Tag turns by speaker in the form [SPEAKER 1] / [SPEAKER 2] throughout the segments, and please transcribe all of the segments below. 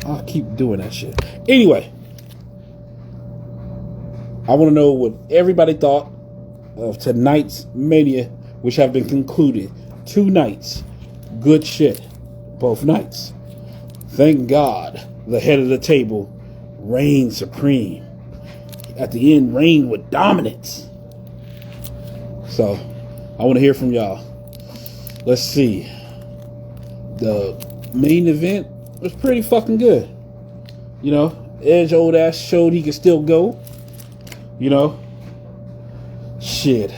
[SPEAKER 1] I keep doing that shit. Anyway, I want to know what everybody thought of tonight's Mania, which have been concluded. 2 nights. Good shit. Both nights. Thank God the head of the table reigned supreme. At the end, reigned with dominance. So, I want to hear from y'all. Let's see. The main event was pretty fucking good. You know, Edge old ass showed he could still go. You know, shit.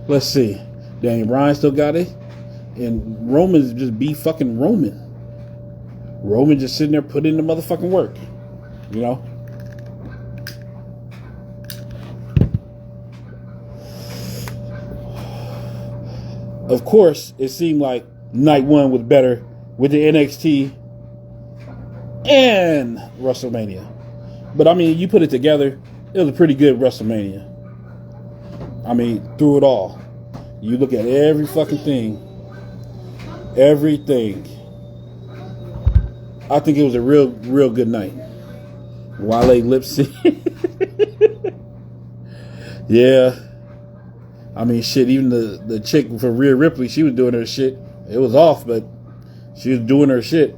[SPEAKER 1] Let's see. Daniel Bryan still got it. And Roman's just be fucking Roman. Roman just sitting there putting in the motherfucking work. You know? Of course, it seemed like night 1 was better with the NXT and WrestleMania. But I mean, you put it together, it was a pretty good WrestleMania. I mean, through it all. You look at every fucking thing. Everything. I think it was a real good night. Wale lip sync. Yeah. I mean, shit, even the chick from Rhea Ripley, she was doing her shit. It was off, but she was doing her shit.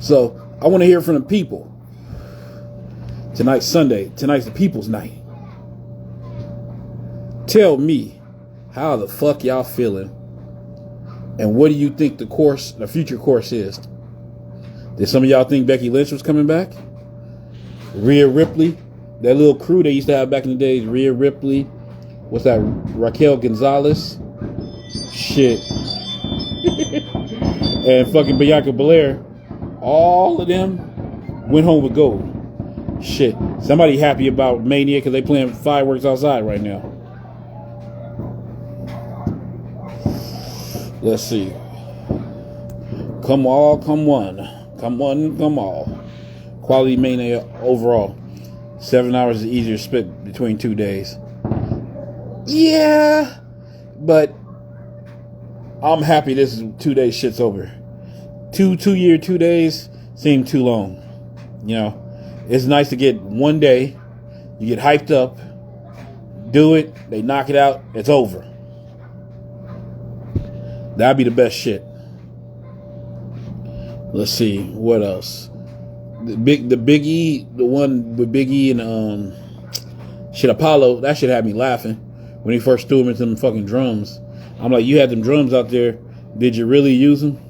[SPEAKER 1] So, I want to hear from the people. Tonight's Sunday. Tonight's the people's night. Tell me, how the fuck y'all feeling? And what do you think the future course is? Did some of y'all think Becky Lynch was coming back? Rhea Ripley? That little crew they used to have back in the days. Rhea Ripley. What's that? Raquel Gonzalez. Shit. And fucking Bianca Belair. All of them went home with gold. Shit. Somebody happy about Mania because they playing fireworks outside right now. Let's see. Come all, come one. Come one, come all. Quality Mania overall. 7 hours is easier split between 2 days. Yeah. But I'm happy this is 2 days shit's over. 2 days seem too long. You know, it's nice to get 1 day. You get hyped up. Do it. They knock it out. It's over. That'd be the best shit. Let's see. What else? The Big E, the one with Big E and shit Apollo, that shit had me laughing when he first threw him into them fucking drums. I'm like, you had them drums out there. Did you really use them?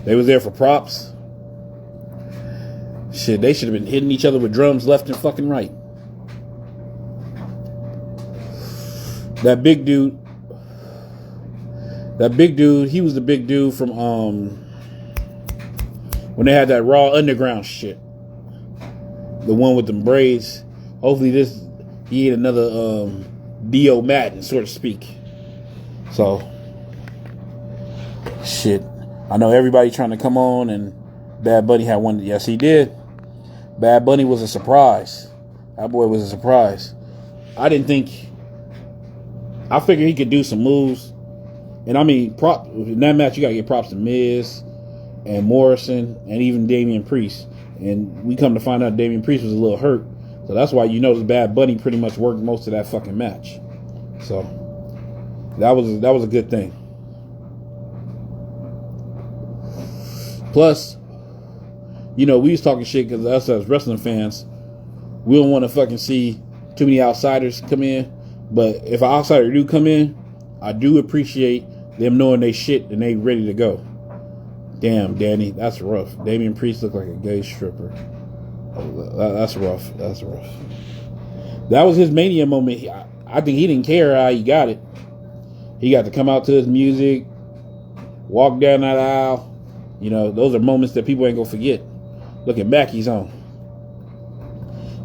[SPEAKER 1] They was there for props. Shit, they should have been hitting each other with drums left and fucking right. That big dude, he was the big dude from when they had that Raw Underground shit. The one with them braids. Hopefully he ain't another Dio Madden, so to speak. So, shit. I know everybody trying to come on, and Bad Bunny had one. Yes, he did. Bad Bunny was a surprise. That boy was a surprise. I figured he could do some moves. And I mean, in that match, you got to give props to Miz and Morrison and even Damian Priest. And we come to find out Damian Priest was a little hurt. So that's why you notice Bad Bunny pretty much worked most of that fucking match. So that was a good thing. Plus, you know, we was talking shit because us as wrestling fans, we don't want to fucking see too many outsiders come in. But if an outsider do come in, I do appreciate them knowing they shit and they ready to go. Damn, Danny, that's rough. Damian Priest looked like a gay stripper. That's rough. That's rough. That was his Mania moment. I think he didn't care how he got it. He got to come out to his music, walk down that aisle. You know, those are moments that people ain't gonna forget. Looking back, he's on.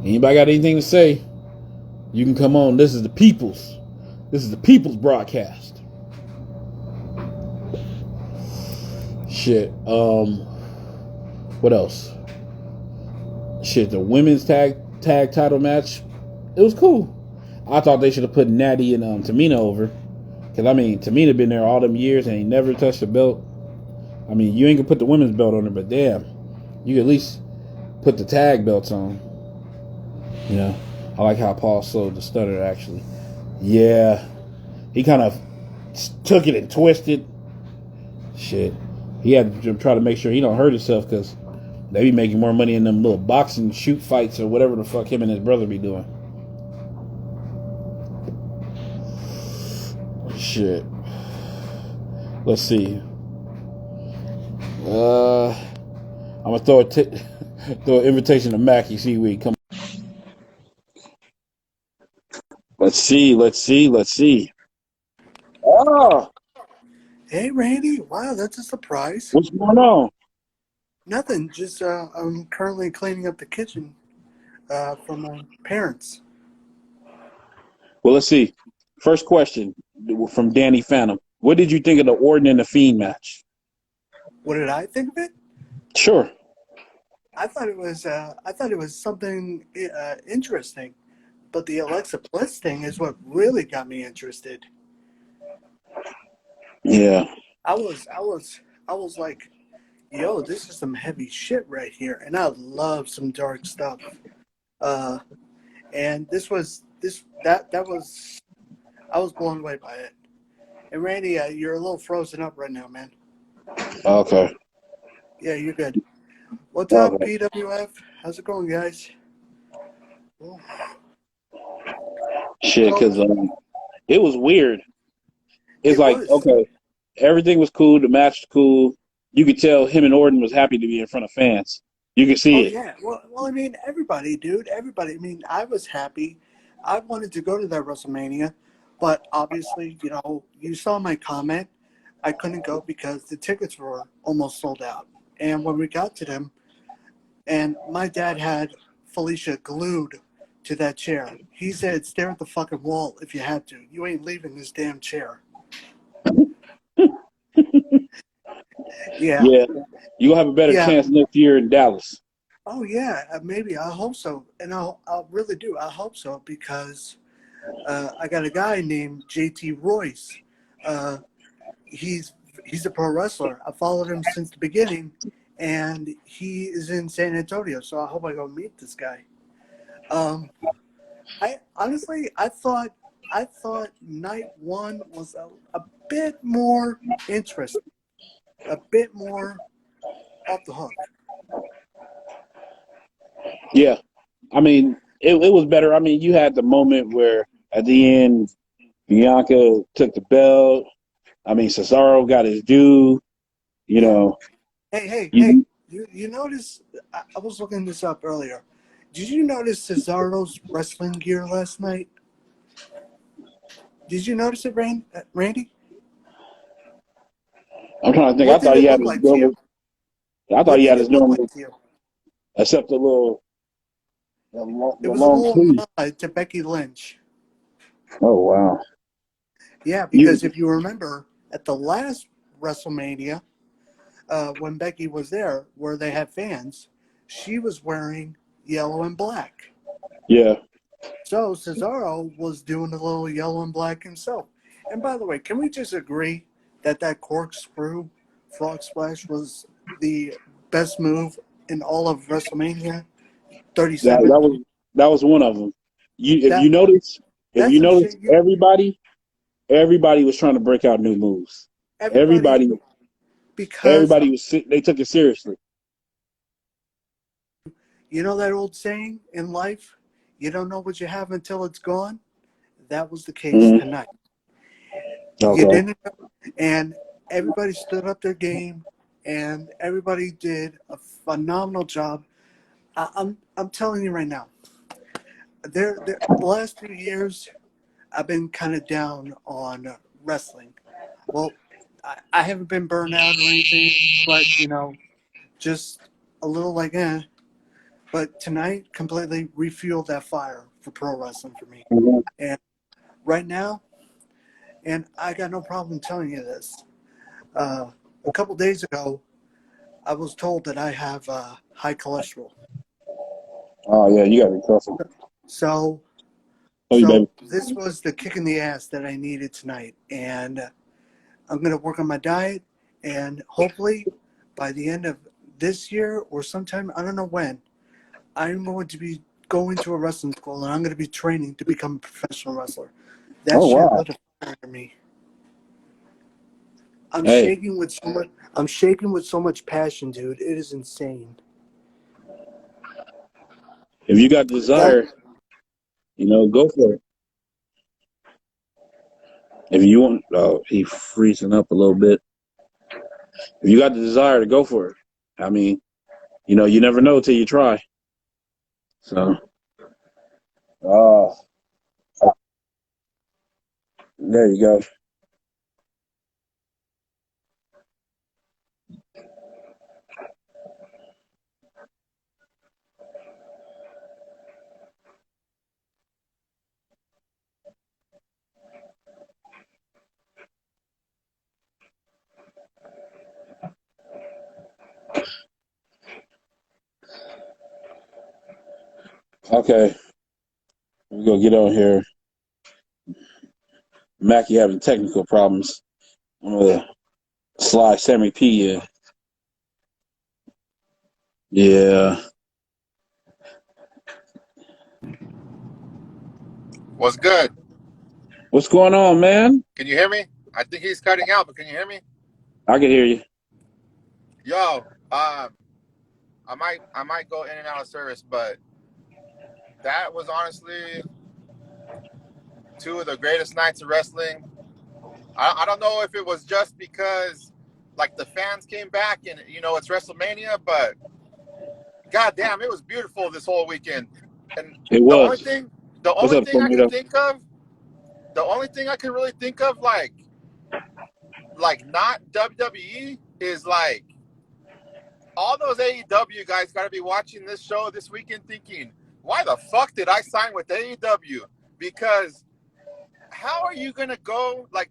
[SPEAKER 1] Anybody got anything to say? You can come on. This is the people's broadcast. Shit. What else? Shit, the women's tag title match. It was cool. I thought they should have put Natty and Tamina over. Because, I mean, Tamina been there all them years and ain't never touched the belt. I mean, you ain't gonna put the women's belt on her, but damn, you at least put the tag belts on. You know, I like how Paul sold the stutter actually. Yeah, he kind of took it and twisted. Shit, he had to try to make sure he don't hurt himself because they be making more money in them little boxing shoot fights or whatever the fuck him and his brother be doing. Shit. Let's see. I'm gonna throw throw an invitation to Mackie. See where he come. Let's see. Oh,
[SPEAKER 2] Hey, Randy. Wow, that's a surprise.
[SPEAKER 1] what's going on?
[SPEAKER 2] Nothing. Just I'm currently cleaning up the kitchen for my parents.
[SPEAKER 1] Well, let's see. First question from Danny Phantom. What did you think of the Orton and the Fiend match?
[SPEAKER 2] What did I think of it?
[SPEAKER 1] Sure.
[SPEAKER 2] I thought it was something interesting, but the Alexa Bliss thing is what really got me interested.
[SPEAKER 1] Yeah.
[SPEAKER 2] I was like, yo, this is some heavy shit right here, and I love some dark stuff. And that was I was blown away by it. And Randy, you're a little frozen up right now, man.
[SPEAKER 1] Okay.
[SPEAKER 2] Yeah, you're good. What's up,
[SPEAKER 1] Okay.
[SPEAKER 2] PWF? How's it going, guys?
[SPEAKER 1] Shit, because it was weird. It's
[SPEAKER 2] It
[SPEAKER 1] like,
[SPEAKER 2] was.
[SPEAKER 1] okay, everything was cool. The match was cool. You could tell him and Orton was happy to be in front of fans. You could see
[SPEAKER 2] Oh
[SPEAKER 1] it.
[SPEAKER 2] yeah. Well, I mean, everybody, dude. Everybody. I mean, I was happy. I wanted to go to that WrestleMania, but obviously, you saw my comment. I couldn't go because the tickets were almost sold out. And when we got to them, and my dad had Felicia glued to that chair. He said, "Stare at the fucking wall if you had to. You ain't leaving this damn chair." Yeah.
[SPEAKER 1] Yeah. You'll have a better
[SPEAKER 2] Yeah.
[SPEAKER 1] chance next year in Dallas.
[SPEAKER 2] Oh yeah, maybe. I hope so, and I'll really do. I hope so because I got a guy named JT Royce. Uh, he's he's a pro wrestler. I followed him since the beginning, and he is in San Antonio. So I hope I go meet this guy. I honestly, I thought night one was a bit more interesting, a bit more off the hook.
[SPEAKER 1] Yeah. I mean, it was better. I mean, you had the moment where at the end, Bianca took the belt. I mean, Cesaro got his due. You
[SPEAKER 2] Yeah.
[SPEAKER 1] know,
[SPEAKER 2] Hey. You notice? I was looking this up earlier. Did you notice Cesaro's wrestling gear last night? Did you notice it, Randy?
[SPEAKER 1] I'm trying to think.
[SPEAKER 2] What did it look like to you?
[SPEAKER 1] I thought
[SPEAKER 2] What
[SPEAKER 1] he
[SPEAKER 2] did
[SPEAKER 1] had his
[SPEAKER 2] it look like
[SPEAKER 1] normal,
[SPEAKER 2] to you?
[SPEAKER 1] except
[SPEAKER 2] It
[SPEAKER 1] the
[SPEAKER 2] was a
[SPEAKER 1] long
[SPEAKER 2] little
[SPEAKER 1] sleeve.
[SPEAKER 2] nod to Becky Lynch.
[SPEAKER 1] Oh wow.
[SPEAKER 2] Yeah,
[SPEAKER 1] You
[SPEAKER 2] because if you remember at the last WrestleMania, when Becky was there, where they had fans, she was wearing yellow and black.
[SPEAKER 1] yeah.
[SPEAKER 2] So Cesaro was doing a little yellow and black himself. And by the way, can we just agree that that corkscrew frog splash was the best move in all of WrestleMania
[SPEAKER 1] That
[SPEAKER 2] 37?
[SPEAKER 1] that was one of them. You
[SPEAKER 2] That
[SPEAKER 1] if
[SPEAKER 2] that's
[SPEAKER 1] you
[SPEAKER 2] some
[SPEAKER 1] notice
[SPEAKER 2] shit you
[SPEAKER 1] everybody was trying to break out new moves.
[SPEAKER 2] everybody
[SPEAKER 1] Everybody
[SPEAKER 2] because
[SPEAKER 1] everybody was they took it seriously.
[SPEAKER 2] you know that old saying in life, you don't know what you have until it's gone. That was the case
[SPEAKER 1] Mm-hmm.
[SPEAKER 2] tonight. You
[SPEAKER 1] Okay.
[SPEAKER 2] didn't, and everybody stood up their game, and everybody did a phenomenal job. I'm telling you right now, the last 2 years, I've been kind of down on wrestling. Well, I haven't been burned out or anything, but just a little like But tonight, completely refueled that fire for pro wrestling for me.
[SPEAKER 1] Mm-hmm.
[SPEAKER 2] And right now, and I got no problem telling you this. A couple days ago, I was told that I have high cholesterol.
[SPEAKER 1] Oh yeah, you gotta be careful.
[SPEAKER 2] So,
[SPEAKER 1] Oh you baby.
[SPEAKER 2] so this was the kick in the ass that I needed tonight, and I'm gonna work on my diet, and hopefully, by the end of this year or sometime, I don't know when, I'm going to be going to a wrestling school and I'm going to be training to become a professional wrestler. That shit lit a fire in me. I'm shaking with so much. I'm shaking with so much passion, dude. It is insane.
[SPEAKER 1] If you got desire, go for it. If you want, he freezing up a little bit. If you got the desire to go for it, I mean, you never know till you try. So, there you go. Okay, we're gonna get on here. Mackie having technical problems. I'm gonna slide Sammy P in. Yeah.
[SPEAKER 3] What's good?
[SPEAKER 1] What's going on, man?
[SPEAKER 3] Can you hear me? I think he's cutting out, but can you hear me?
[SPEAKER 1] I can hear you.
[SPEAKER 3] Yo, I might go in and out of service, but that was honestly two of the greatest nights of wrestling. I don't know if it was just because like the fans came back and it's WrestleMania, but goddamn, it was beautiful this whole weekend. And
[SPEAKER 1] It
[SPEAKER 3] the
[SPEAKER 1] was.
[SPEAKER 3] only thing
[SPEAKER 1] What's up,
[SPEAKER 3] I can
[SPEAKER 1] Tornado?
[SPEAKER 3] think of, the only thing I can really think of like not WWE is like all those AEW guys got to be watching this show this weekend thinking, why the fuck did I sign with AEW? Because how are you going to go like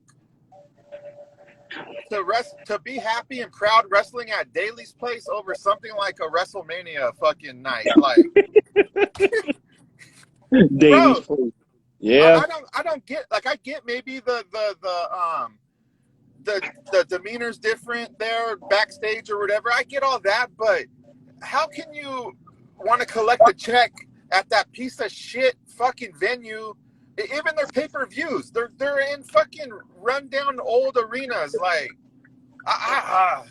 [SPEAKER 3] to be happy and proud wrestling at Daly's place over something like a WrestleMania fucking night? Like,
[SPEAKER 1] Davies,
[SPEAKER 3] bro,
[SPEAKER 1] yeah.
[SPEAKER 3] I don't get, like, I get maybe the demeanor's different there backstage or whatever. I get all that, but how can you want to collect a check at that piece of shit fucking venue? Even their pay-per-views, they're in fucking rundown old arenas. Like, I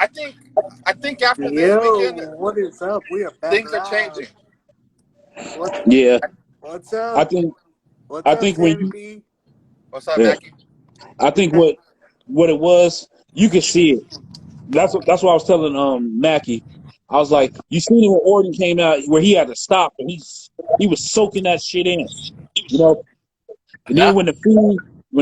[SPEAKER 3] think after this weekend,
[SPEAKER 2] What is up? We are back
[SPEAKER 3] things are
[SPEAKER 2] live.
[SPEAKER 3] changing.
[SPEAKER 2] What's up?
[SPEAKER 1] I think
[SPEAKER 2] What's up,
[SPEAKER 1] when
[SPEAKER 2] Sammy
[SPEAKER 1] you
[SPEAKER 2] B?
[SPEAKER 3] What's up, Mackie?
[SPEAKER 1] I think what it was, you could see it. That's what I was telling Mackie. I was like, you seen it when Orton came out where he had to stop and he was soaking that shit in. And
[SPEAKER 3] Yeah.
[SPEAKER 1] then when the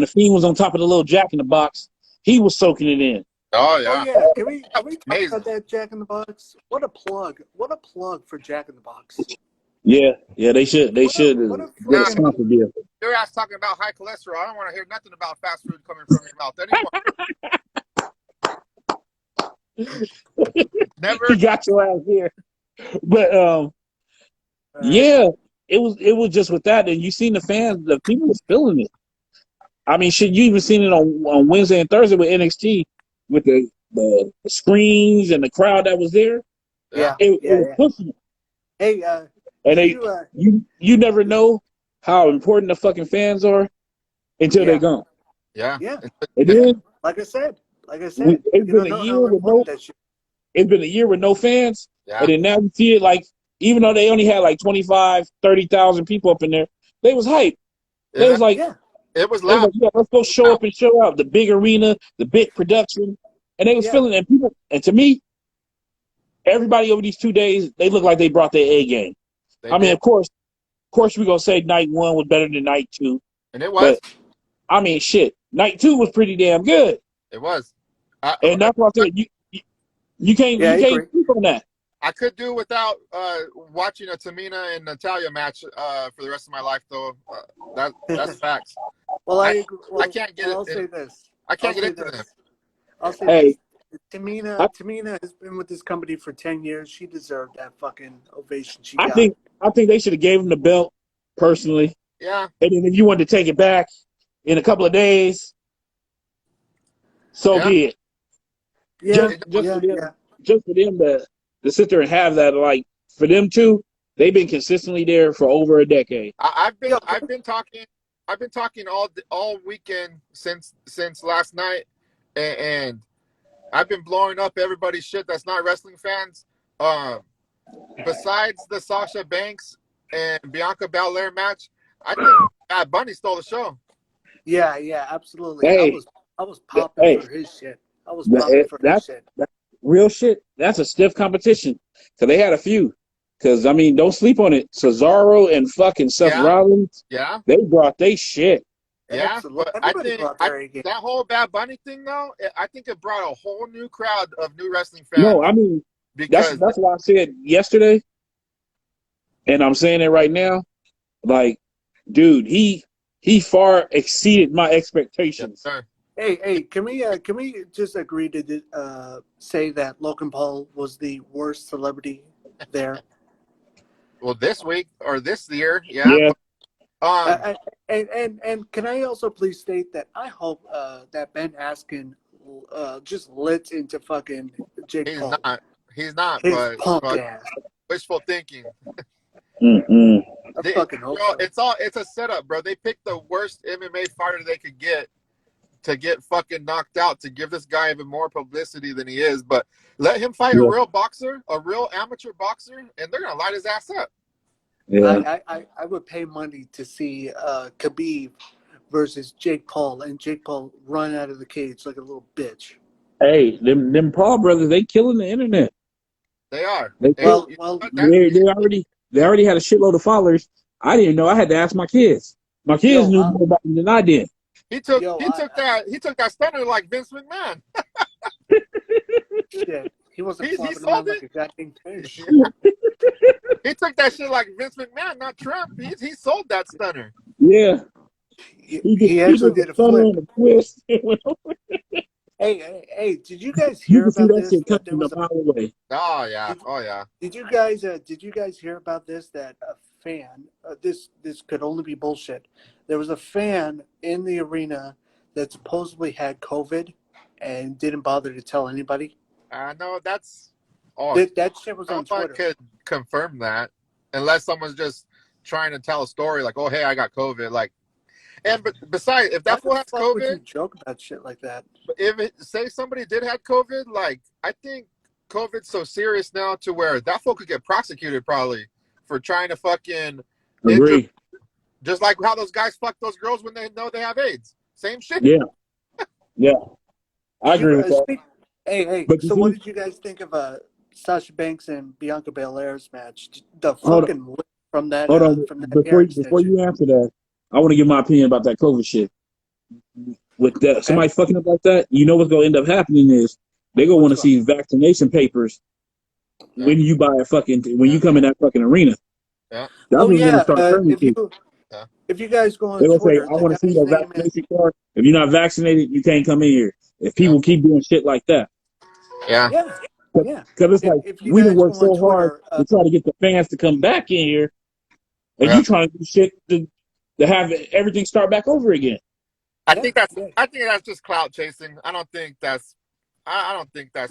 [SPEAKER 1] fiend was on top of the little Jack in the Box, he was soaking it in.
[SPEAKER 3] Oh yeah.
[SPEAKER 2] Oh yeah. Can we talk
[SPEAKER 3] Amazing.
[SPEAKER 2] about that Jack in the Box? What a plug! What a plug for Jack in the Box.
[SPEAKER 1] Yeah, they should
[SPEAKER 2] What a
[SPEAKER 1] get a sponsor deal.
[SPEAKER 3] Your ass talking about high cholesterol. I don't want to hear nothing about fast food coming from your mouth anymore. Never.
[SPEAKER 1] He got your ass here. But yeah, it was just with that, and you seen the fans, the people was feeling it. I mean, shit, you even seen it on Wednesday and Thursday with NXT with the screens and the crowd that was there.
[SPEAKER 3] Yeah.
[SPEAKER 1] It was pushing it.
[SPEAKER 2] Hey,
[SPEAKER 1] and you never know how important the fucking fans are until they gone.
[SPEAKER 3] Yeah.
[SPEAKER 1] And then,
[SPEAKER 2] like I said,
[SPEAKER 1] it's been a year with no fans.
[SPEAKER 3] Yeah.
[SPEAKER 1] And then now you see it, like, even though they only had like 25, 30,000 people up in there, they was hyped. They was like,
[SPEAKER 3] it was loud.
[SPEAKER 1] Like, let's go show up and show out the big arena, the big production. And they was feeling it. And to me, everybody over these 2 days, they look like they brought their A game. Of course we're going to say night one was better than night two.
[SPEAKER 3] And it was.
[SPEAKER 1] But, I mean, shit, night two was pretty damn good.
[SPEAKER 3] It was.
[SPEAKER 1] And that's why I said, you can't sleep on that.
[SPEAKER 3] I could do without watching a Tamina and Natalya match for the rest of my life, though. That's facts.
[SPEAKER 2] Well,
[SPEAKER 3] I can't get it.
[SPEAKER 2] I'll say this.
[SPEAKER 3] I can't get into them.
[SPEAKER 2] I'll say this. Tamina has been with this company for 10 years. She deserved that fucking ovation she got.
[SPEAKER 1] I think they should have gave him the belt, personally.
[SPEAKER 3] Yeah.
[SPEAKER 1] And then if you wanted to take it back in a couple of days, so be it.
[SPEAKER 2] Yeah,
[SPEAKER 1] Just
[SPEAKER 2] yeah,
[SPEAKER 1] for them,
[SPEAKER 2] yeah.
[SPEAKER 1] just for them to sit there and have that, like, for them too, they've been consistently there for over a decade.
[SPEAKER 2] Yo,
[SPEAKER 3] I've been talking all weekend since last night, and I've been blowing up everybody's shit that's not wrestling fans. Um, Besides the Sasha Banks and Bianca Belair match, I think Bad Bunny stole the show.
[SPEAKER 2] yeah, yeah, absolutely.
[SPEAKER 1] Hey,
[SPEAKER 2] I was popping
[SPEAKER 1] hey,
[SPEAKER 2] for his shit. I was popping for his shit.
[SPEAKER 1] that's real shit. That's a stiff competition. Cause they had a few. Cause I mean, don't sleep on it. Cesaro and fucking Seth
[SPEAKER 3] Yeah,
[SPEAKER 1] Rollins,
[SPEAKER 3] yeah,
[SPEAKER 1] they brought they shit.
[SPEAKER 3] yeah.
[SPEAKER 2] Absolutely.
[SPEAKER 3] But
[SPEAKER 2] Everybody brought
[SPEAKER 3] I
[SPEAKER 2] their A game.
[SPEAKER 3] that whole Bad Bunny thing though, I think it brought a whole new crowd of new wrestling fans
[SPEAKER 1] No, I mean
[SPEAKER 3] because
[SPEAKER 1] that's why I said yesterday, and I'm saying it right now. Like, dude, he far exceeded my
[SPEAKER 3] yes,
[SPEAKER 1] expectations.
[SPEAKER 3] sir.
[SPEAKER 2] Hey, can we just agree to say that Logan Paul was the worst celebrity there?
[SPEAKER 3] Well, this week or this year, yeah.
[SPEAKER 1] Yeah.
[SPEAKER 3] But,
[SPEAKER 2] And can I also please state that I hope that Ben Askin just lit into fucking Jake
[SPEAKER 3] he's
[SPEAKER 2] Paul,
[SPEAKER 3] not. He's not.
[SPEAKER 2] his punk
[SPEAKER 3] But
[SPEAKER 2] ass.
[SPEAKER 3] wishful thinking.
[SPEAKER 1] Mm-mm.
[SPEAKER 2] I fucking hope
[SPEAKER 3] Bro,
[SPEAKER 2] so.
[SPEAKER 3] it's a setup, bro. They picked the worst MMA fighter they could get to get fucking knocked out to give this guy even more publicity than he is. But let him fight a
[SPEAKER 1] Yeah.
[SPEAKER 3] real boxer, a real amateur boxer, and they're gonna light his ass up.
[SPEAKER 1] Yeah.
[SPEAKER 2] I would pay money to see Khabib versus Jake Paul, and Jake Paul run out of the cage like a little bitch.
[SPEAKER 1] Hey, them Paul brothers, they killing the internet.
[SPEAKER 3] They are.
[SPEAKER 1] They
[SPEAKER 3] And
[SPEAKER 2] Well,
[SPEAKER 3] you know
[SPEAKER 2] well,
[SPEAKER 3] what?
[SPEAKER 1] they already had a shitload of followers. I didn't know. I had to ask my kids. My kids
[SPEAKER 2] yo,
[SPEAKER 1] knew more about them than I did.
[SPEAKER 3] he
[SPEAKER 2] yo,
[SPEAKER 3] took that stunner like Vince McMahon.
[SPEAKER 2] shit. He wasn't
[SPEAKER 3] He
[SPEAKER 2] flopping
[SPEAKER 3] sold
[SPEAKER 2] around like
[SPEAKER 3] it.
[SPEAKER 2] a goddamn fish.
[SPEAKER 3] He took that shit like Vince McMahon, not Trump. He sold that stunner.
[SPEAKER 1] Yeah,
[SPEAKER 2] He
[SPEAKER 1] he
[SPEAKER 2] actually
[SPEAKER 1] did a
[SPEAKER 2] did a
[SPEAKER 1] stunner
[SPEAKER 2] flip.
[SPEAKER 1] and a twist. It went over.
[SPEAKER 2] Hey! Did you guys
[SPEAKER 1] You
[SPEAKER 2] hear
[SPEAKER 1] can see
[SPEAKER 2] about
[SPEAKER 1] that
[SPEAKER 2] this?
[SPEAKER 1] shit
[SPEAKER 2] That there
[SPEAKER 1] coming
[SPEAKER 2] was
[SPEAKER 1] a mile away.
[SPEAKER 3] Oh yeah.
[SPEAKER 2] did,
[SPEAKER 3] Oh yeah.
[SPEAKER 2] did you guys hear about this? That a fan, this could only be bullshit. There was a fan in the arena that supposedly had COVID and didn't bother to tell anybody.
[SPEAKER 3] No, that's oh
[SPEAKER 2] That shit was
[SPEAKER 3] no
[SPEAKER 2] on
[SPEAKER 3] one
[SPEAKER 2] Twitter.
[SPEAKER 3] could confirm that unless someone's just trying to tell a story like, oh hey, I got COVID. Like, but besides, if
[SPEAKER 2] Why
[SPEAKER 3] that
[SPEAKER 2] the
[SPEAKER 3] fool has
[SPEAKER 2] fuck would
[SPEAKER 3] COVID,
[SPEAKER 2] you joke about shit like that?
[SPEAKER 3] if it say somebody did have COVID, like I think COVID's so serious now to where that fool could get prosecuted probably for trying to fucking injure,
[SPEAKER 1] Agree.
[SPEAKER 3] just like how those guys fuck those girls when they know they have AIDS. Same shit.
[SPEAKER 1] Yeah, yeah, I
[SPEAKER 2] Did you
[SPEAKER 1] agree with that.
[SPEAKER 2] speak? Hey!
[SPEAKER 1] But you
[SPEAKER 2] So, what
[SPEAKER 1] see,
[SPEAKER 2] did you guys think of Sasha Banks and Bianca Belair's match? The
[SPEAKER 1] hold
[SPEAKER 2] fucking whip from that
[SPEAKER 1] on.
[SPEAKER 2] hair
[SPEAKER 1] Before
[SPEAKER 2] extension.
[SPEAKER 1] you answer that, I want to give my opinion about that COVID shit. With that,
[SPEAKER 2] Okay,
[SPEAKER 1] somebody fucking up like that, you know what's gonna end up happening is they gonna want
[SPEAKER 2] what's
[SPEAKER 1] to
[SPEAKER 2] going?
[SPEAKER 1] see vaccination papers
[SPEAKER 3] Yeah,
[SPEAKER 1] when you buy a fucking when
[SPEAKER 3] yeah,
[SPEAKER 1] you come in that fucking arena.
[SPEAKER 3] yeah,
[SPEAKER 1] That's
[SPEAKER 2] Oh
[SPEAKER 1] what it's gonna
[SPEAKER 2] yeah,
[SPEAKER 1] start turning to.
[SPEAKER 3] yeah.
[SPEAKER 2] if you guys go on
[SPEAKER 1] They're gonna say,
[SPEAKER 2] Twitter,
[SPEAKER 1] "I
[SPEAKER 2] the
[SPEAKER 1] want to see
[SPEAKER 2] guy's
[SPEAKER 1] your
[SPEAKER 2] name is
[SPEAKER 1] vaccination card. If you're not vaccinated, you can't come in here." If
[SPEAKER 3] Yeah.
[SPEAKER 1] people keep doing shit like that,
[SPEAKER 3] Yeah.
[SPEAKER 2] yeah, yeah.
[SPEAKER 1] because it's like
[SPEAKER 2] If you
[SPEAKER 1] we done
[SPEAKER 2] guys
[SPEAKER 1] worked
[SPEAKER 2] go on
[SPEAKER 1] so hard
[SPEAKER 2] Twitter,
[SPEAKER 1] to try to get the fans to come back in here, and
[SPEAKER 3] Yeah.
[SPEAKER 1] you trying to do shit to have everything start back over again.
[SPEAKER 2] yeah, yeah,
[SPEAKER 3] I think that's just clout chasing. I don't think that's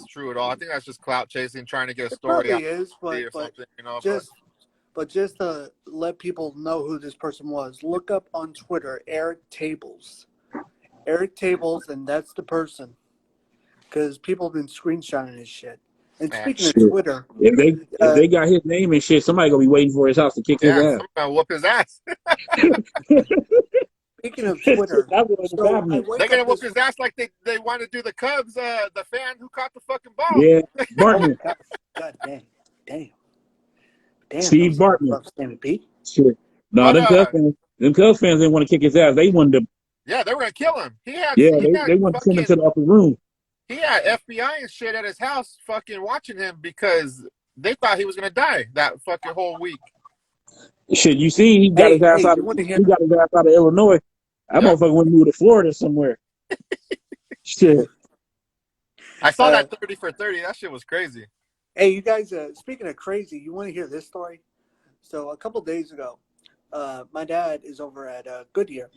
[SPEAKER 3] true at all. I think that's just clout chasing, trying to get a
[SPEAKER 2] it
[SPEAKER 3] story out
[SPEAKER 2] probably is,
[SPEAKER 3] or something, you know. But
[SPEAKER 2] just to let people know who this person was, look up on Twitter Eric Tables, and that's the person. Because people have been screenshotting his shit. And
[SPEAKER 3] man,
[SPEAKER 2] speaking of
[SPEAKER 1] Shit.
[SPEAKER 2] Twitter,
[SPEAKER 1] If they got his name and shit, somebody gonna be waiting for his house to kick his
[SPEAKER 3] yeah,
[SPEAKER 1] ass.
[SPEAKER 3] someone gonna whoop his ass.
[SPEAKER 2] speaking of Twitter,
[SPEAKER 1] That's what ended up
[SPEAKER 2] so I
[SPEAKER 1] happening.
[SPEAKER 3] They're
[SPEAKER 2] wake
[SPEAKER 3] gonna
[SPEAKER 2] up
[SPEAKER 3] whoop
[SPEAKER 2] this.
[SPEAKER 3] his ass like they want to do the Cubs, the fan who caught the fucking ball.
[SPEAKER 1] Yeah,
[SPEAKER 2] Oh
[SPEAKER 1] Bartman,
[SPEAKER 2] God damn! That
[SPEAKER 1] Steve
[SPEAKER 2] was a
[SPEAKER 1] Bartman.
[SPEAKER 2] rough Sammy Pete.
[SPEAKER 1] Shit. No,
[SPEAKER 3] But
[SPEAKER 1] them Cubs fans didn't want to kick his ass. They wanted to,
[SPEAKER 3] yeah, they were gonna kill him.
[SPEAKER 1] yeah, they wanted to send him to the upper room.
[SPEAKER 3] he had FBI and shit at his house, fucking watching him because they thought he was gonna die that fucking whole week.
[SPEAKER 1] Shit, you see, he got his
[SPEAKER 2] Hey,
[SPEAKER 1] ass out.
[SPEAKER 2] you want to hear?
[SPEAKER 1] He got his ass out of Illinois. That
[SPEAKER 3] Yeah,
[SPEAKER 1] motherfucker went and moved to Florida somewhere. Shit.
[SPEAKER 3] I saw
[SPEAKER 2] Uh,
[SPEAKER 3] that 30 for 30. That shit was crazy.
[SPEAKER 2] hey, you guys. Speaking of crazy, you want to hear this story? So a couple days ago, my dad is over at Goodyear.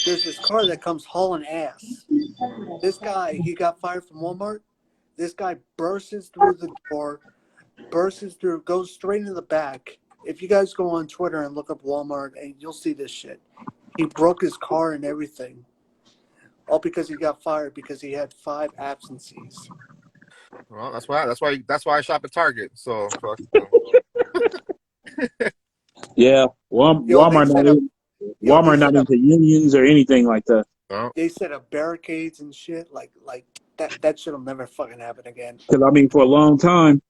[SPEAKER 2] There's this car that comes hauling ass. This guy, he got fired from Walmart. This guy bursts through the door, goes straight into the back. If you guys go on Twitter and look up Walmart, and you'll see this shit. He broke his car and everything. All because he got fired because he had 5 absences.
[SPEAKER 3] Well, that's why I shop at Target. So fuck.
[SPEAKER 1] Yeah, Walmart not into unions or anything like that.
[SPEAKER 3] No.
[SPEAKER 2] They set up barricades and shit. Like that shit'll never fucking happen again.
[SPEAKER 1] Because I mean, for a long time,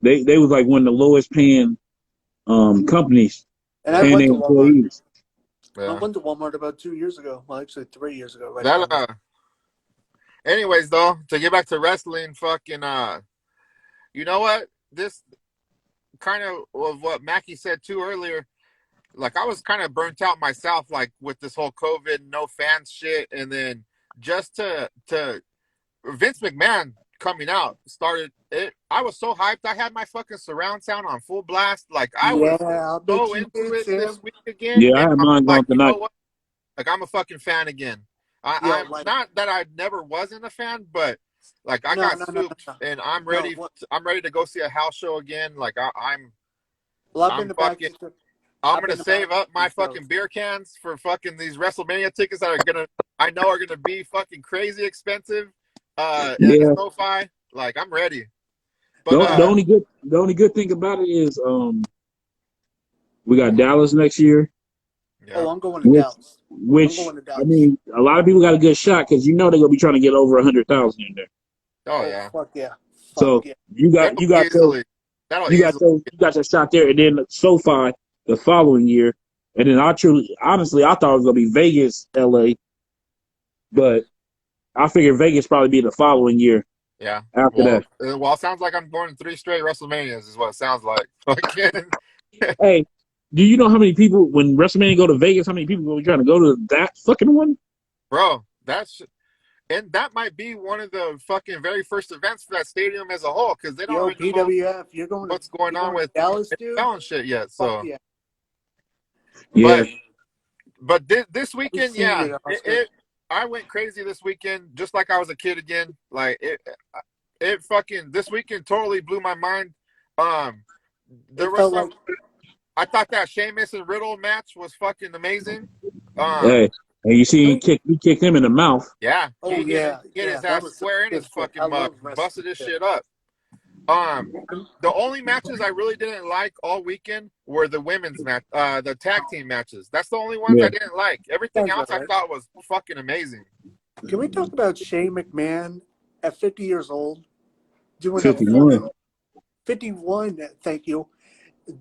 [SPEAKER 1] they was like one of the lowest paying companies
[SPEAKER 2] And I
[SPEAKER 1] paying
[SPEAKER 2] went
[SPEAKER 1] their
[SPEAKER 2] to Walmart.
[SPEAKER 1] employees.
[SPEAKER 2] I
[SPEAKER 3] Yeah.
[SPEAKER 2] went to Walmart about 2 years ago. Well, actually 3 years ago. Right
[SPEAKER 3] That
[SPEAKER 2] now.
[SPEAKER 3] anyways, though, to get back to wrestling, fucking you know what? This kind of what Mackie said too earlier. Like I was kind of burnt out myself, like with this whole COVID, no fans shit, and then just to Vince McMahon coming out started it. I was so hyped. I had my fucking surround sound on full blast. Like I was so into it this week again.
[SPEAKER 1] Yeah, I
[SPEAKER 3] And
[SPEAKER 1] had
[SPEAKER 3] I'm
[SPEAKER 1] mine
[SPEAKER 3] like,
[SPEAKER 1] on tonight.
[SPEAKER 3] you know what? Like I'm a fucking fan again. I'm not that I never wasn't a fan, but like I got souped, and I'm ready. I'm ready to go see a house show again. Like I'm fucking. I'm gonna save up my fucking beer cans for fucking these WrestleMania tickets that I know are gonna be fucking crazy expensive. At SoFi. Like I'm ready. But
[SPEAKER 1] the only good thing about it is we got Dallas next year.
[SPEAKER 3] Yeah.
[SPEAKER 2] Oh, I'm going to Dallas.
[SPEAKER 1] I mean, a lot of people got a good shot because they're gonna be trying to get over 100,000 in there.
[SPEAKER 3] Oh yeah.
[SPEAKER 2] Fuck yeah.
[SPEAKER 1] So you got your shot there, and then SoFi the following year, and then honestly I thought it was gonna be Vegas, LA, but I figured Vegas probably be the following year.
[SPEAKER 3] Yeah.
[SPEAKER 1] After that.
[SPEAKER 3] Well, it sounds like I'm going to 3 straight WrestleManias is what it sounds like.
[SPEAKER 1] Hey, do you know how many people when WrestleMania go to Vegas? How many people will be trying to go to that fucking one?
[SPEAKER 3] Bro, that might be one of the fucking very first events for that stadium as a whole because they don't really
[SPEAKER 2] PWF, you're going
[SPEAKER 3] what's going on with
[SPEAKER 2] Dallas, dude?
[SPEAKER 3] Shit yet. So
[SPEAKER 1] yeah.
[SPEAKER 3] But this weekend, I went crazy this weekend, just like I was a kid again. Like it fucking this weekend totally blew my mind. There was some. I thought that Sheamus and Riddle match was fucking amazing.
[SPEAKER 1] Hey, and you see he kicked him in the mouth.
[SPEAKER 3] Yeah. He hit his ass square in his fucking mug, busted his shit up. The only matches I really didn't like all weekend were the women's match, the tag team matches. That's the only ones I didn't like. Everything else I thought was fucking amazing.
[SPEAKER 2] Can we talk about Shane McMahon at 50 years old doing
[SPEAKER 1] 51?
[SPEAKER 2] 51. Thank you.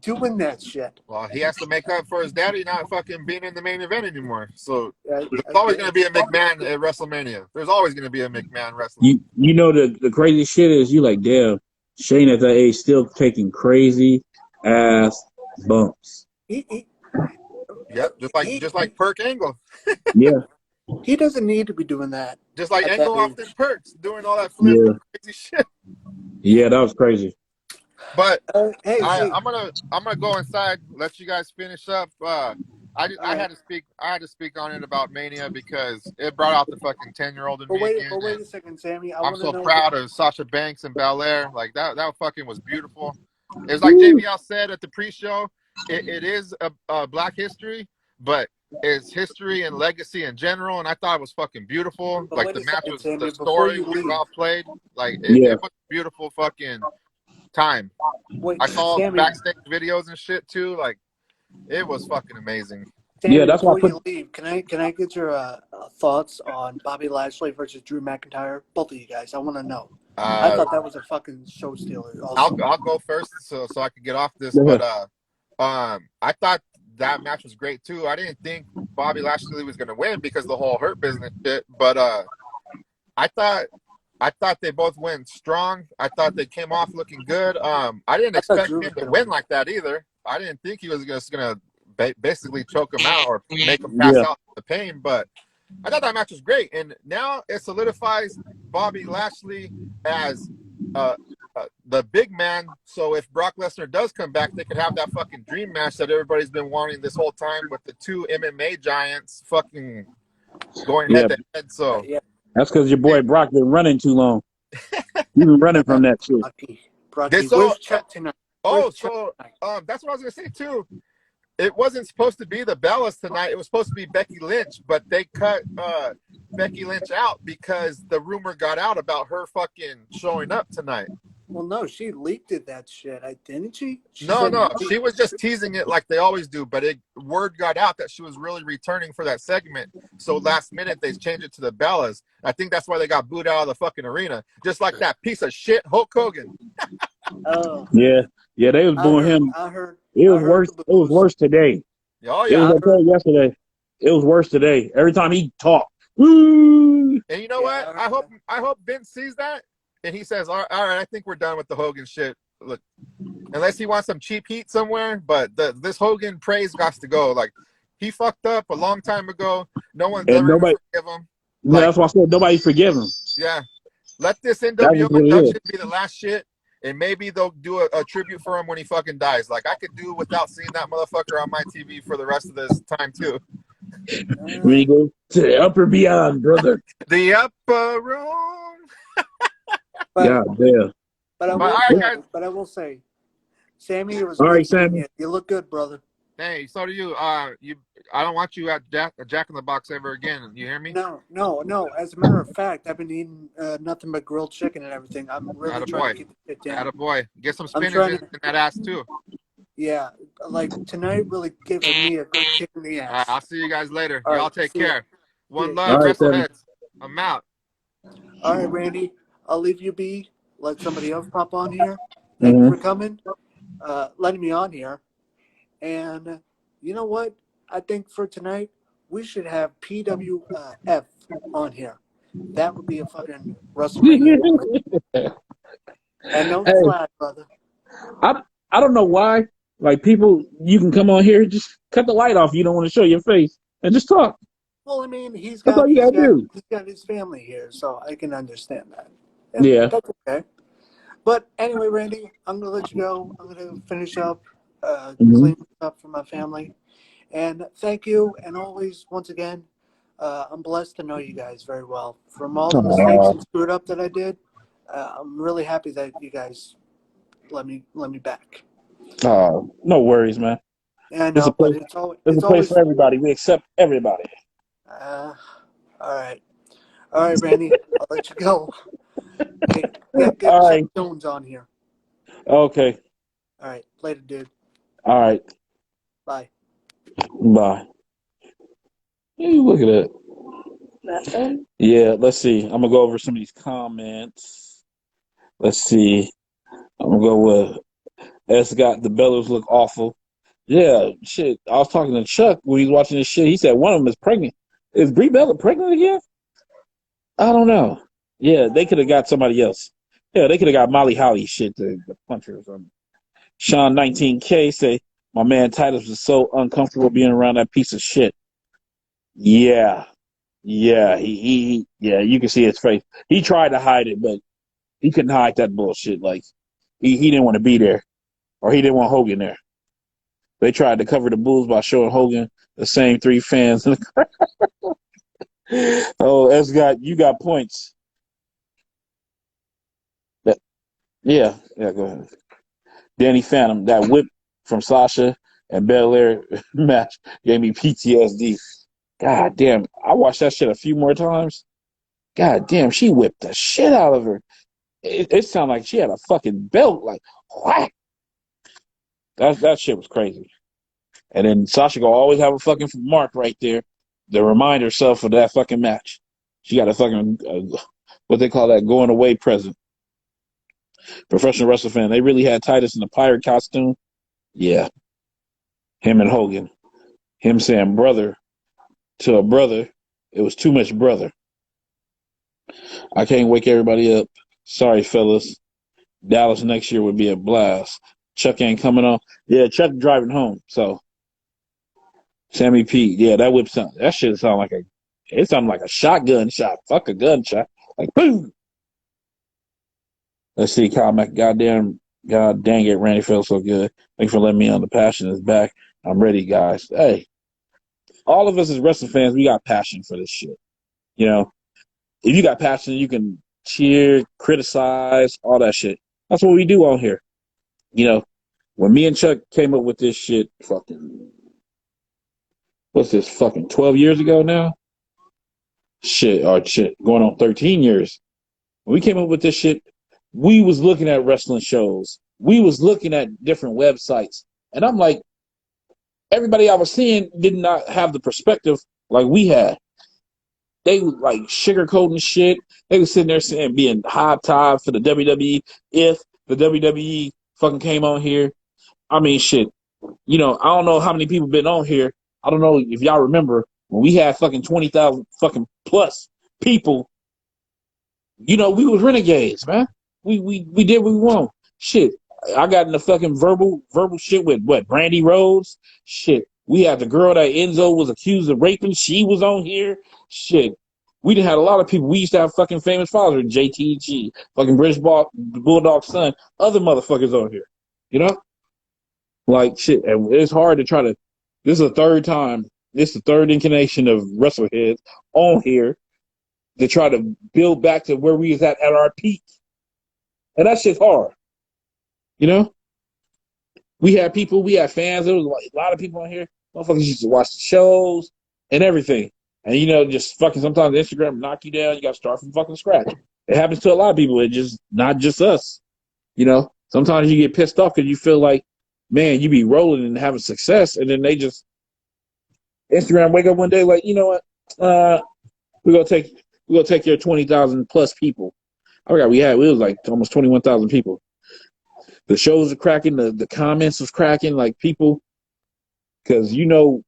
[SPEAKER 2] Doing that shit.
[SPEAKER 3] Well, he has to make up for his daddy not fucking being in the main event anymore. So there's always going to be a McMahon at WrestleMania. There's always going to be a McMahon wrestling.
[SPEAKER 1] You know the crazy shit is you like, damn, Shane at that age still taking crazy ass bumps.
[SPEAKER 3] Yep, just like Perk Angle.
[SPEAKER 1] Yeah.
[SPEAKER 2] He doesn't need to be doing that.
[SPEAKER 3] Just like Angle off the Perks doing all that flip crazy shit.
[SPEAKER 1] Yeah, that was crazy.
[SPEAKER 3] But I'm gonna go inside, let you guys finish up. I had to speak on it about Mania because it brought out the fucking 10-year-old in me.
[SPEAKER 2] But wait a second, Sammy.
[SPEAKER 3] I'm so proud of Sasha Banks and Belair. Like that fucking was beautiful. It's like JBL said at the pre-show. It is a Black history, but it's history and legacy in general. And I thought it was fucking beautiful.
[SPEAKER 2] But
[SPEAKER 3] like the match was the story was well played. Like it was a beautiful fucking time. I saw backstage videos and shit too. Like it was fucking amazing.
[SPEAKER 2] Sammy, that's why you leave. Can I get your thoughts on Bobby Lashley versus Drew McIntyre? Both of you guys, I want to know. I thought that was a fucking show stealer.
[SPEAKER 3] I'll go first so I can get off this. But I thought that match was great too. I didn't think Bobby Lashley was gonna win because of the whole Hurt Business shit. But I thought they both went strong. I thought they came off looking good. I didn't expect him to win like that either. I didn't think he was just gonna basically choke him out or make him pass out the pain. But I thought that match was great, and now it solidifies Bobby Lashley as the big man. So if Brock Lesnar does come back, they could have that fucking dream match that everybody's been wanting this whole time with the two MMA giants fucking going head to head. So
[SPEAKER 1] that's because your boy Brock been running too long. You've been running from that shit.
[SPEAKER 2] Brocky,
[SPEAKER 3] So,
[SPEAKER 2] where's chat tonight? Where's chat tonight?
[SPEAKER 3] that's what I was gonna say too. It wasn't supposed to be the Bellas tonight. It was supposed to be Becky Lynch, but they cut Becky Lynch out because the rumor got out about her fucking showing up tonight.
[SPEAKER 2] Well, no, she leaked that shit, didn't she?
[SPEAKER 3] No, she was just teasing it like they always do, but word got out that she was really returning for that segment. So last minute they changed it to the Bellas. I think that's why they got booed out of the fucking arena, just like that piece of shit Hulk Hogan.
[SPEAKER 1] Yeah, they was booing him. It was worse. It was worse today.
[SPEAKER 3] Oh yeah,
[SPEAKER 1] it was okay yesterday. It was worse today. Every time he talked, woo!
[SPEAKER 3] And you know what? I hope Vince sees that and he says, "All right, I think we're done with the Hogan shit." Look, unless he wants some cheap heat somewhere, but this Hogan praise got to go. Like, he fucked up a long time ago. No one's ever going to forgive him.
[SPEAKER 1] Like, that's why I said nobody forgive him.
[SPEAKER 3] Yeah, let this NWO induction be the last shit. And maybe they'll do a tribute for him when he fucking dies. Like, I could do without seeing that motherfucker on my TV for the rest of this time, too.
[SPEAKER 1] We go to the upper beyond, brother.
[SPEAKER 3] The upper room.
[SPEAKER 2] Yeah,
[SPEAKER 1] damn.
[SPEAKER 2] But I will say, Sammy, it was
[SPEAKER 1] all
[SPEAKER 2] good
[SPEAKER 1] right, Sammy.
[SPEAKER 2] You look good, brother.
[SPEAKER 3] Hey, so do you. I don't want you at Jack in the Box ever again. You hear me?
[SPEAKER 2] No. As a matter of fact, I've been eating nothing but grilled chicken and everything. I'm really trying to keep it down.
[SPEAKER 3] Attaboy. Get some spinach in that ass, too.
[SPEAKER 2] Yeah, like tonight really gave me a good kick in the ass.
[SPEAKER 3] I'll see you guys later.
[SPEAKER 2] All
[SPEAKER 3] Y'all take care. One love,
[SPEAKER 1] all right,
[SPEAKER 3] Wrestleheads. I'm out.
[SPEAKER 2] All right, Randy, I'll leave you be. Let somebody else pop on here. Thank you for coming, letting me on here. And you know what? I think for tonight, we should have PWF on here. That would be a fucking Wrestlemania moment. And no slack, brother.
[SPEAKER 1] I don't know why. Like, people, you can come on here, just cut the light off. You don't want to show your face and just talk.
[SPEAKER 2] Well, I mean, he's
[SPEAKER 1] That's
[SPEAKER 2] got
[SPEAKER 1] all you gotta do.
[SPEAKER 2] he's got his family here, so I can understand that.
[SPEAKER 1] Yeah.
[SPEAKER 2] That's okay. But anyway, Randy, I'm going to let you go. I'm going to finish up, clean up for my family. And thank you. And always, once again, I'm blessed to know you guys very well. From all the mistakes and screwed up that I did, I'm really happy that you guys let me back.
[SPEAKER 1] Oh, no worries, man.
[SPEAKER 2] Yeah, I know, but it's
[SPEAKER 1] a place for everybody. We accept everybody.
[SPEAKER 2] All right. All right, Randy, I'll let you go. Hey, get Chuck Jones on here.
[SPEAKER 1] Okay.
[SPEAKER 2] All right. Later, dude.
[SPEAKER 1] All right.
[SPEAKER 2] Bye.
[SPEAKER 1] Hey, look at that. Yeah, let's see. I'm going to go over some of these comments. Let's see. I'm going to go with S got the Bellows look awful. Yeah, shit. I was talking to Chuck when he was watching this shit. He said one of them is pregnant. Is Brie Bella pregnant again? I don't know. Yeah, they could have got somebody else. Yeah, they could have got Molly Holly shit to punch her or something. Sean 19K say, my man Titus was so uncomfortable being around that piece of shit. Yeah. Yeah, he you can see his face. He tried to hide it, but he couldn't hide that bullshit. Like, he didn't want to be there, or he didn't want Hogan there. They tried to cover the Bulls by showing Hogan the same three fans in the crowd. Oh, you got points. Yeah, go ahead. Danny Phantom, that whip from Sasha and Belair match gave me PTSD. God damn, I watched that shit a few more times. God damn, she whipped the shit out of her. It sounded like she had a fucking belt, like, whack. That shit was crazy. And then Sasha will always have a fucking mark right there to remind herself of that fucking match. She got a fucking, what they call that, going away present. Professional wrestling fan, they really had Titus in the pirate costume. Yeah. Him and Hogan. Him saying brother to a brother. It was too much brother. I can't wake everybody up. Sorry, fellas. Dallas next year would be a blast. Chuck ain't coming on. Yeah, Chuck driving home. So, Sammy P. Yeah, that whip sound. That shit sound like a shotgun shot. Fuck a gunshot. Like, boom. Let's see, Kyle Mack. God dang it, Randy feels so good. Thanks for letting me on. The passion is back. I'm ready, guys. Hey, all of us as wrestling fans, we got passion for this shit. You know, if you got passion, you can cheer, criticize, all that shit. That's what we do on here. You know, when me and Chuck came up with this shit, what's this, 12 years ago now? Shit, going on 13 years. When we came up with this shit, we was looking at wrestling shows. We was looking at different websites. And I'm like, everybody I was seeing did not have the perspective like we had. They was like sugarcoating shit. They was sitting there saying being high-tied for the WWE if the WWE fucking came on here. I mean, shit. You know, I don't know how many people been on here. I don't know if y'all remember when we had fucking 20,000 fucking plus people. You know, we was renegades, man. We did what we want. Shit. I got in the fucking verbal shit with Brandy Rhodes. Shit. We had the girl that Enzo was accused of raping. She was on here. Shit. We done had a lot of people. We used to have fucking famous fathers, JTG, fucking British Bulldog son, other motherfuckers on here. You know? Like, shit. And it's hard to try to. This is the third time. This is the third incarnation of Wrestleheads on here to try to build back to where we was at our peak. And that shit's hard. You know? We had fans. There was like a lot of people on here. Motherfuckers used to watch the shows and everything. And, you know, just fucking sometimes Instagram knock you down. You got to start from fucking scratch. It happens to a lot of people. It's just not just us. You know? Sometimes you get pissed off because you feel like, man, you be rolling and having success. And then they just, Instagram wake up one day like, you know what? We're going to take your 20,000 plus people. I forgot it was like almost 21,000 people. The shows are cracking. The comments was cracking. Like people, because you know,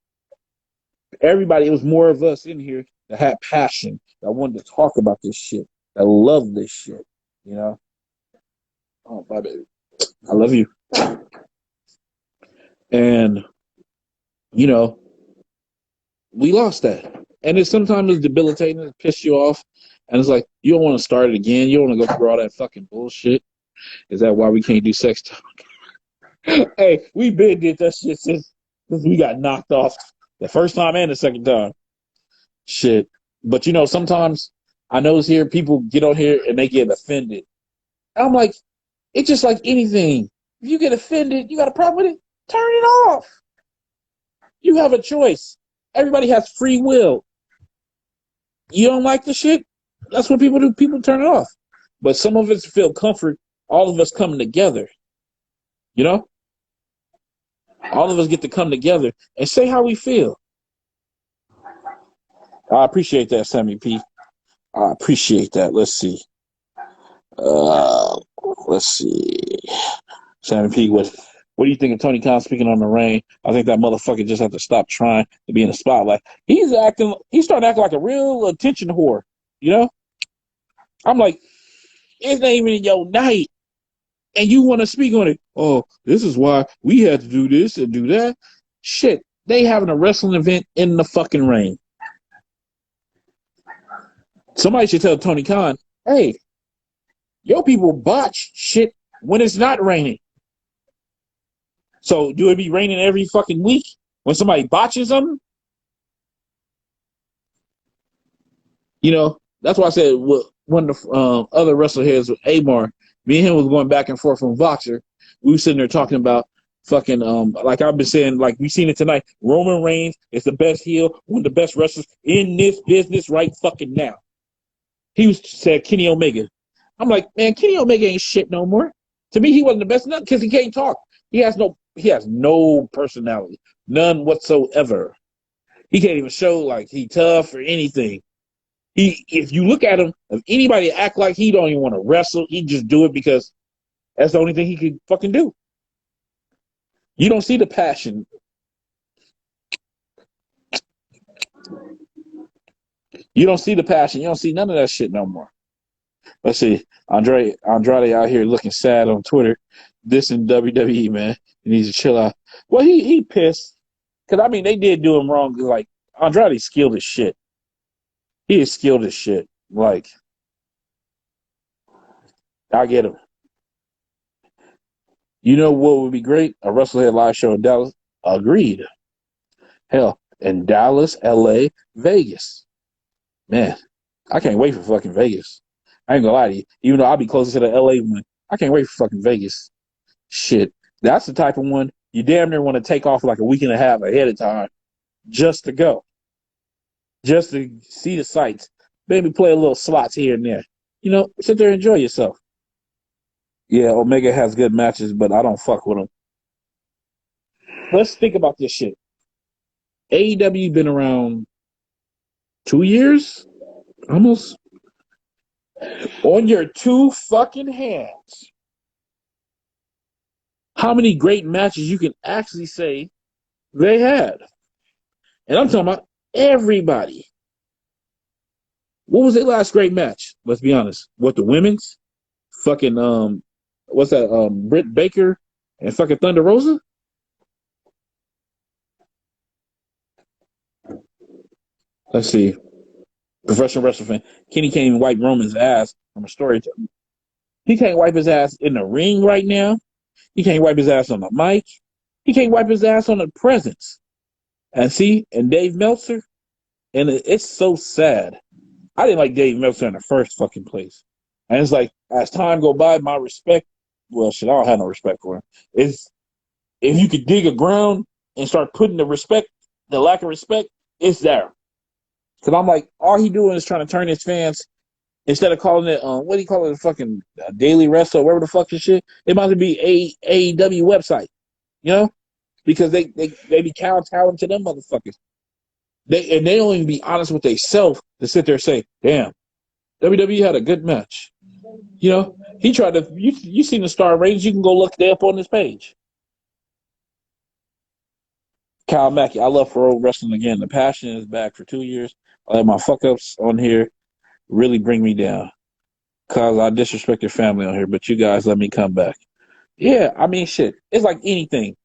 [SPEAKER 1] everybody. It was more of us in here that had passion, that wanted to talk about this shit, that loved this shit. You know. Oh, my baby, I love you. And you know, we lost that, and it sometimes is debilitating. It pisses you off, and it's like you don't want to start it again. You don't want to go through all that fucking bullshit. Is that why we can't do sex talk? Hey, we been did that shit since we got knocked off the first time and the second time. Shit. But you know, sometimes I notice here people get on here and they get offended. And I'm like, it's just like anything. If you get offended, you got a problem with it, turn it off. You have a choice. Everybody has free will. You don't like the shit? That's what people do. People turn it off. But some of us feel comfort. All of us coming together, you know? All of us get to come together and say how we feel. I appreciate that, Sammy P. I appreciate that. Let's see. Sammy P, what do you think of Tony Khan speaking on the ring? I think that motherfucker just have to stop trying to be in the spotlight. He's starting to act like a real attention whore, you know? I'm like, it's not even your night. And you want to speak on it. Oh, this is why we had to do this and do that. Shit, they having a wrestling event in the fucking rain. Somebody should tell Tony Khan, hey, your people botch shit when it's not raining. So do it be raining every fucking week when somebody botches something? You know, that's why I said one of the other Wrestleheads with Amar, me and him was going back and forth from Voxer. We were sitting there talking about fucking, like I've been saying, like we seen it tonight. Roman Reigns is the best heel, one of the best wrestlers in this business right fucking now. He said Kenny Omega. I'm like, man, Kenny Omega ain't shit no more. To me, he wasn't the best enough because he can't talk. He has no personality, none whatsoever. He can't even show like he tough or anything. If you look at him, if anybody act like he don't even want to wrestle, he just do it because that's the only thing he could fucking do. You don't see the passion. You don't see the passion. You don't see none of that shit no more. Let's see. Andrade out here looking sad on Twitter. This in WWE, man. He needs to chill out. Well, he pissed. Because, I mean, they did do him wrong. Like, Andrade's skilled as shit. He is skilled as shit. Like, I get him. You know what would be great? A Wrestlehead live show in Dallas. Agreed. Hell, in Dallas, LA, Vegas. Man, I can't wait for fucking Vegas. I ain't gonna lie to you. Even though I'll be closer to the LA one, I can't wait for fucking Vegas. Shit. That's the type of one you damn near want to take off like a week and a half ahead of time just to go. Just to see the sights. Maybe play a little slots here and there. You know, sit there and enjoy yourself. Yeah, Omega has good matches, but I don't fuck with them. Let's think about this shit. AEW been around 2 years? Almost. On your two fucking hands. How many great matches you can actually say they had? And I'm talking about everybody. What was their last great match? Let's be honest. What, the women's? Fucking, what's that, Britt Baker and fucking Thunder Rosa? Let's see. Professional wrestling fan. Kenny can't even wipe Roman's ass from a storyteller. He can't wipe his ass in the ring right now. He can't wipe his ass on the mic. He can't wipe his ass on the presence. And see, and Dave Meltzer, and it's so sad. I didn't like Dave Meltzer in the first fucking place. And it's like, as time go by, my respect, well, shit, I don't have no respect for him. It's, if you could dig a ground and start putting the respect, the lack of respect, it's there. Because I'm like, all he doing is trying to turn his fans, instead of calling it, what do you call it, fucking Daily Wrestle, or whatever the fuck this shit, it might be AEW website, you know? Because they be kowtowing to them motherfuckers. They don't even be honest with themselves to sit there and say, damn, WWE had a good match. You know, he tried to, you seen the star ratings, you can go look there up on this page. Kyle Mackey, I love Pro Wrestling again. The passion is back for 2 years. I let my fuck ups on here really bring me down. Cause I disrespect your family on here, but you guys let me come back. Yeah, I mean shit. It's like anything.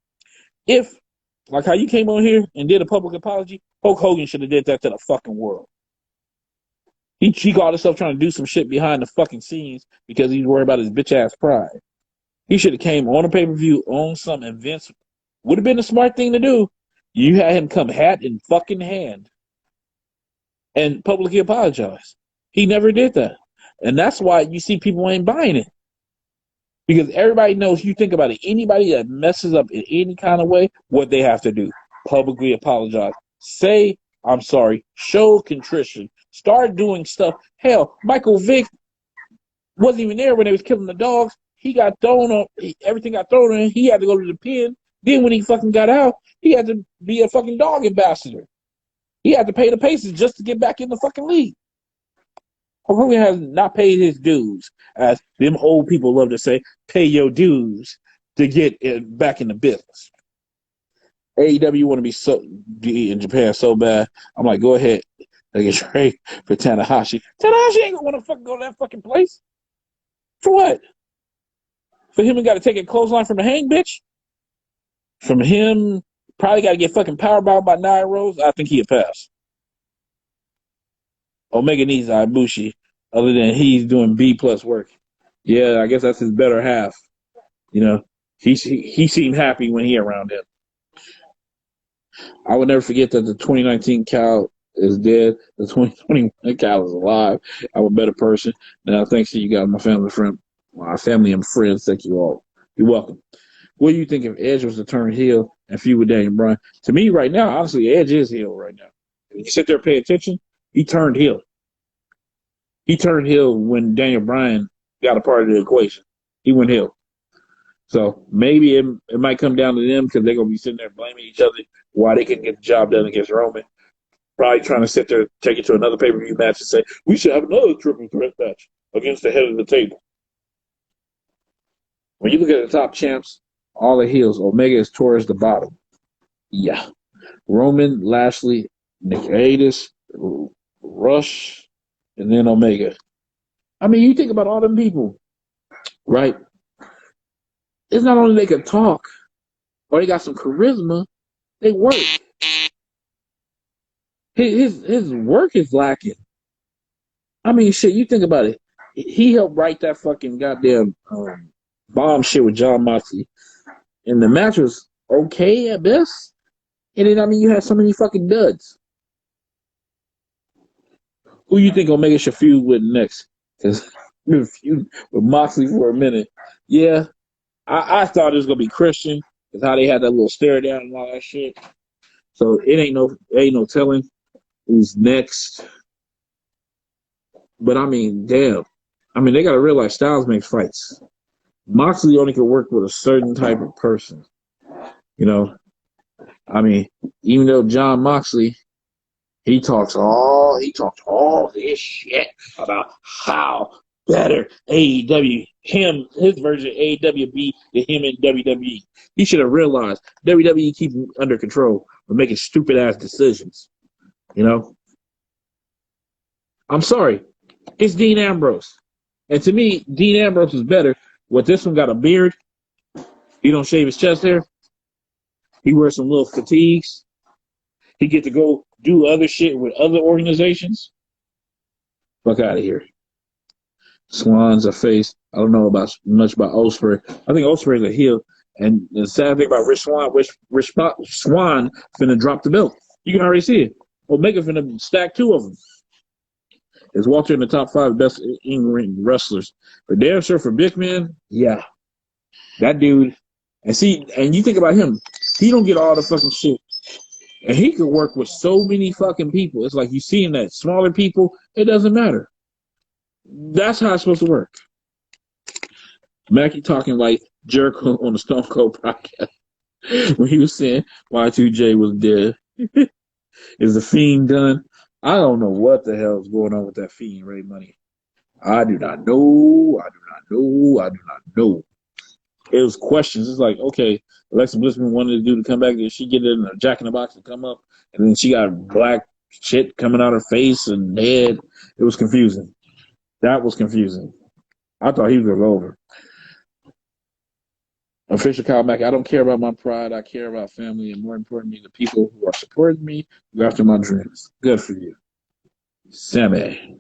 [SPEAKER 1] If, like how you came on here and did a public apology, Hulk Hogan should have did that to the fucking world. He caught himself trying to do some shit behind the fucking scenes because he's worried about his bitch ass pride. He should have came on a pay-per-view, on some events. Would have been a smart thing to do. You had him come hat in fucking hand and publicly apologize. He never did that. And that's why you see people ain't buying it. Because everybody knows, you think about it, anybody that messes up in any kind of way, what they have to do, publicly apologize. Say, I'm sorry, show contrition, start doing stuff. Hell, Michael Vick wasn't even there when they was killing the dogs. He got thrown on, everything got thrown on him. He had to go to the pen. Then when he fucking got out, he had to be a fucking dog ambassador. He had to pay the paces just to get back in the fucking league. Hulk Hogan has not paid his dues, as them old people love to say, pay your dues to get back in the business. AEW want to be in Japan so bad. I'm like, go ahead. They get trade for Tanahashi. Tanahashi ain't gonna want to fucking go to that fucking place. For what? For him, he got to take a clothesline from the hang, bitch? From him, probably got to get fucking powerbombed by Nia Rose. I think he'll pass. Omega needs Ibushi, other than he's doing B+ work. Yeah, I guess that's his better half. You know, he seemed happy when he around him. I would never forget that the 2019 Cal is dead. The 2021 Cal is alive. I'm a better person. Now, thanks to you guys, my family and friends. Thank you all. You're welcome. What do you think if Edge was to turn heel and feud with Daniel Bryan? To me, right now, honestly, Edge is heel right now. If you sit there and pay attention, he turned heel. He turned heel when Daniel Bryan got a part of the equation. He went heel. So maybe it might come down to them because they're going to be sitting there blaming each other why they couldn't get the job done against Roman. Probably trying to sit there, take it to another pay-per-view match and say, we should have another triple threat match against the head of the table. When you look at the top champs, all the heels, Omega is towards the bottom. Yeah. Roman, Lashley, Nick Aldis, Rush, and then Omega. I mean, you think about all them people, right? It's not only they can talk or they got some charisma, they work. His work is lacking. I mean, shit, you think about it. He helped write that fucking goddamn bomb shit with John Moxley. And the match was okay at best. And then, I mean, you had so many fucking duds. Who you think Omega should feud with next? Because
[SPEAKER 4] feud with Moxley for a minute. Yeah, I thought it was gonna be Christian because how they had that little stare down and all that shit. So it ain't no telling who's next. But I mean, damn. I mean, they gotta realize Styles makes fights. Moxley only can work with a certain type of person. You know, I mean, even though John Moxley, he talks all this shit about how better AEW, his version of AEW be than him in WWE. He should have realized WWE keep him under control but making stupid ass decisions. You know? I'm sorry. It's Dean Ambrose. And to me, Dean Ambrose is better. What this one got a beard. He don't shave his chest hair. He wears some little fatigues. He get to go do other shit with other organizations. Fuck out of here. Swan's a face. I don't know much about Ospreay. I think Ospreay's a heel. And the sad thing about Rich Swann finna drop the belt. You can already see it. Omega finna stack two of them. Is Walter in the top 5 best in-ring wrestlers? But damn sure for big man, yeah. That dude. And you think about him. He don't get all the fucking shit. And he could work with so many fucking people. It's like you seeing that smaller people, it doesn't matter. That's how it's supposed to work. Mackie talking like Jericho on the Stone Cold podcast when he was saying Y2J was dead. Is the Fiend done? I don't know what the hell is going on with that Fiend Ray Money. I do not know. It was questions. It's like, okay, Alexa Blissman wanted the dude to come back. Did she get in a Jack in the Box to come up? And then she got black shit coming out her face and head. It was confusing. That was confusing. I thought he was going to go over. Official Kyle Mack, I don't care about my pride. I care about family and, more importantly, the people who are supporting me, who go after my dreams. Good for you. Sammy.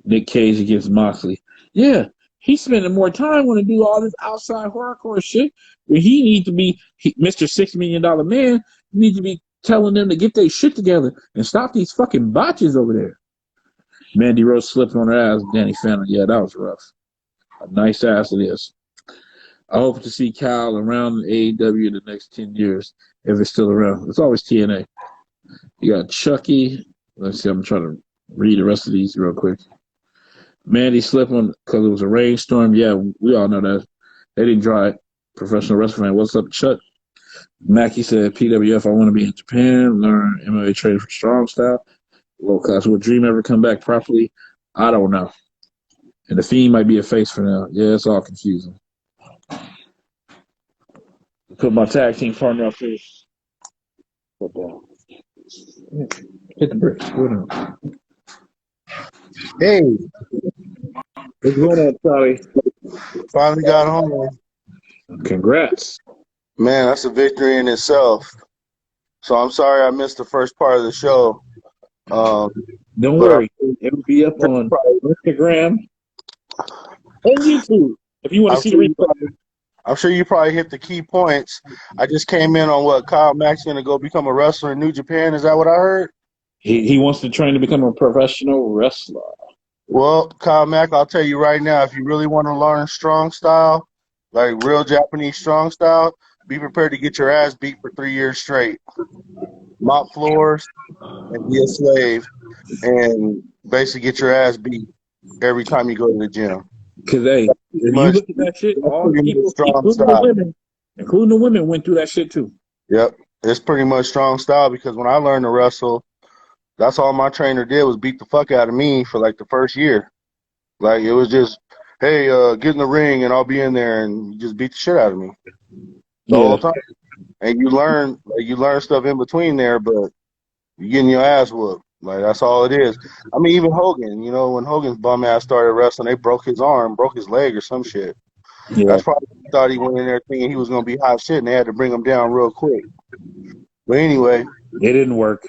[SPEAKER 4] Nick Cage against Moxley. Yeah, he's spending more time want to do all this outside hardcore shit where he needs to be Mr. $6 million man. He needs to be telling them to get their shit together and stop these fucking botches over there. Mandy Rose slipped on her ass. Danny Phantom. Yeah, that was rough. A nice ass it is. I hope to see Kyle around AEW in the next 10 years if it's still around. It's always TNA. You got Chucky. Let's see. I'm trying to read the rest of these real quick. Mandy slipped on because it was a rainstorm. Yeah, we all know that. They didn't dry it. Professional wrestling fan. What's up, Chuck? Mackie said, PWF, I want to be in Japan, learn MMA training for strong style. Low class. Will Dream ever come back properly? I don't know. And the Fiend might be a face for now. Yeah, it's all confusing. Put my tag team partner up here. Football. Hit the bricks.
[SPEAKER 5] Hey,
[SPEAKER 4] What's going on, Charlie?
[SPEAKER 5] finally got home.
[SPEAKER 4] Congrats.
[SPEAKER 5] Man, that's a victory in itself. So I'm sorry I missed the first part of the show.
[SPEAKER 4] Don't
[SPEAKER 5] but
[SPEAKER 4] worry. It'll be up on Instagram and YouTube if you want to see the replay.
[SPEAKER 5] I'm sure you probably hit the key points. I just came in on what Kyle Mack's going to go become a wrestler in New Japan. Is that what I heard?
[SPEAKER 4] He wants to train to become a professional wrestler.
[SPEAKER 5] Well, Kyle Mack, I'll tell you right now, if you really want to learn strong style, like real Japanese strong style, be prepared to get your ass beat for 3 years straight. Mop floors and be a slave and basically get your ass beat every time you go to the gym.
[SPEAKER 4] Because, hey, if you look at that shit, all the people, including the women, went through that shit too.
[SPEAKER 5] Yep. It's pretty much strong style because when I learned to wrestle, that's all my trainer did was beat the fuck out of me for like the first year. Like it was just, hey, get in the ring and I'll be in there and just beat the shit out of me the whole time. And you learn stuff in between there, but you're getting your ass whooped. Like that's all it is. I mean, even Hogan, you know, when Hogan's bum ass started wrestling, they broke his arm, broke his leg or some shit. Yeah. That's probably thought he went in there thinking he was gonna be hot shit and they had to bring him down real quick. But anyway.
[SPEAKER 4] It didn't work.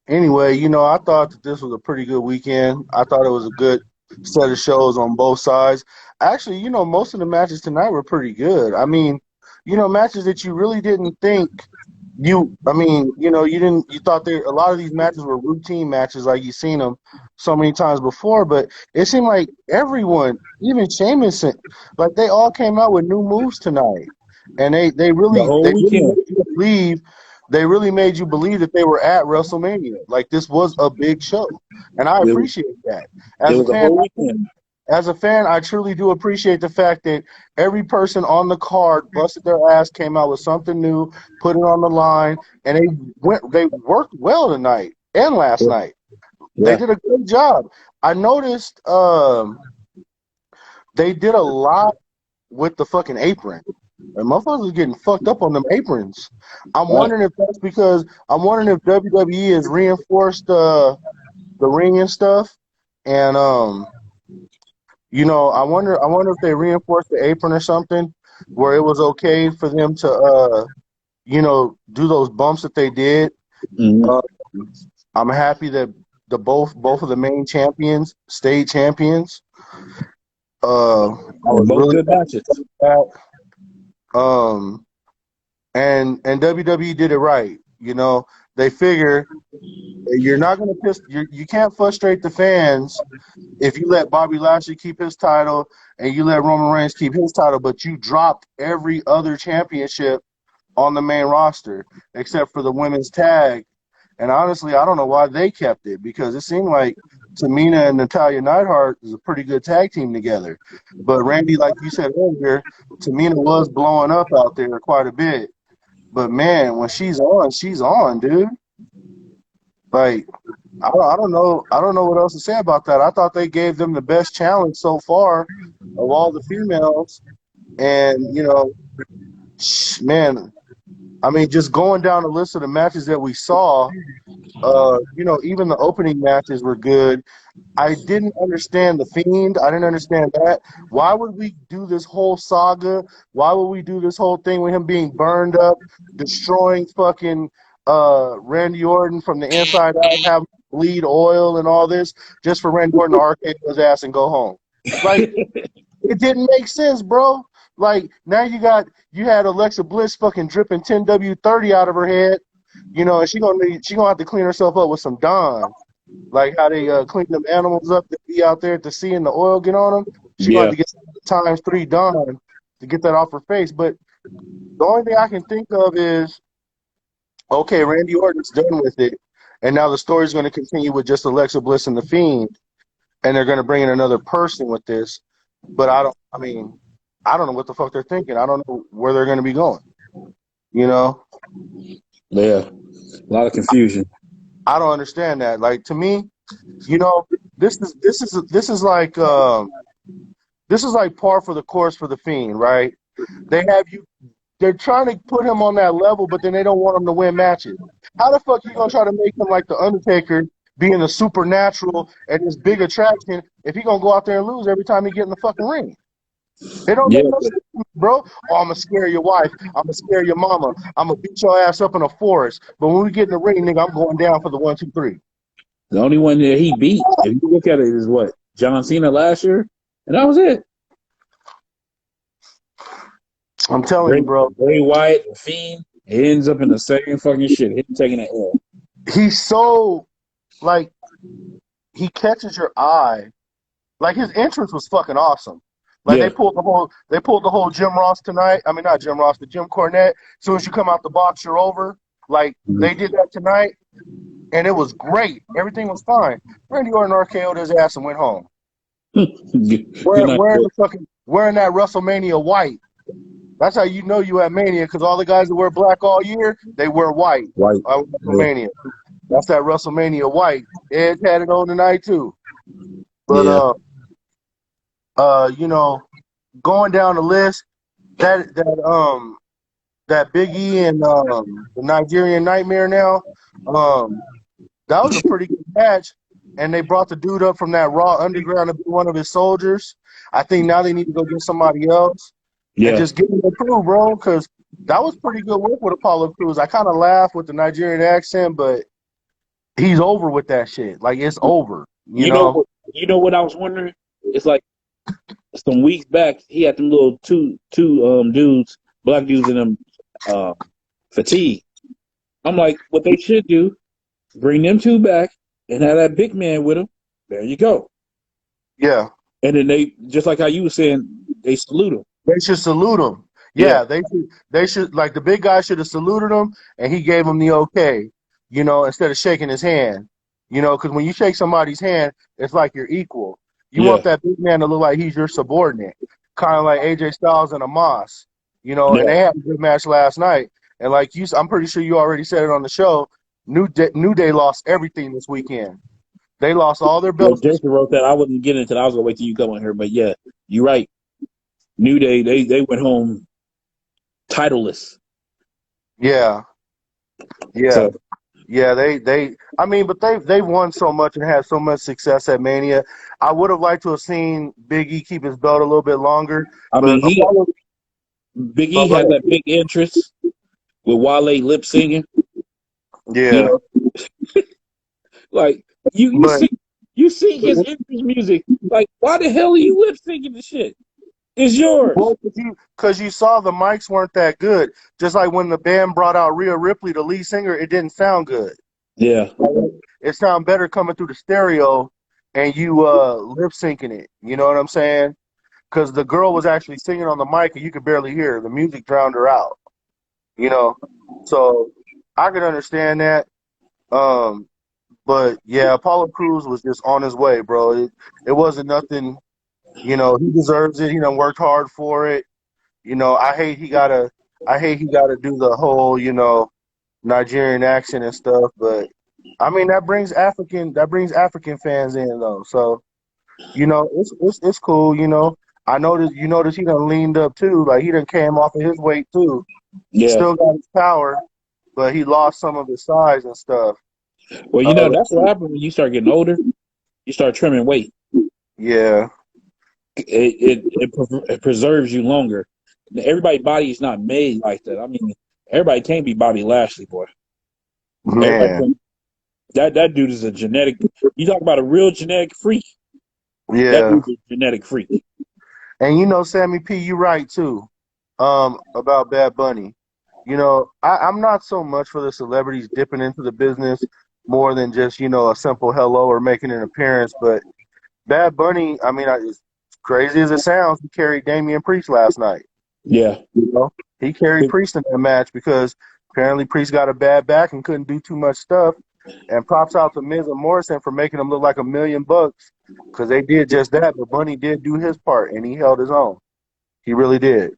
[SPEAKER 5] Anyway, you know, I thought that this was a pretty good weekend. I thought it was a good set of shows on both sides. Actually, you know, most of the matches tonight were pretty good. I mean, you know, matches that you really didn't think you thought a lot of these matches were routine matches, like you've seen them so many times before, but it seemed like everyone, even Sheamus, like they all came out with new moves tonight, and they
[SPEAKER 4] The
[SPEAKER 5] really
[SPEAKER 4] whole weekend.
[SPEAKER 5] made you believe. They really made you believe that they were at WrestleMania. Like this was a big show, and I
[SPEAKER 4] It was,
[SPEAKER 5] appreciate that.
[SPEAKER 4] it
[SPEAKER 5] As a
[SPEAKER 4] was a
[SPEAKER 5] fan,
[SPEAKER 4] whole weekend.
[SPEAKER 5] I truly do appreciate the fact that every person on the card busted their ass, came out with something new, put it on the line, and they worked well tonight and last night. They
[SPEAKER 4] Yeah.
[SPEAKER 5] did a good job. I noticed they did a lot with the fucking apron. And motherfuckers was getting fucked up on them aprons. I'm
[SPEAKER 4] Right.
[SPEAKER 5] wondering if that's because WWE has reinforced the ring and stuff, and I wonder if they reinforced the apron or something where it was okay for them to do those bumps that they did.
[SPEAKER 4] Mm-hmm.
[SPEAKER 5] Uh, I'm happy that both of the main champions stayed champions. I was
[SPEAKER 4] Both
[SPEAKER 5] really
[SPEAKER 4] good matches.
[SPEAKER 5] happy with that. And WWE did it right. They figure you're not going to you can't frustrate the fans if you let Bobby Lashley keep his title and you let Roman Reigns keep his title, but you dropped every other championship on the main roster except for the women's tag. And honestly, I don't know why they kept it, because it seemed like Tamina and Natalya Neidhart is a pretty good tag team together. But Randy, like you said earlier, Tamina was blowing up out there quite a bit. But man, when she's on, dude. Like, I don't know what else to say about that. I thought they gave them the best challenge so far of all the females, and man, I mean, just going down the list of the matches that we saw, even the opening matches were good. I didn't understand the Fiend. I didn't understand that. Why would we do this whole saga? Why would we do this whole thing with him being burned up, destroying fucking Randy Orton from the inside out, have him bleed oil and all this, just for Randy Orton to RKO his ass and go home? Like, it didn't make sense, bro. Like, now you had Alexa Bliss fucking dripping 10W30 out of her head, and she gonna have to clean herself up with some Dawn. Like how they clean them animals up that be out there at the sea and the oil get on them. She gonna have
[SPEAKER 4] Yeah.
[SPEAKER 5] to get times 3 Dawn to get that off her face. But the only thing I can think of is, okay, Randy Orton's done with it, and now the story's going to continue with just Alexa Bliss and the Fiend, and they're going to bring in another person with this. But I don't know what the fuck they're thinking. I don't know where they're going to be going.
[SPEAKER 4] Yeah. A lot of confusion.
[SPEAKER 5] I don't understand that. Like, to me, this is like par for the course for the Fiend, right? They're trying to put him on that level, but then they don't want him to win matches. How the fuck you gonna try to make him like the Undertaker, being a supernatural and this big attraction, if he gonna go out there and lose every time he get in the fucking ring? It don't
[SPEAKER 4] Yeah.
[SPEAKER 5] make no sense, bro. Oh, I'm gonna scare your wife. I'm gonna scare your mama. I'm gonna beat your ass up in a forest. But when we get in the ring, nigga, I'm going down for the 1, 2, 3.
[SPEAKER 4] The only one that he beat, if you look at it, is what? John Cena last year? And that was it.
[SPEAKER 5] I'm telling you, bro.
[SPEAKER 4] Bray Wyatt, the Fiend, it ends up in the same fucking shit. Him taking an L.
[SPEAKER 5] He's so, like, he catches your eye. Like, his entrance was fucking awesome. Like,
[SPEAKER 4] Yeah.
[SPEAKER 5] they pulled the whole Jim Ross tonight. I mean, not Jim Ross, but Jim Cornette. As soon as you come out the box, you're over. Like, they did that tonight, and it was great. Everything was fine. Randy Orton RKO'd his ass and went home.
[SPEAKER 4] Good night.
[SPEAKER 5] Wearing that WrestleMania white. That's how you know you at Mania, because all the guys that wear black all year, they wear white.
[SPEAKER 4] White.
[SPEAKER 5] WrestleMania. That's that WrestleMania white. Edge had it on tonight too. But going down the list, that Big E and the Nigerian Nightmare now, that was a pretty good match. And they brought the dude up from that Raw Underground to be one of his soldiers. I think now they need to go get somebody else and just give him the crew, bro, because that was pretty good work with Apollo Crews. I kind of laughed with the Nigerian accent, but he's over with that shit. Like, it's over. You know
[SPEAKER 4] what I was wondering? It's like some weeks back, he had them little two dudes, black dudes in them fatigue. I'm like, what they should do, bring them two back and have that big man with them. There you go.
[SPEAKER 5] Yeah.
[SPEAKER 4] And then they, just like how you were saying, they salute him.
[SPEAKER 5] They should salute him.
[SPEAKER 4] Yeah.
[SPEAKER 5] Yeah, they should like the big guy should have saluted him and he gave him the okay, instead of shaking his hand. Because when you shake somebody's hand, it's like you're equal. You
[SPEAKER 4] Yeah.
[SPEAKER 5] want that big man to look like he's your subordinate, kind of like AJ Styles and Amos, and
[SPEAKER 4] Yeah.
[SPEAKER 5] they had a good match last night. And like I'm pretty sure you already said it on the show, New Day lost everything this weekend. They lost all their
[SPEAKER 4] Yeah,
[SPEAKER 5] belts.
[SPEAKER 4] Jason wrote that. I wouldn't get into it. I was gonna wait till you come on here, but yeah, you're right. New Day, they went home titleless.
[SPEAKER 5] Yeah. Yeah.
[SPEAKER 4] So
[SPEAKER 5] Yeah, but they've won so much and had so much success at Mania. I would have liked to have seen Big E keep his belt a little bit longer,
[SPEAKER 4] I
[SPEAKER 5] but
[SPEAKER 4] mean, Big E had that big interest with Wale lip singing. You
[SPEAKER 5] yeah,
[SPEAKER 4] know, like
[SPEAKER 5] but
[SPEAKER 4] you sing his interest music. Like, why the hell are you lip syncing the shit? It's yours.
[SPEAKER 5] well, because you saw the mics weren't that good. Just like when the band brought out Rhea Ripley, the lead singer, it didn't sound good.
[SPEAKER 4] Yeah.
[SPEAKER 5] It sounded better coming through the stereo and you lip syncing it. You know what I'm saying? Because the girl was actually singing on the mic and you could barely hear her. The music drowned her out. So I could understand that. But yeah, Apollo Crews was just on his way, bro. It wasn't nothing. He deserves it. He done worked hard for it. I hate he gotta do the whole, Nigerian accent and stuff. But I mean that brings African fans in though. So it's cool. I noticed he done leaned up too. Like he done came off of his weight too.
[SPEAKER 4] Yeah.
[SPEAKER 5] Still got his power, but he lost some of his size and stuff.
[SPEAKER 4] Well, that's what happens when you start getting older. You start trimming weight.
[SPEAKER 5] Yeah.
[SPEAKER 4] It preserves you longer. Everybody's body is not made like that. I mean, everybody can't be Bobby Lashley, boy.
[SPEAKER 5] Man.
[SPEAKER 4] That dude is a genetic. You talk about a real genetic freak. That
[SPEAKER 5] Yeah.
[SPEAKER 4] dude's a genetic freak.
[SPEAKER 5] And Sammy P, you right too. About Bad Bunny. I'm not so much for the celebrities dipping into the business more than just, a simple hello or making an appearance. But Bad Bunny, I mean, as crazy as it sounds, he carried Damian Priest last night.
[SPEAKER 4] Yeah.
[SPEAKER 5] He carried Priest in that match because apparently Priest got a bad back and couldn't do too much stuff. And props out to Miz and Morrison for making him look like $1 million because they did just that. But Bunny did do his part and he held his own. He really did.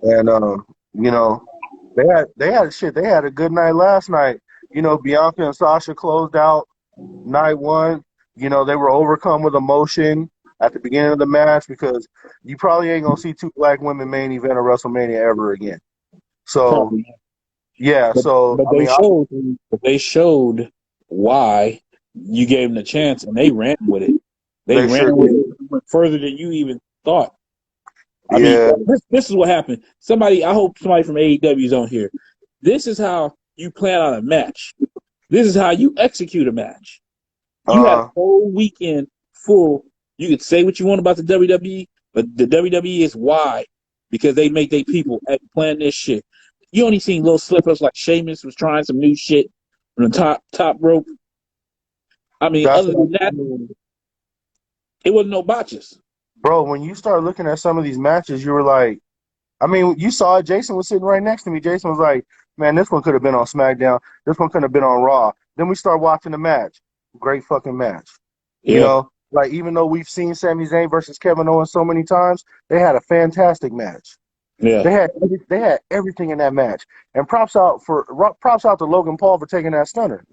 [SPEAKER 5] And they had a good night last night. Bianca and Sasha closed out night one. They were overcome with emotion at the beginning of the match because you probably ain't gonna see two black women main event of WrestleMania ever again. So
[SPEAKER 4] Probably.
[SPEAKER 5] yeah,
[SPEAKER 4] But they showed why you gave them the chance, and they ran with it. They ran
[SPEAKER 5] sure
[SPEAKER 4] with
[SPEAKER 5] did.
[SPEAKER 4] it went further than you even thought. I
[SPEAKER 5] Yeah.
[SPEAKER 4] mean, this is what happened. I hope somebody from AEW is on here. This is how you plan out a match. This is how you execute a match. You had a whole weekend full. You could say what you want about the WWE, but the WWE is why. Because they make their people plan this shit. You only seen little slip-ups like Sheamus was trying some new shit from the top rope. I mean,
[SPEAKER 5] That's
[SPEAKER 4] other than that, it wasn't no botches.
[SPEAKER 5] bro, when you start looking at some of these matches, you were like, I mean, you saw it. Jason was sitting right next to me. Jason was like, man, this one could have been on SmackDown. This one could have been on Raw. Then we start watching the match. Great fucking match.
[SPEAKER 4] Yeah.
[SPEAKER 5] Like even though we've seen Sami Zayn versus Kevin Owens so many times, they had a fantastic match.
[SPEAKER 4] Yeah.
[SPEAKER 5] They had everything in that match. And props out to Logan Paul for taking that stunner.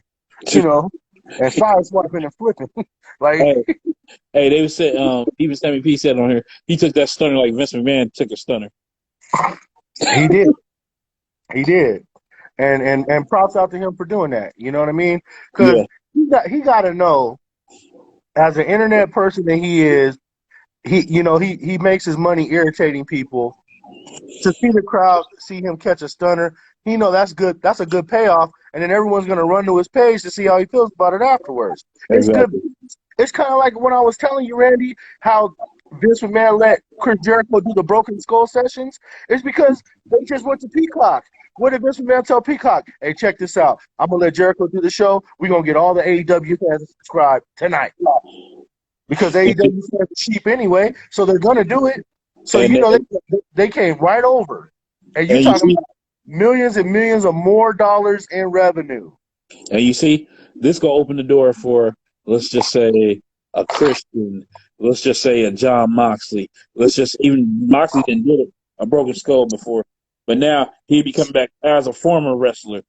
[SPEAKER 5] And side swiping and flipping. Like
[SPEAKER 4] hey, they said even Sammy P said on here, he took that stunner like Vince McMahon took a stunner.
[SPEAKER 5] He did. He did. And props out to him for doing that. You know what I mean? Because he got to know, as an internet person that he is, he makes his money irritating people. To see the crowd see him catch a stunner, that's good. That's a good payoff. And then everyone's gonna run to his page to see how he feels about it afterwards. It's
[SPEAKER 4] Exactly.
[SPEAKER 5] good. It's kind of like when I was telling you, Randy, how Vince McMahon let Chris Jericho do the Broken Skull sessions. It's because they just went to Peacock. What did Vince McMahon tell Peacock? Hey, check this out. I'm gonna let Jericho do the show. We're gonna get all the AEW fans to subscribe tonight. Because AEW fans are cheap anyway, so they're gonna do it. So they came right over. And you talking about millions and millions of more dollars in revenue.
[SPEAKER 4] And you see, this gonna open the door for, let's just say, a Christian. Let's just say a John Moxley. Even Moxley didn't do it, a Broken Skull before, but now he be coming back as a former wrestler.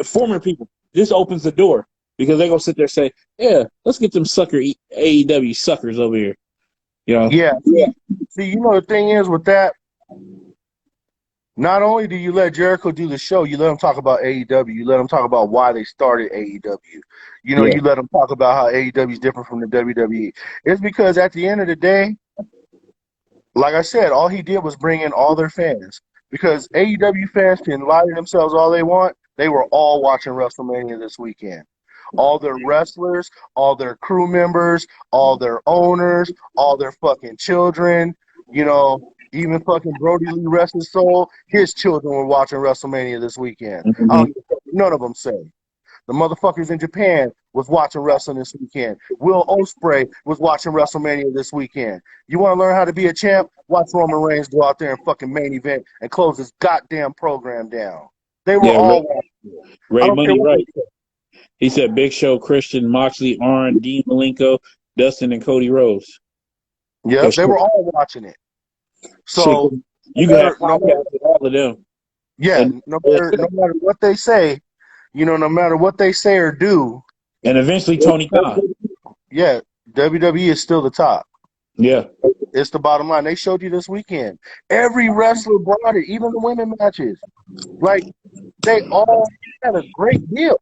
[SPEAKER 4] Former people. This opens the door because they gonna sit there and say, yeah, let's get them sucker AEW suckers over here. You know?
[SPEAKER 5] Yeah. See, the thing is with that. Not only do you let Jericho do the show, you let him talk about AEW. You let him talk about why they started AEW. You let him talk about how AEW is different from the WWE. It's because at the end of the day, like I said, all he did was bring in all their fans. Because AEW fans can lie to themselves all they want. They were all watching WrestleMania this weekend. All their wrestlers, all their crew members, all their owners, all their fucking children, even fucking Brody Lee, rest his soul, his children were watching WrestleMania this weekend.
[SPEAKER 4] Mm-hmm.
[SPEAKER 5] I don't give a fuck what none of them say. The motherfuckers in Japan was watching wrestling this weekend. Will Ospreay was watching WrestleMania this weekend. You want to learn how to be a champ? Watch Roman Reigns go out there and fucking main event and close his goddamn program down. They were all watching it.
[SPEAKER 4] Ray Money, right. He said Big Show, Christian, Moxley, Arn, Dean Malenko, Dustin, and Cody Rhodes.
[SPEAKER 5] Yeah, they were all watching it. So
[SPEAKER 4] you can have all of them.
[SPEAKER 5] Yeah, no matter what they say, no matter what they say or do.
[SPEAKER 4] And eventually Tony Khan.
[SPEAKER 5] Yeah, WWE is still the top.
[SPEAKER 4] Yeah.
[SPEAKER 5] It's the bottom line. They showed you this weekend. Every wrestler brought it, even the women matches. Like, they all had a great deal.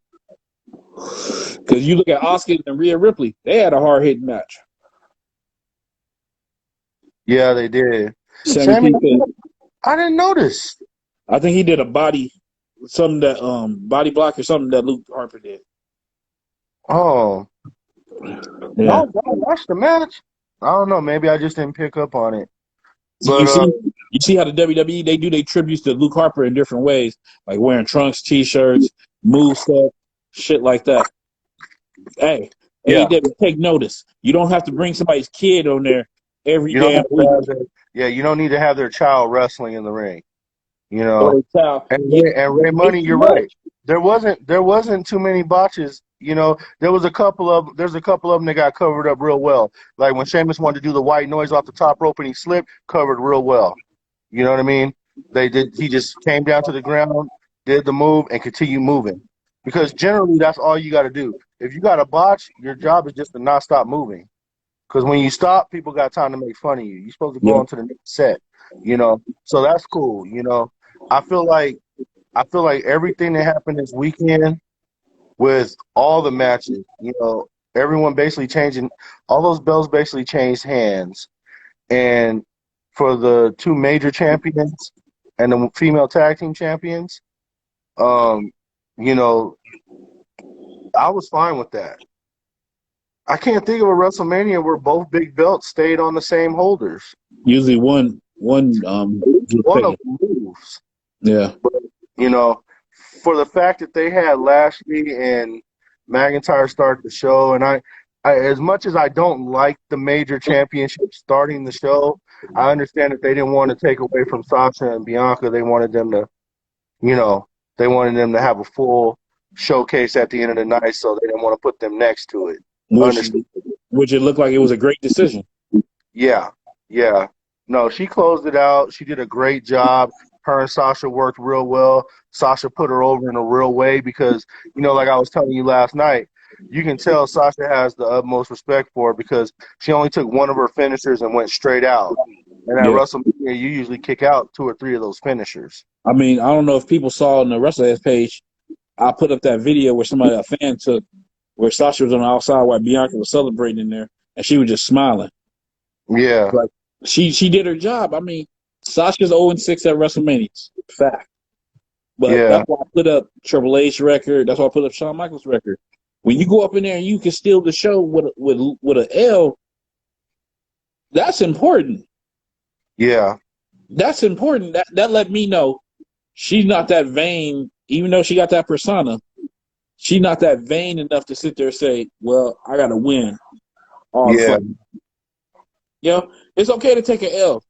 [SPEAKER 4] Because you look at Asuka and Rhea Ripley, they had a hard-hitting match.
[SPEAKER 5] Yeah, they did.
[SPEAKER 4] Sammy,
[SPEAKER 5] I didn't notice.
[SPEAKER 4] I think he did a body block or something that Luke Harper did.
[SPEAKER 5] Oh.
[SPEAKER 4] Yeah.
[SPEAKER 5] I watched the match. I don't know. Maybe I just didn't pick up on it. But,
[SPEAKER 4] you see how the WWE, they do their tributes to Luke Harper in different ways, like wearing trunks, T-shirts, moveset, shit like that. Hey, AEW, take notice. You don't have to bring somebody's kid on there every damn week.
[SPEAKER 5] You don't need to have their child wrestling in the ring. And Ray Money, you're right. There wasn't too many botches. There's a couple of them that got covered up real well. Like when Sheamus wanted to do the white noise off the top rope and he slipped, covered real well. You know what I mean? He just came down to the ground, did the move, and continued moving. Because generally that's all you got to do. If you got a botch, your job is just to not stop moving. Because when you stop, people got time to make fun of you. You're supposed to go on to the next set. So that's cool. I feel like everything that happened this weekend with all the matches, everyone basically changing, all those belts basically changed hands. And for the two major champions and the female tag team champions, I was fine with that. I can't think of a WrestleMania where both big belts stayed on the same holders.
[SPEAKER 4] Usually one of them
[SPEAKER 5] moves.
[SPEAKER 4] Yeah.
[SPEAKER 5] But, for the fact that they had Lashley and McIntyre start the show, and I as much as I don't like the major championship starting the show, I understand that they didn't want to take away from Sasha and Bianca. They wanted them to, have a full showcase at the end of the night, so they didn't want to put them next to it.
[SPEAKER 4] Which it looked like it was a great decision.
[SPEAKER 5] Yeah. No, she closed it out. She did a great job. Her and Sasha worked real well. Sasha put her over in a real way because, like I was telling you last night, you can tell Sasha has the utmost respect for her because she only took one of her finishers and went straight out. And at WrestleMania, you usually kick out 2 or 3 of those finishers.
[SPEAKER 4] I mean, I don't know if people saw on the Wrestleheads page, I put up that video where a fan took where Sasha was on the outside while Bianca was celebrating in there, and she was just smiling.
[SPEAKER 5] Yeah.
[SPEAKER 4] Like, she did her job. I mean, Sasha's 0-6 at WrestleMania. Fact. But that's why I put up Triple H record. That's why I put up Shawn Michaels record. When you go up in there and you can steal the show with an L, that's important.
[SPEAKER 5] Yeah.
[SPEAKER 4] That's important. That let me know she's not that vain, even though she got that persona. She's not that vain enough to sit there and say, "Well, I got to win all the
[SPEAKER 5] Yeah.
[SPEAKER 4] fucking." You know, it's okay to take an L.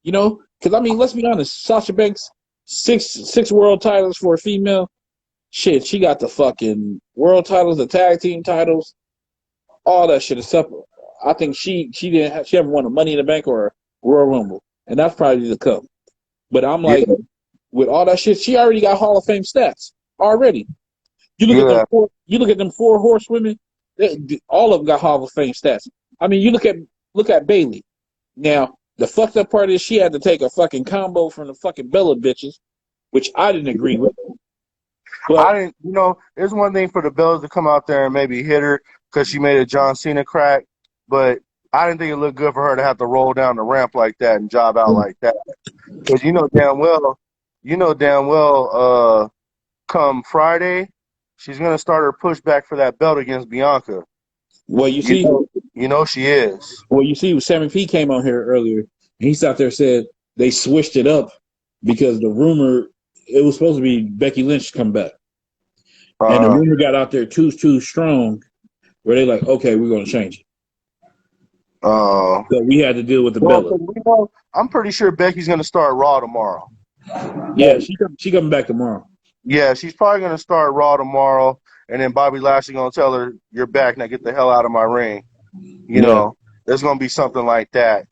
[SPEAKER 4] You know, because I mean, let's be honest. Sasha Banks, six world titles for a female. Shit, she got the fucking world titles, the tag team titles, all that shit except I think she haven't won a Money in the Bank or a Royal Rumble, and that's probably to come. But I'm like,
[SPEAKER 5] Yeah.
[SPEAKER 4] with all that shit, she already got Hall of Fame stats already. You look
[SPEAKER 5] Yeah.
[SPEAKER 4] at them four horsewomen, all of them got Hall of Fame stats. I mean, you look at Bailey. Now the fucked up part is she had to take a fucking combo from the fucking Bella bitches, which I didn't agree with. But
[SPEAKER 5] I didn't, it's one thing for the Bellas to come out there and maybe hit her because she made a John Cena crack, but I didn't think it looked good for her to have to roll down the ramp like that and job out like that. Because you know damn well, come Friday, she's gonna start her pushback for that belt against Bianca.
[SPEAKER 4] well, you see,
[SPEAKER 5] She is.
[SPEAKER 4] Sammy P came on here earlier, and he sat there and said they switched it up because the rumor it was supposed to be Becky Lynch come back, and the rumor got out there too strong, where they like, okay, we're gonna change it. So we had to deal with the Bella.
[SPEAKER 5] I'm pretty sure Becky's gonna start Raw tomorrow.
[SPEAKER 4] Yeah, she coming back tomorrow.
[SPEAKER 5] Yeah, she's probably gonna start Raw tomorrow, and then Bobby Lashley gonna tell her, "You're back now. Get the hell out of my ring." There's gonna be something like that.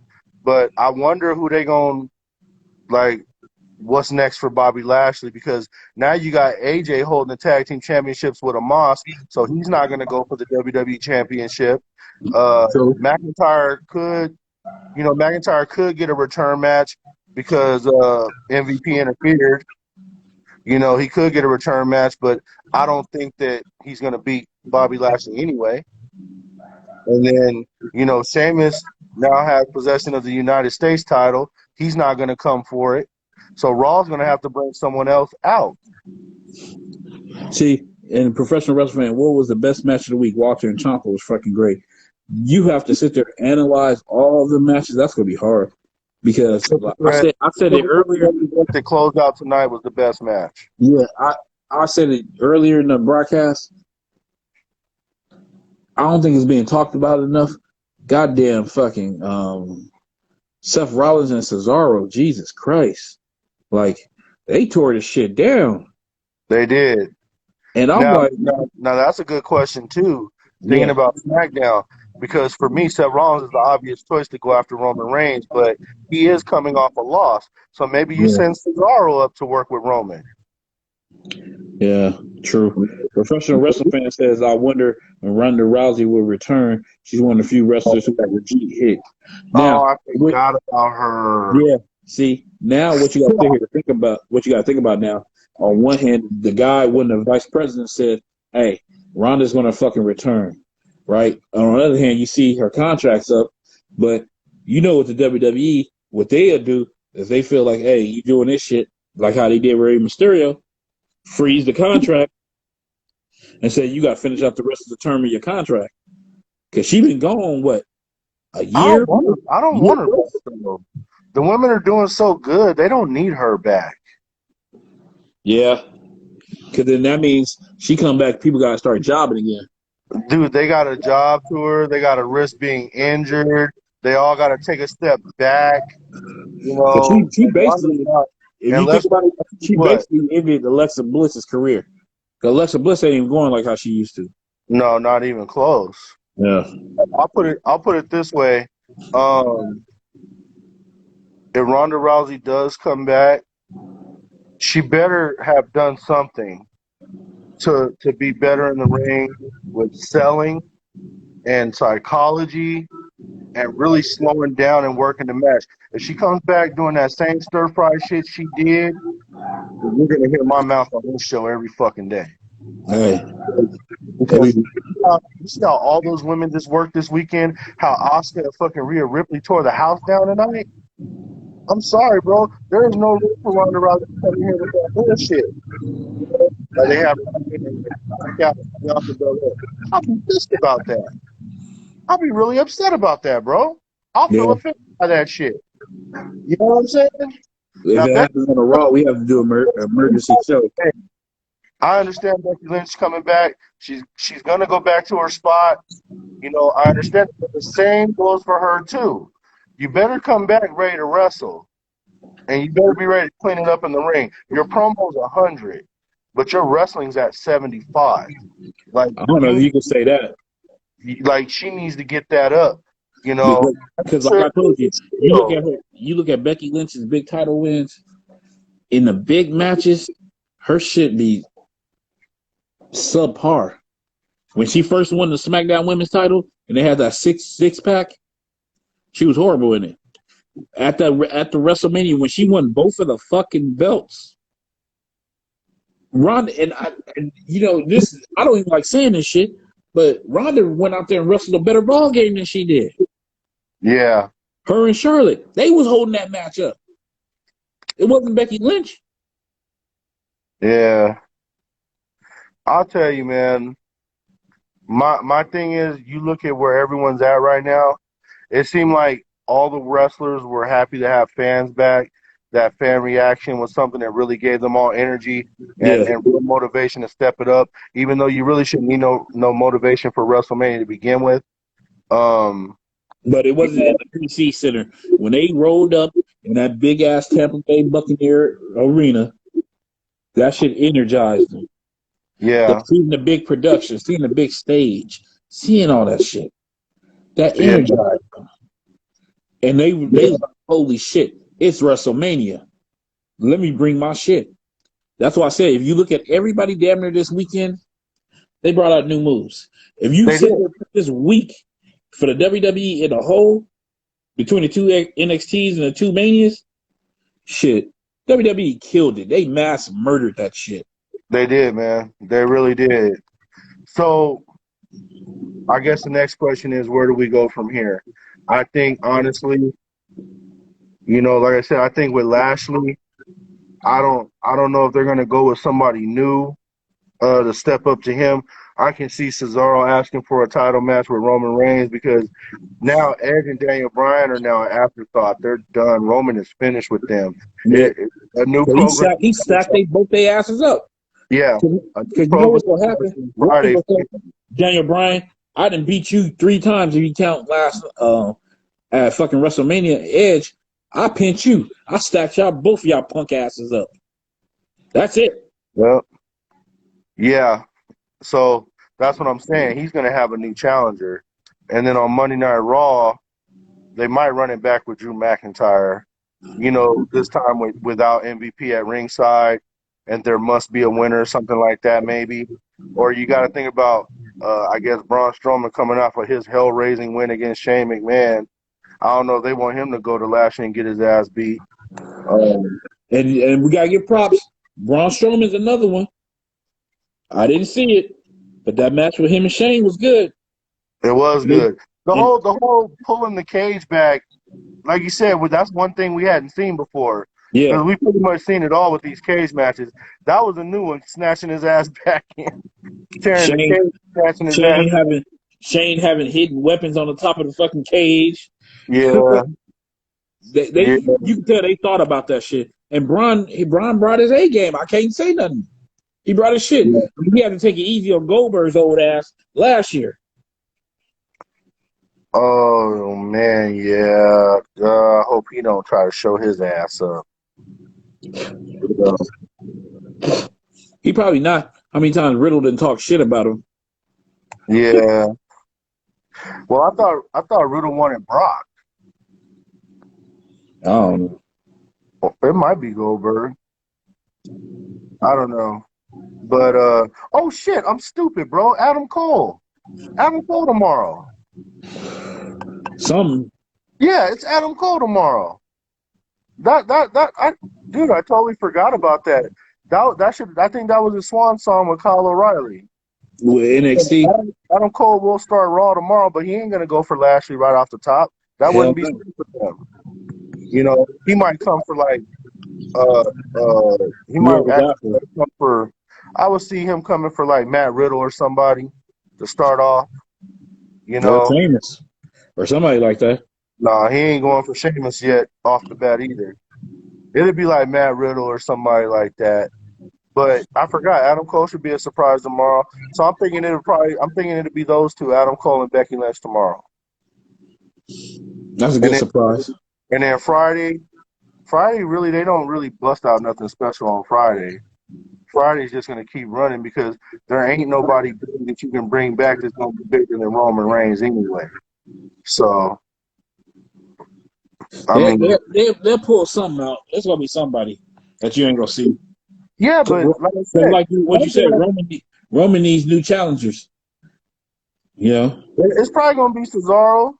[SPEAKER 5] But I wonder who they gonna like. What's next for Bobby Lashley? Because now you got AJ holding the tag team championships with Amos, so he's not gonna go for the WWE championship. McIntyre could get a return match because MVP interfered. He could get a return match, but I don't think that he's going to beat Bobby Lashley anyway. And then, Sheamus now has possession of the United States title. He's not going to come for it. So Raw's going to have to bring someone else out.
[SPEAKER 4] See, in professional wrestling, what was the best match of the week? Walter and Ciampa was fucking great. You have to sit there and analyze all the matches. That's going to be hard because I said it earlier.
[SPEAKER 5] The closeout tonight was the best match.
[SPEAKER 4] Yeah, I said it earlier in the broadcast. I don't think it's being talked about enough. Goddamn fucking Seth Rollins and Cesaro. Jesus Christ. Like, they tore this shit down.
[SPEAKER 5] They did.
[SPEAKER 4] And I'm
[SPEAKER 5] now that's a good question, too. Thinking about SmackDown. Because for me, Seth Rollins is the obvious choice to go after Roman Reigns, but he is coming off a loss. So maybe you send Cesaro up to work with Roman.
[SPEAKER 4] Yeah, true. Professional wrestling fan says, I wonder when Ronda Rousey will return. She's one of the few wrestlers who got repeat hit. Now,
[SPEAKER 5] I forgot about her.
[SPEAKER 4] Yeah. See, now what you got to think about, what you got to think about now, on one hand, the guy, when the vice president said, hey, Ronda's going to fucking return, right? On the other hand, you see her contract's up, but you know what the WWE, what they'll do is they feel like, hey, you doing this shit, like how they did with Rey Mysterio, freeze the contract and say, you got to finish out the rest of the term of your contract. Because she been gone, what, a year?
[SPEAKER 5] I don't want her back. The women are doing so good, they don't need her back.
[SPEAKER 4] Yeah. Because then that means she come back, people got to start jobbing again.
[SPEAKER 5] Dude, they got a job to her. They got to risk being injured. They all got to take a step back.
[SPEAKER 4] She basically, if you think about it, she basically ended Alexa Bliss's career. Because Alexa Bliss ain't even going like how she used to.
[SPEAKER 5] No, not even close.
[SPEAKER 4] Yeah.
[SPEAKER 5] I'll put it this way. If Ronda Rousey does come back, she better have done something to be better in the ring with selling and psychology and really slowing down and working the match. If she comes back doing that same stir-fry shit she did, you're going to hear my mouth on this show every fucking day.
[SPEAKER 4] Hey.
[SPEAKER 5] Because you see how all those women just worked this weekend, how Asuka and fucking Rhea Ripley tore the house down tonight? I'm sorry, bro. There is no room for Ronda Rousey to come in here with that bullshit. They have I'll be pissed about that. I'll be really upset about that, bro. I'll feel offended by that shit. You know what I'm saying?
[SPEAKER 4] If
[SPEAKER 5] Now,
[SPEAKER 4] it
[SPEAKER 5] Becky,
[SPEAKER 4] happens on a Raw, we have to do an emergency show.
[SPEAKER 5] I understand Becky Lynch coming back. She's gonna go back to her spot. You know, I understand, but the same goes for her too. You better come back ready to wrestle, and you better be ready to clean it up in the ring. Your promo's 100, but your wrestling's at 75. Like
[SPEAKER 4] I don't know if you can say that
[SPEAKER 5] like she needs to get that up. You know,
[SPEAKER 4] because, like I told you, you look at Becky Lynch's big title wins in the big matches. Her shit be subpar. When she first won the SmackDown Women's title and they had that six pack, she was horrible in it. At the WrestleMania when she won both of the fucking belts, Ronda and you know this, I don't even like saying this shit, but Ronda went out there and wrestled a better ball game than she did.
[SPEAKER 5] Yeah.
[SPEAKER 4] Her and Charlotte, they was holding that match up. It wasn't Becky Lynch.
[SPEAKER 5] Yeah. I'll tell you, man. My thing is, you look at where everyone's at right now. It seemed like all the wrestlers were happy to have fans back. That fan reaction was something that really gave them all energy and real motivation to step it up. Even though you really shouldn't need no motivation for WrestleMania to begin with.
[SPEAKER 4] But it wasn't at the PC Center when they rolled up in that big ass Tampa Bay Buccaneer arena. That shit energized them.
[SPEAKER 5] Yeah.
[SPEAKER 4] Seeing the big production, seeing the big stage, seeing all that shit, that energized them. And they was like, holy shit, it's WrestleMania. Let me bring my shit. That's why I said, if you look at everybody damn near this weekend, they brought out new moves. If you sit there this week for the WWE in a whole, between the two NXTs and the two Manias, shit, WWE killed it. They mass murdered that shit.
[SPEAKER 5] They did, man. They really did. So I guess the next question is, where do we go from here? I think, honestly, you know, like I said, I think with Lashley, I don't know if they're going to go with somebody new to step up to him. I can see Cesaro asking for a title match with Roman Reigns because now Edge and Daniel Bryan are now an afterthought. They're done. Roman is finished with them.
[SPEAKER 4] Yeah.
[SPEAKER 5] A new program.
[SPEAKER 4] He stacked both their asses up.
[SPEAKER 5] Yeah.
[SPEAKER 4] Because you know what's going to happen?
[SPEAKER 5] Friday.
[SPEAKER 4] Daniel Bryan, I done beat you 3 times if you count last at fucking WrestleMania. Edge, I pinned you. I stacked y'all, both of y'all punk asses up. That's it.
[SPEAKER 5] Well, yeah. So that's what I'm saying. He's going to have a new challenger. And then on Monday Night Raw, they might run it back with Drew McIntyre. You know, this time without MVP at ringside, and there must be a winner, something like that maybe. Or you got to think about, I guess, Braun Strowman coming off of his hell-raising win against Shane McMahon. I don't know if they want him to go to Lashley and get his ass beat.
[SPEAKER 4] And we got to give props. Braun Strowman's another one. I didn't see it, but that match with him and Shane was good.
[SPEAKER 5] It was good. The whole pulling the cage back, like you said, that's one thing we hadn't seen before.
[SPEAKER 4] Yeah.
[SPEAKER 5] Because we pretty much seen it all with these cage matches. That was a new one, snatching his ass back in. Tearing the cage, snatching his ass.
[SPEAKER 4] Shane having hidden weapons on the top of the fucking cage.
[SPEAKER 5] Yeah.
[SPEAKER 4] You can tell they thought about that shit. And Braun brought his A game. I can't say nothing. He brought his shit. Yeah. He had to take it easy on Goldberg's old ass last year.
[SPEAKER 5] Oh, man, yeah. I hope he don't try to show his ass up.
[SPEAKER 4] He probably not. How many times Riddle didn't talk shit about him?
[SPEAKER 5] Yeah. Well, I thought Riddle wanted Brock.
[SPEAKER 4] I don't know.
[SPEAKER 5] It might be Goldberg. I don't know. But, oh, shit, I'm stupid, bro. Adam Cole tomorrow.
[SPEAKER 4] Something.
[SPEAKER 5] Yeah, it's Adam Cole tomorrow. Dude, I totally forgot about that. I think that was a swan song with Kyle O'Reilly.
[SPEAKER 4] With NXT?
[SPEAKER 5] Adam Cole will start Raw tomorrow, but he ain't going to go for Lashley right off the top. That wouldn't be good for him. You know, he might come for like, he might actually come for, I would see him coming for like Matt Riddle or somebody to start off. You know,
[SPEAKER 4] or Sheamus or somebody like that.
[SPEAKER 5] Nah, he ain't going for Sheamus yet off the bat either. It'd be like Matt Riddle or somebody like that. But I forgot Adam Cole should be a surprise tomorrow. So I'm thinking it'll be those two, Adam Cole and Becky Lynch tomorrow.
[SPEAKER 4] That's a
[SPEAKER 5] And
[SPEAKER 4] good
[SPEAKER 5] then
[SPEAKER 4] surprise.
[SPEAKER 5] Friday really they don't really bust out nothing special on Friday. Friday's just gonna keep running because there ain't nobody big that you can bring back that's gonna be bigger than Roman Reigns anyway. So I mean,
[SPEAKER 4] They'll pull something out. There's gonna be somebody that you ain't gonna see.
[SPEAKER 5] yeah, but like I said,
[SPEAKER 4] What you said, Roman needs new challengers. You know,
[SPEAKER 5] it's probably gonna be Cesaro.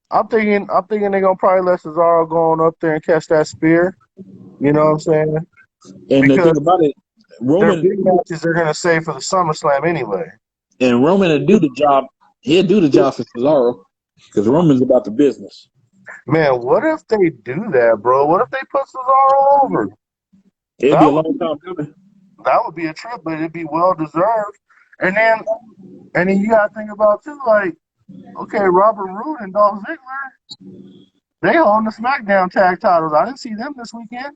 [SPEAKER 5] I'm thinking they're gonna probably let Cesaro go on up there and catch that spear. You know what I'm saying?
[SPEAKER 4] and the
[SPEAKER 5] Because
[SPEAKER 4] thing about it,
[SPEAKER 5] their
[SPEAKER 4] Roman
[SPEAKER 5] big matches they're gonna save for the SummerSlam anyway.
[SPEAKER 4] and Roman will do the job. He'll do the job for Cesaro because Roman's about the business.
[SPEAKER 5] Man, what if they do that, bro? What if they put Cesaro over?
[SPEAKER 4] It'll be a
[SPEAKER 5] That would
[SPEAKER 4] long time coming.
[SPEAKER 5] that would be a trip, but it'd be well deserved. And then you gotta think about too, like, okay, Robert Roode and Dolph Ziggler, they own the SmackDown tag titles. I didn't see them this weekend.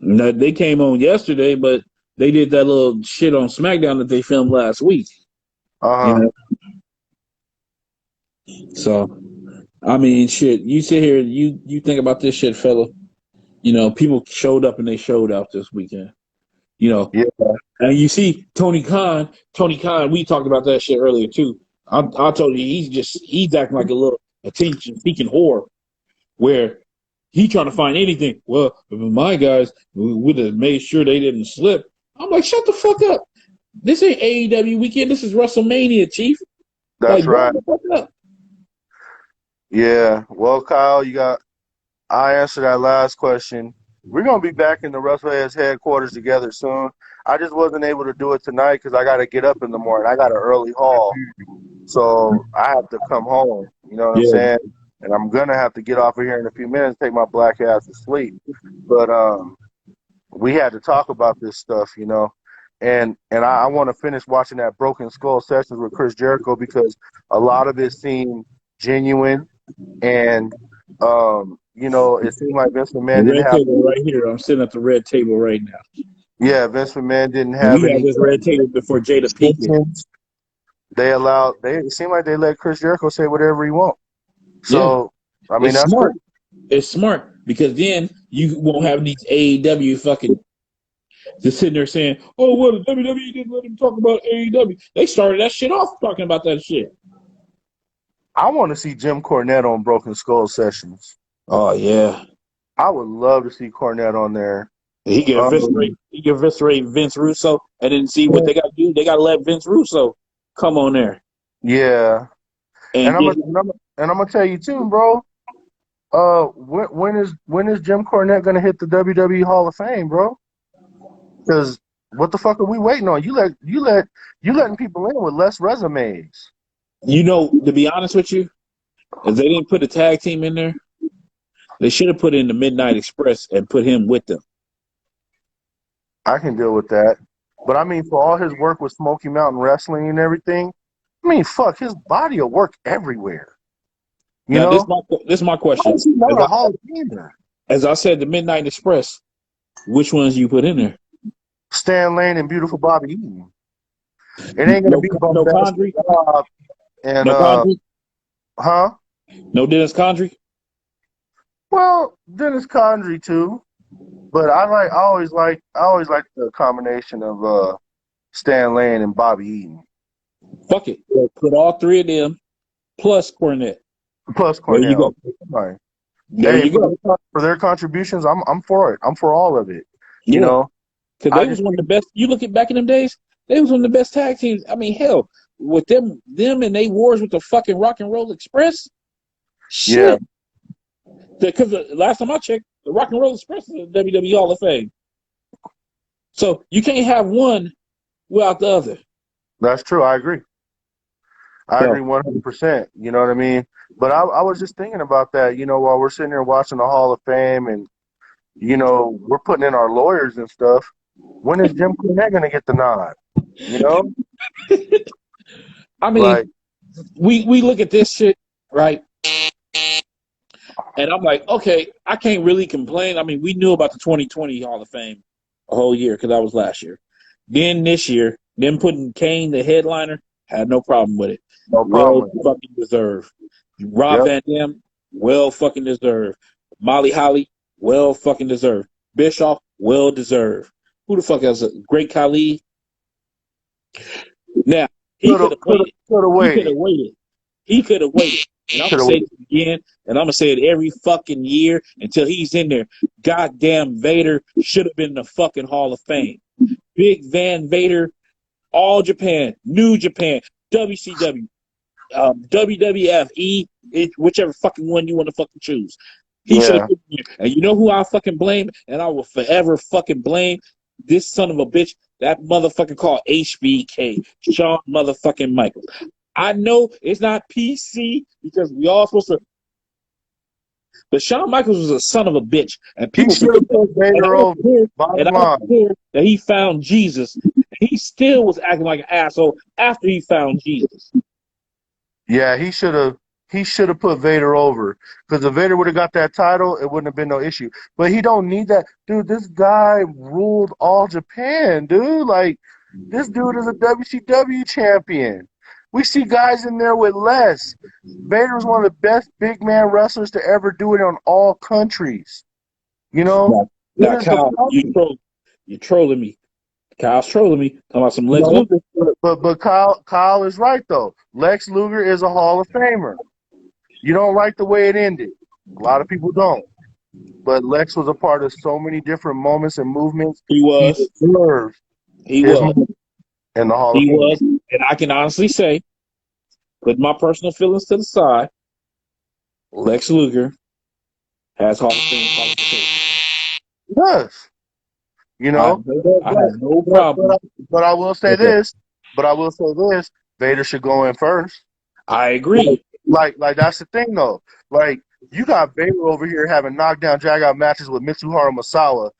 [SPEAKER 4] No, they came on yesterday, but they did that little shit on SmackDown that they filmed last week. You
[SPEAKER 5] Uh-huh.
[SPEAKER 4] know, so I mean, shit. You sit here, you think about this shit, fella. You know, people showed up and they showed out this weekend. You know,
[SPEAKER 5] Yeah,
[SPEAKER 4] and you see Tony Khan. Tony Khan, we talked about that shit earlier too. I told you he's acting like a little attention seeking whore, where he trying to find anything. Well, my guys would have made sure they didn't slip. I'm like, shut the fuck up. This ain't AEW weekend. This is WrestleMania, Chief.
[SPEAKER 5] that's
[SPEAKER 4] Like,
[SPEAKER 5] right.
[SPEAKER 4] the fuck up.
[SPEAKER 5] Yeah. Well, Kyle, I answered that last question. We're gonna be back in the Wrestleheads headquarters together soon. I just wasn't able to do it tonight because I got to get up in the morning. I got an early haul, so I have to come home. You know what I'm
[SPEAKER 4] Yeah,
[SPEAKER 5] saying? And I'm gonna have to get off of here in a few minutes, take my black ass to sleep. But we had to talk about this stuff, and I want to finish watching that Broken Skull sessions with Chris Jericho because a lot of it seemed genuine, and it seemed like Vince
[SPEAKER 4] the
[SPEAKER 5] McMahon didn't
[SPEAKER 4] red
[SPEAKER 5] have
[SPEAKER 4] table
[SPEAKER 5] any.
[SPEAKER 4] right here. I'm sitting at the red table right now.
[SPEAKER 5] Yeah, Vince McMahon didn't
[SPEAKER 4] And
[SPEAKER 5] have
[SPEAKER 4] we had
[SPEAKER 5] any
[SPEAKER 4] this red table before Jada Pinkett.
[SPEAKER 5] restrictions. It seemed like they let Chris Jericho say whatever he wants.
[SPEAKER 4] Yeah,
[SPEAKER 5] So, I mean,
[SPEAKER 4] it's
[SPEAKER 5] that's
[SPEAKER 4] smart.
[SPEAKER 5] great.
[SPEAKER 4] It's smart because then you won't have these AEW fucking just sitting there saying, "Oh, well, the WWE didn't let him talk about AEW." They started that shit off talking about that shit.
[SPEAKER 5] I want to see Jim Cornette on Broken Skull sessions.
[SPEAKER 4] Oh yeah,
[SPEAKER 5] I would love to see Cornette on there.
[SPEAKER 4] he can
[SPEAKER 5] Um,
[SPEAKER 4] eviscerate. He can eviscerate Vince Russo, and then see what they got to do. They got to let Vince Russo come on there
[SPEAKER 5] yeah, and
[SPEAKER 4] and
[SPEAKER 5] I'm
[SPEAKER 4] get.
[SPEAKER 5] gonna and I'm, and I'm gonna tell you too, bro. When is Jim Cornette gonna hit the WWE Hall of Fame, bro? Because what the fuck are we waiting on? You letting people in with less resumes.
[SPEAKER 4] You know, to be honest with you, if they didn't put a tag team in there, they should have put in the Midnight Express and put him with them.
[SPEAKER 5] I can deal with that. But I mean, for all his work with Smoky Mountain Wrestling and everything, I mean, fuck, his body will work everywhere. You
[SPEAKER 4] Now,
[SPEAKER 5] know?
[SPEAKER 4] this is my
[SPEAKER 5] Why
[SPEAKER 4] question.
[SPEAKER 5] is he not a Hall of Famer?
[SPEAKER 4] As I said, the Midnight Express. Which ones you put in there?
[SPEAKER 5] Stan Lane and Beautiful Bobby Eaton. It ain't gonna
[SPEAKER 4] No,
[SPEAKER 5] be
[SPEAKER 4] no
[SPEAKER 5] Bombastic
[SPEAKER 4] Condry.
[SPEAKER 5] Bob and
[SPEAKER 4] No Condry.
[SPEAKER 5] huh?
[SPEAKER 4] No Dennis Condry.
[SPEAKER 5] Well, Dennis Condrey too. But I always like the combination of Stan Lane and Bobby Eaton.
[SPEAKER 4] Fuck it. Put all three of them plus Cornette.
[SPEAKER 5] Plus
[SPEAKER 4] There you
[SPEAKER 5] Cornell.
[SPEAKER 4] go.
[SPEAKER 5] Okay, fine.
[SPEAKER 4] There
[SPEAKER 5] Hey,
[SPEAKER 4] you go.
[SPEAKER 5] for their contributions, I'm for it. I'm for all of it. You
[SPEAKER 4] Yeah.
[SPEAKER 5] know,
[SPEAKER 4] Because
[SPEAKER 5] I
[SPEAKER 4] they was
[SPEAKER 5] just
[SPEAKER 4] one of the best. You look at back in them days, they was one of the best tag teams. I mean, hell, with them and they wars with the fucking Rock and Roll Express.
[SPEAKER 5] yeah,
[SPEAKER 4] Shit. Because last time I checked, the Rock and Roll Express is the WWE Hall of Fame. So you can't have one without the other.
[SPEAKER 5] that's true. I agree. I agree
[SPEAKER 4] So
[SPEAKER 5] 100%. You know what I mean? But I was just thinking about that. While we're sitting here watching the Hall of Fame, and we're putting in our lawyers and stuff. When is Jim Cornette gonna get the nod? You know,
[SPEAKER 4] I
[SPEAKER 5] like
[SPEAKER 4] mean, we look at this shit, right? And I'm like, okay, I can't really complain. I mean, we knew about the 2020 Hall of Fame a whole year because that was last year. Then this year, them putting Kane the headliner, had no problem with it.
[SPEAKER 5] No
[SPEAKER 4] Well
[SPEAKER 5] problem.
[SPEAKER 4] fucking deserved. Rob
[SPEAKER 5] Yep.
[SPEAKER 4] Van Dam, well fucking deserved. Molly Holly, well fucking deserved. Bischoff, well deserved. Who the fuck else? Great Khali. Now, he could have waited.
[SPEAKER 5] Could have
[SPEAKER 4] He could have
[SPEAKER 5] waited.
[SPEAKER 4] waited. He could have waited. And I'm
[SPEAKER 5] Could
[SPEAKER 4] gonna
[SPEAKER 5] have
[SPEAKER 4] say
[SPEAKER 5] waited.
[SPEAKER 4] this again, and I'm gonna say it every fucking year until he's in there. Goddamn Vader should have been in the fucking Hall of Fame. Big Van Vader, All Japan, New Japan, WCW, WWF, whichever fucking one you want to fucking choose. He should have
[SPEAKER 5] Yeah.
[SPEAKER 4] been there. And you know who I'll fucking blame? And I will forever fucking blame this son of a bitch, that motherfucker called HBK, Shawn motherfucking Michaels. I know it's not PC because we all supposed to, but Shawn Michaels was a son of a bitch, and
[SPEAKER 5] He
[SPEAKER 4] people
[SPEAKER 5] should
[SPEAKER 4] forget
[SPEAKER 5] have
[SPEAKER 4] that.
[SPEAKER 5] put Vader over. Bottom
[SPEAKER 4] And I
[SPEAKER 5] line.
[SPEAKER 4] hear that he found Jesus. And he still was acting like an asshole after he found Jesus.
[SPEAKER 5] Yeah, he should have. He should have put Vader over, because if Vader would have got that title, it wouldn't have been no issue. But he don't need that, dude. This guy ruled all Japan, dude. Like, this dude is a WCW champion. We see guys in there with less. Vader was one of the best big man wrestlers to ever do it on all countries. You know,
[SPEAKER 4] Now Kyle, you're trolling me. Kyle's trolling me. Talking about some Lex Luger.
[SPEAKER 5] But Kyle is right though. Lex Luger is a Hall of Famer. You don't like the way it ended. A lot of people don't. But Lex was a part of so many different moments and movements.
[SPEAKER 4] He was.
[SPEAKER 5] He deserved
[SPEAKER 4] He
[SPEAKER 5] his
[SPEAKER 4] was.
[SPEAKER 5] moment in the Hall of
[SPEAKER 4] He
[SPEAKER 5] Fame.
[SPEAKER 4] was. And I can honestly say, put my personal feelings to the side, Lex Luger has Hall of Fame qualifications.
[SPEAKER 5] He does. You know?
[SPEAKER 4] I have no problem.
[SPEAKER 5] But I will say this. But I will say this. Vader should go in first.
[SPEAKER 4] I agree.
[SPEAKER 5] Like that's the thing though. Like, you got Vader over here having knockdown, drag out matches with Mitsuharu Misawa.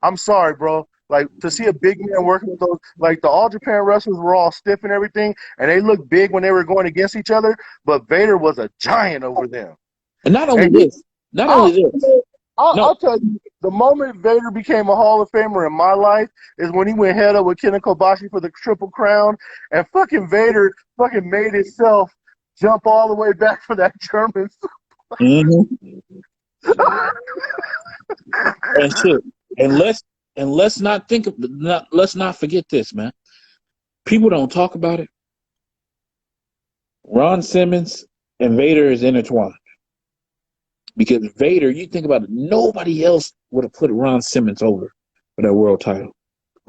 [SPEAKER 5] I'm sorry, bro. Like, to see a big man working with those, like, the All Japan wrestlers were all stiff and everything, and they looked big when they were going against each other, but Vader was a giant over them.
[SPEAKER 4] And not only this,
[SPEAKER 5] I'll tell you, the moment Vader became a Hall of Famer in my life is when he went head up with Ken Kobashi for the Triple Crown, and fucking Vader fucking made himself jump all the way back for that German.
[SPEAKER 4] Mm-hmm. And shit. And let's not forget this, man. People don't talk about it. Ron Simmons and Vader is intertwined. Because Vader, you think about it, nobody else would have put Ron Simmons over for that world title.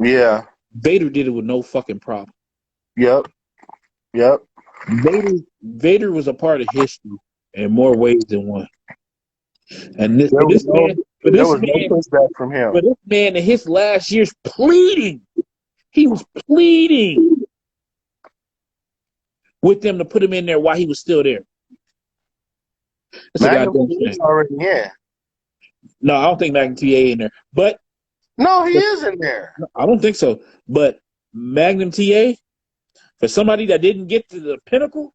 [SPEAKER 5] Yeah.
[SPEAKER 4] Vader did it with no fucking problem.
[SPEAKER 5] Yep.
[SPEAKER 4] Vader was a part of history in more ways than one. And this
[SPEAKER 5] no pushback from him.
[SPEAKER 4] But this man in his last years pleading. He was pleading with them to put him in there while he was still there. It's a goddamn shame.
[SPEAKER 5] Already in.
[SPEAKER 4] No, I don't think Magnum TA in there. But
[SPEAKER 5] no, he is in there.
[SPEAKER 4] I don't think so. But Magnum TA, for somebody that didn't get to the pinnacle,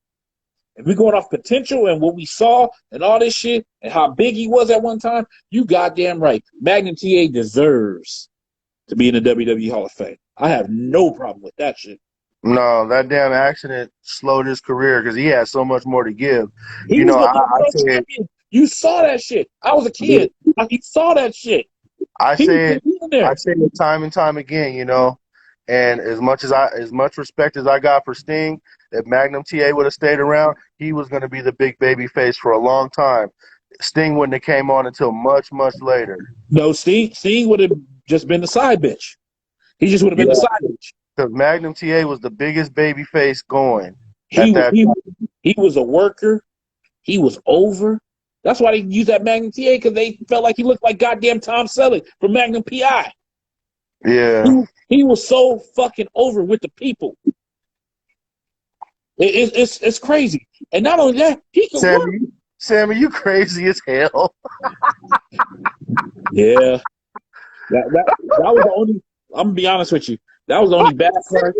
[SPEAKER 4] if we're going off potential and what we saw and all this shit and how big he was at one time, you goddamn right. Magnum TA deserves to be in the WWE Hall of Fame. I have no problem with that shit.
[SPEAKER 5] No, that damn accident slowed his career because he had so much more to give.
[SPEAKER 4] You saw that shit. I was a kid. You saw that shit.
[SPEAKER 5] I say it time and time again, you know. And as much respect as I got for Sting, if Magnum TA would have stayed around, he was going to be the big baby face for a long time. Sting wouldn't have came on until much, much later.
[SPEAKER 4] No, Sting would have just been the side bitch. He just would have been the side bitch.
[SPEAKER 5] Because Magnum TA was the biggest baby face going.
[SPEAKER 4] He was a worker. He was over. That's why they used that Magnum TA, because they felt like he looked like goddamn Tom Selleck from Magnum PI.
[SPEAKER 5] Yeah.
[SPEAKER 4] He was so fucking over with the people. It's crazy. And not only that, he could work.
[SPEAKER 5] Sammy, you crazy as hell.
[SPEAKER 4] Yeah. That was the only, I'm going to be honest with you. That was the only bad part.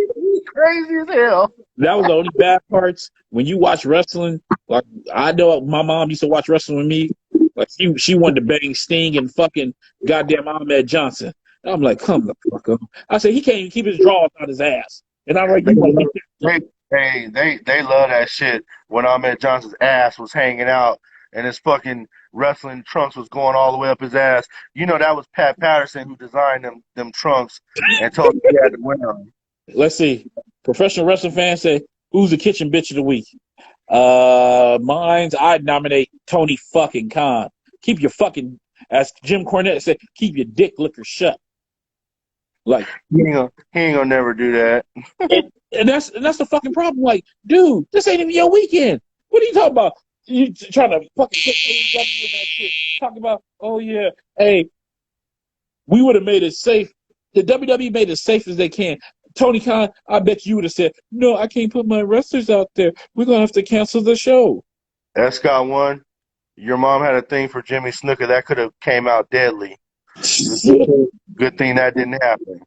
[SPEAKER 5] Crazy as hell.
[SPEAKER 4] That was the only bad parts when you watch wrestling. Like, I know my mom used to watch wrestling with me. Like she wanted to bang Sting and fucking goddamn Ahmed Johnson. And I'm like, come the fuck up. I said he can't even keep his drawers out his ass. And I'm like, you want to get that?
[SPEAKER 5] They love that shit when Ahmed Johnson's ass was hanging out and his fucking wrestling trunks was going all the way up his ass. You know that was Pat Patterson who designed them trunks and told him he had to wear them.
[SPEAKER 4] Let's see. Professional wrestling fans say, who's the kitchen bitch of the week? Mine's I'd nominate Tony fucking Khan. Keep your fucking, as Jim Cornette said, keep your dick liquor shut. Like
[SPEAKER 5] he ain't gonna never do that.
[SPEAKER 4] and that's the fucking problem. Like, dude, this ain't even your weekend. What are you talking about? You trying to fucking put AEW in that shit? Talking about, oh yeah, hey, we would have made it safe. The WWE made it as safe as they can. Tony Khan, I bet you would have said, no, I can't put my wrestlers out there. We're gonna have to cancel the show.
[SPEAKER 5] Scott one, your mom had a thing for Jimmy Snuka that could have came out deadly. Good thing that didn't happen.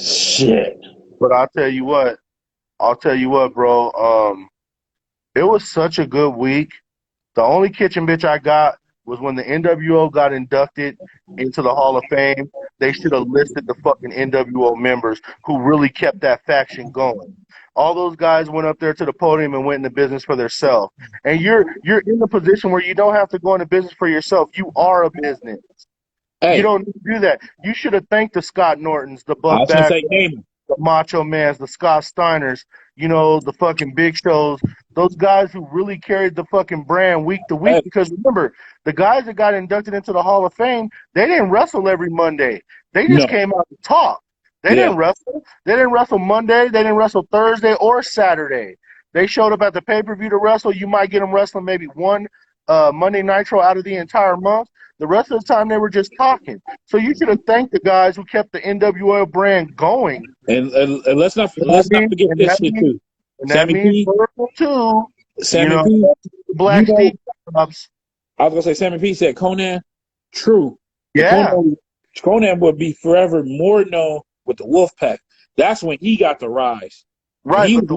[SPEAKER 4] Shit.
[SPEAKER 5] But I'll tell you what, bro. It was such a good week. The only kitchen bitch I got was when the NWO got inducted into the Hall of Fame. They should have listed the fucking NWO members who really kept that faction going. All those guys went up there to the podium and went into business for themselves. And you're in the position where you don't have to go into business for yourself. You are a business.
[SPEAKER 4] Hey.
[SPEAKER 5] You don't need to do that. You should have thanked the Scott Nortons, the Buck Bagwells, the Macho Mans, the Scott Steiners, you know, the fucking Big Shows, those guys who really carried the fucking brand week to week.
[SPEAKER 4] Hey.
[SPEAKER 5] Because remember, the guys that got inducted into the Hall of Fame, they didn't wrestle every Monday. They just came out to talk. They didn't wrestle. They didn't wrestle Monday. They didn't wrestle Thursday or Saturday. They showed up at the pay-per-view to wrestle. You might get them wrestling maybe one Monday Nitro out of the entire month. The rest of the time, they were just talking. So you should have thanked the guys who kept the NWO brand going.
[SPEAKER 4] And let's not forget this shit too.
[SPEAKER 5] And that means Purple too.
[SPEAKER 4] Sammy P.
[SPEAKER 5] Black Steve.
[SPEAKER 4] I was gonna say Sammy P. said Conan. True.
[SPEAKER 5] Yeah.
[SPEAKER 4] Conan would be forever more known with the Wolfpack. That's when he got the rise.
[SPEAKER 5] Right, but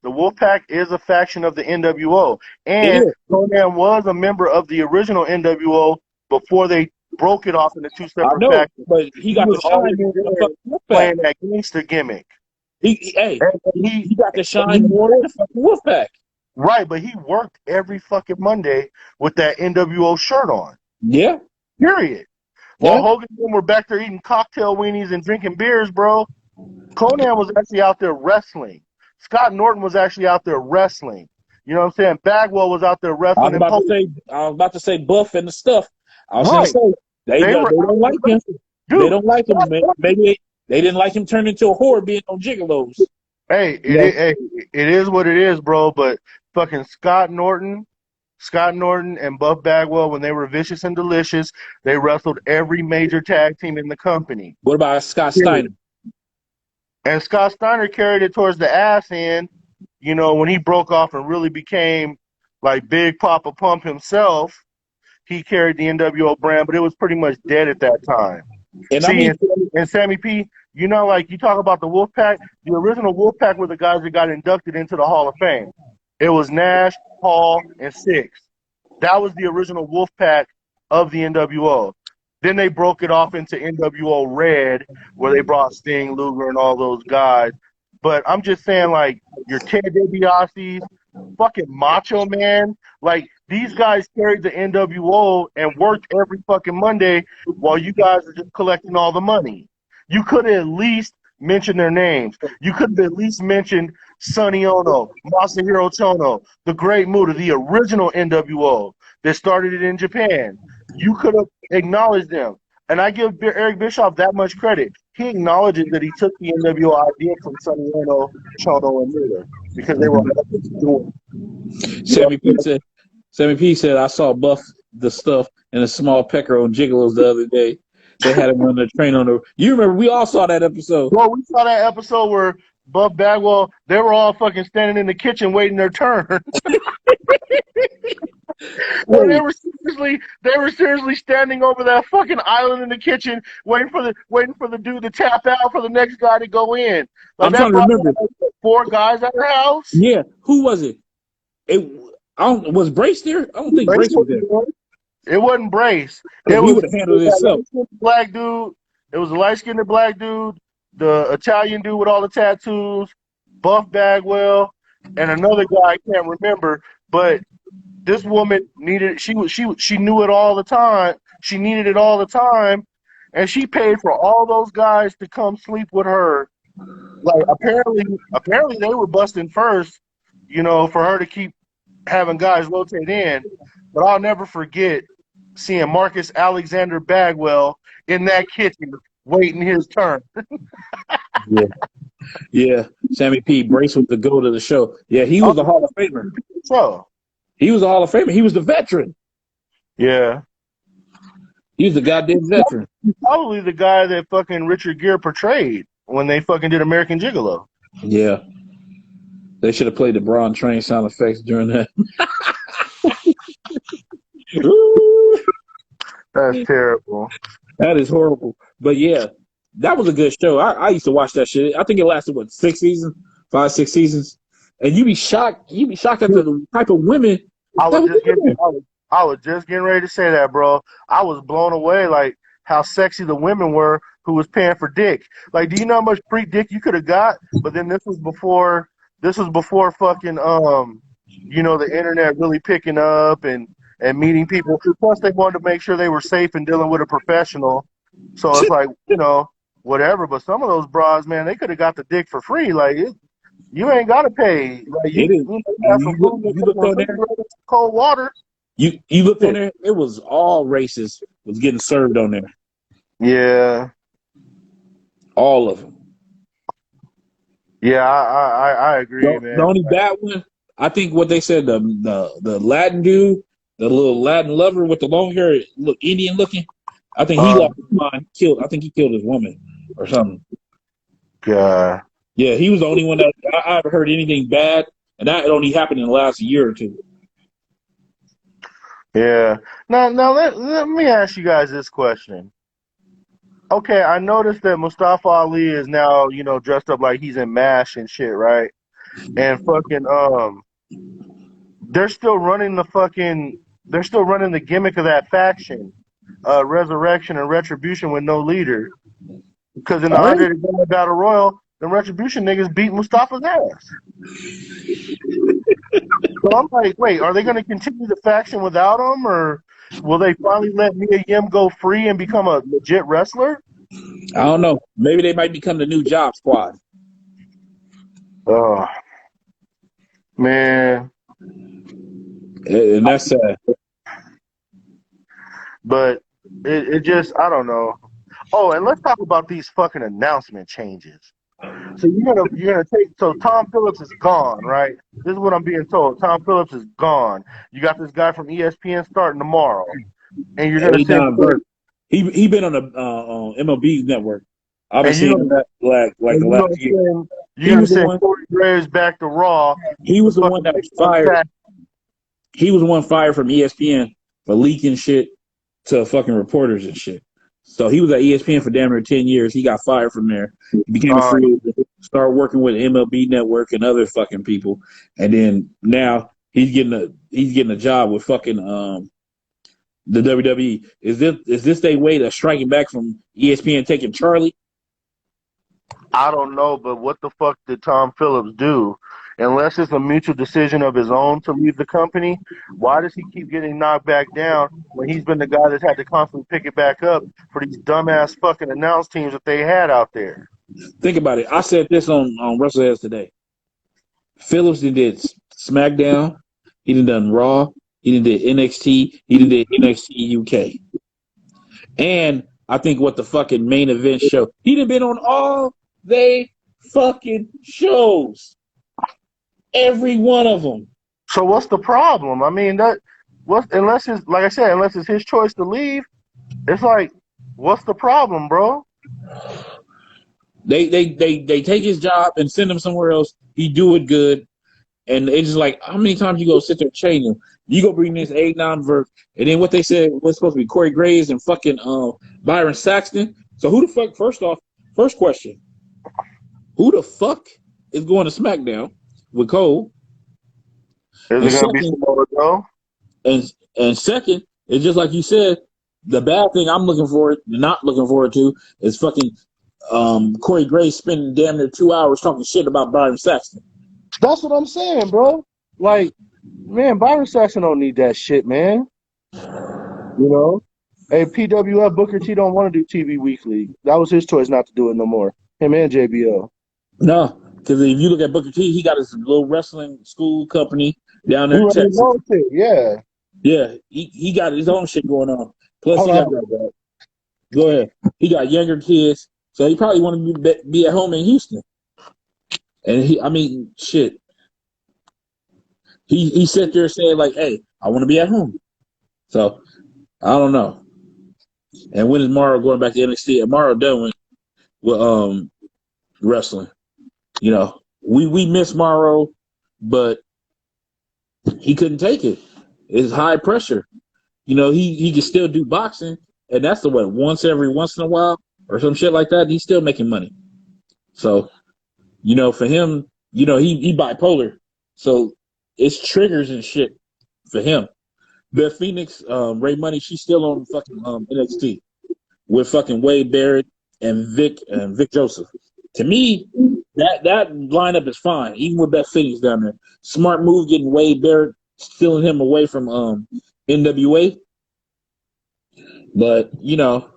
[SPEAKER 5] the Wolfpack is a faction of the NWO. And Conan was a member of the original NWO before they broke it off into two separate factions.
[SPEAKER 4] But he got the shine
[SPEAKER 5] playing that gangster gimmick.
[SPEAKER 4] He got the shine more than the fucking Wolfpack.
[SPEAKER 5] Right, but he worked every fucking Monday with that NWO shirt on.
[SPEAKER 4] Yeah.
[SPEAKER 5] Period. While Hogan and them were back there eating cocktail weenies and drinking beers, bro, Conan was actually out there wrestling. Scott Norton was actually out there wrestling. You know what I'm saying? Bagwell was out there wrestling.
[SPEAKER 4] I was about to say Buff and the stuff. I was going to say, they don't like him. Dude, they don't like him, man. Maybe they didn't like him turning into a whore being on gigolos.
[SPEAKER 5] Hey, it is what it is, bro. But fucking Scott Norton and Buff Bagwell, when they were vicious and delicious, they wrestled every major tag team in the company.
[SPEAKER 4] What about Scott Steiner?
[SPEAKER 5] And Scott Steiner carried it towards the ass end, you know, when he broke off and really became like Big Papa Pump himself. He carried the NWO brand, but it was pretty much dead at that time. And Sammy P, you know, like you talk about the Wolfpack, the original Wolfpack were the guys that got inducted into the Hall of Fame. It was Nash, Hall, and Six. That was the original Wolfpack of the NWO. Then they broke it off into NWO Red, where they brought Sting, Luger, and all those guys. But I'm just saying, like, your Ted DiBiase's, fucking Macho Man, like, these guys carried the NWO and worked every fucking Monday while you guys are just collecting all the money. You could have at least mentioned their names. You could have at least mentioned Sonny Ono, Masahiro Chono, the Great Muta, the original NWO that started it in Japan. You could have acknowledged them. And I give Eric Bischoff that much credit. He acknowledges that he took the NWO idea from Sonny Ono, Chono, and Muta because they were doing it.
[SPEAKER 4] Sammy P said, I saw Buff the stuff in a small pecker on Gigolos the other day. They had him on the train on the... You remember, we all saw that episode.
[SPEAKER 5] Well, we saw that episode where Buff Bagwell, they were all fucking standing in the kitchen waiting their turn. Well, they were seriously standing over that fucking island in the kitchen, waiting for the dude to tap out for the next guy to go in. Like,
[SPEAKER 4] I'm trying to remember.
[SPEAKER 5] 4 guys at her house.
[SPEAKER 4] Yeah, who was it? Was Brace there? I don't think Brace was there.
[SPEAKER 5] It wasn't Brace.
[SPEAKER 4] He
[SPEAKER 5] It was
[SPEAKER 4] would have handled it
[SPEAKER 5] that
[SPEAKER 4] himself.
[SPEAKER 5] light-skinned black dude. It was a light-skinned black dude, the Italian dude with all the tattoos, Buff Bagwell, and another guy I can't remember. But this woman needed. She knew it all the time. She needed it all the time, and she paid for all those guys to come sleep with her. Like apparently they were busting first, for her to keep having guys rotate in. But I'll never forget seeing Marcus Alexander Bagwell in that kitchen waiting his turn.
[SPEAKER 4] Yeah. Sammy P. Brace was the goat of the show. Yeah, he was the Hall of Famer.
[SPEAKER 5] So,
[SPEAKER 4] He was a Hall of Famer. He was the veteran.
[SPEAKER 5] yeah.
[SPEAKER 4] He was the goddamn veteran.
[SPEAKER 5] He's probably the guy that fucking Richard Gere portrayed when they fucking did American Gigolo.
[SPEAKER 4] Yeah. They should have played the Braun train sound effects during that.
[SPEAKER 5] That's terrible.
[SPEAKER 4] That is horrible. But yeah, that was a good show. I used to watch that shit. I think it lasted, 6 seasons? 5, 6 seasons? And you'd be shocked. You'd be shocked at the type of women.
[SPEAKER 5] I was just getting ready to say that, bro. I was blown away, like how sexy the women were who was paying for dick. Like, do you know how much free dick you could have got? But then this was before fucking the internet really picking up and meeting people. Plus, they wanted to make sure they were safe and dealing with a professional. So it's like whatever. But some of those bras, man, they could have got the dick for free. Like you ain't got to pay. Like you
[SPEAKER 4] look on there,
[SPEAKER 5] cold water.
[SPEAKER 4] You looked on there, it was all races was getting served on there.
[SPEAKER 5] Yeah.
[SPEAKER 4] All of them.
[SPEAKER 5] Yeah, I agree, man.
[SPEAKER 4] The only bad one, I think what they said, the Latin dude, the little Latin lover with the long hair, look Indian looking, I think he lost his mind. I think he killed his woman or something.
[SPEAKER 5] God.
[SPEAKER 4] Yeah, he was the only one that I haven't heard anything bad, and that only happened in the last year or two.
[SPEAKER 5] Yeah. Now let me ask you guys this question. Okay, I noticed that Mustafa Ali is now, dressed up like he's in MASH and shit, right? And fucking they're still running the gimmick of that faction, Resurrection and Retribution with no leader. Because in the Andre the Giant Battle Royal, the Retribution niggas beat Mustafa's ass. So I'm like, wait, are they going to continue the faction without him, or will they finally let Mia Yim go free and become a legit wrestler?
[SPEAKER 4] I don't know. Maybe they might become the new Job Squad.
[SPEAKER 5] Oh, man.
[SPEAKER 4] And that's sad.
[SPEAKER 5] But it just, I don't know. Oh, and let's talk about these fucking announcement changes. So you're gonna take. So Tom Phillips is gone, right? This is what I'm being told. Tom Phillips is gone. You got this guy from ESPN starting tomorrow, and you're gonna send.
[SPEAKER 4] He been on the on MLB network. I've been seeing that like the last year.
[SPEAKER 5] You're gonna send Corey Graves back to Raw.
[SPEAKER 4] He was the one that was fired. He was the one fired from ESPN for leaking shit to fucking reporters and shit. So he was at ESPN for damn near 10 years. He got fired from there. He became a free agent, started working with MLB Network and other fucking people. And then now he's getting a job with fucking the WWE. Is this their way to striking back from ESPN taking Charlie?
[SPEAKER 5] I don't know, but what the fuck did Tom Phillips do? Unless it's a mutual decision of his own to leave the company, why does he keep getting knocked back down when he's been the guy that's had to constantly pick it back up for these dumbass fucking announce teams that they had out there?
[SPEAKER 4] Think about it. I said this on Wrestleheads today. Phillips did SmackDown. He done Raw. He did NXT. He did NXT UK. And I think what the fucking main event show. He done been on all they fucking shows. Every one of them.
[SPEAKER 5] So what's the problem? I mean, unless it's his choice to leave, it's like, what's the problem, bro?
[SPEAKER 4] They take his job and send him somewhere else. He do it good, and it's just like, how many times you go sit there and change him? You go bring this A-non-vert, and then what they said was supposed to be Corey Graves and fucking Byron Saxton. So who the fuck? First question, who the fuck is going to SmackDown with Cole?
[SPEAKER 5] Is it going to be Samoa Joe?
[SPEAKER 4] And second, It's just like you said. The bad thing I'm not looking forward to, is fucking Corey Graves spending damn near 2 hours talking shit about Byron Saxton.
[SPEAKER 5] That's what I'm saying, bro. Like, man, Byron Saxton don't need that shit, man. You know? Hey, PWF Booker T don't want to do TV weekly. That was his choice not to do it no more. Him and JBL.
[SPEAKER 4] No, because if you look at Booker T, he got his little wrestling school company down there
[SPEAKER 5] He
[SPEAKER 4] in
[SPEAKER 5] running his
[SPEAKER 4] Texas.
[SPEAKER 5] own shit, yeah.
[SPEAKER 4] Yeah, he got his own shit going on. Plus,
[SPEAKER 5] Hold
[SPEAKER 4] he got
[SPEAKER 5] on.
[SPEAKER 4] go ahead. He got younger kids, so he probably want to be at home in Houston. And shit. He sat there saying like, "Hey, I want to be at home." So I don't know. And when is Morrow going back to NXT? And Morrow done with wrestling. You know, we miss Morrow, but he couldn't take it. It's high pressure. You know, he can still do boxing, and that's once in a while or some shit like that. He's still making money. So, you know, for him, you know, he bipolar, so it's triggers and shit for him. Beth Phoenix, Ray Money, she's still on fucking NXT with fucking Wade Barrett and Vic Joseph. To me, that lineup is fine, even with Beth Phoenix down there. Smart move getting Wade Barrett, stealing him away from NWA. But, you know,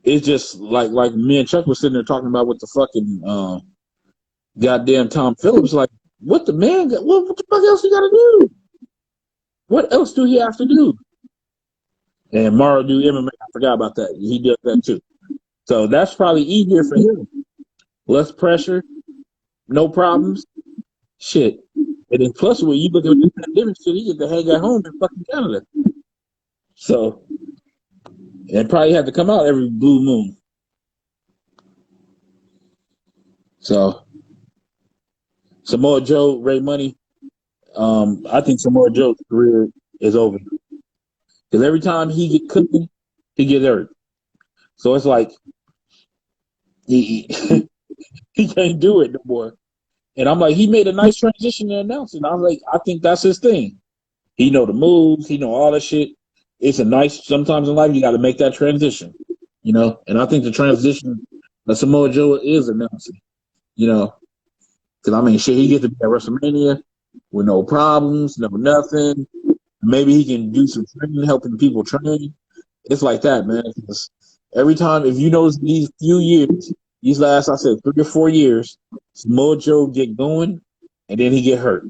[SPEAKER 4] it's just like me and Chuck was sitting there talking about with the fucking goddamn Tom Phillips. Like, what the man? What the fuck else he got to do? What else do he have to do? And Morrow do MMA. I forgot about that. He does that too. So that's probably easier for him. Less pressure, no problems. Shit. And then plus, when you look at the pandemic shit, he get to hang at home in fucking Canada. So, and probably have to come out every blue moon. So, Samoa Joe, Ray Money, I think Samoa Joe's career is over. Because every time he get cooking, he get hurt. So it's like, he can't do it no more. And I'm like, he made a nice transition in announcing. I was like, I think that's his thing. He know the moves. He know all that shit. It's a nice, sometimes in life, you got to make that transition, you know? And I think the transition that Samoa Joe is announcing, you know? Because, I mean, shit, he gets to be at WrestleMania with no problems, no nothing. Maybe he can do some training, helping people train. It's like that, man. Because every time, if you notice these few years, these last, I said, 3 or 4 years, Samoa Joe get going, and then he get hurt.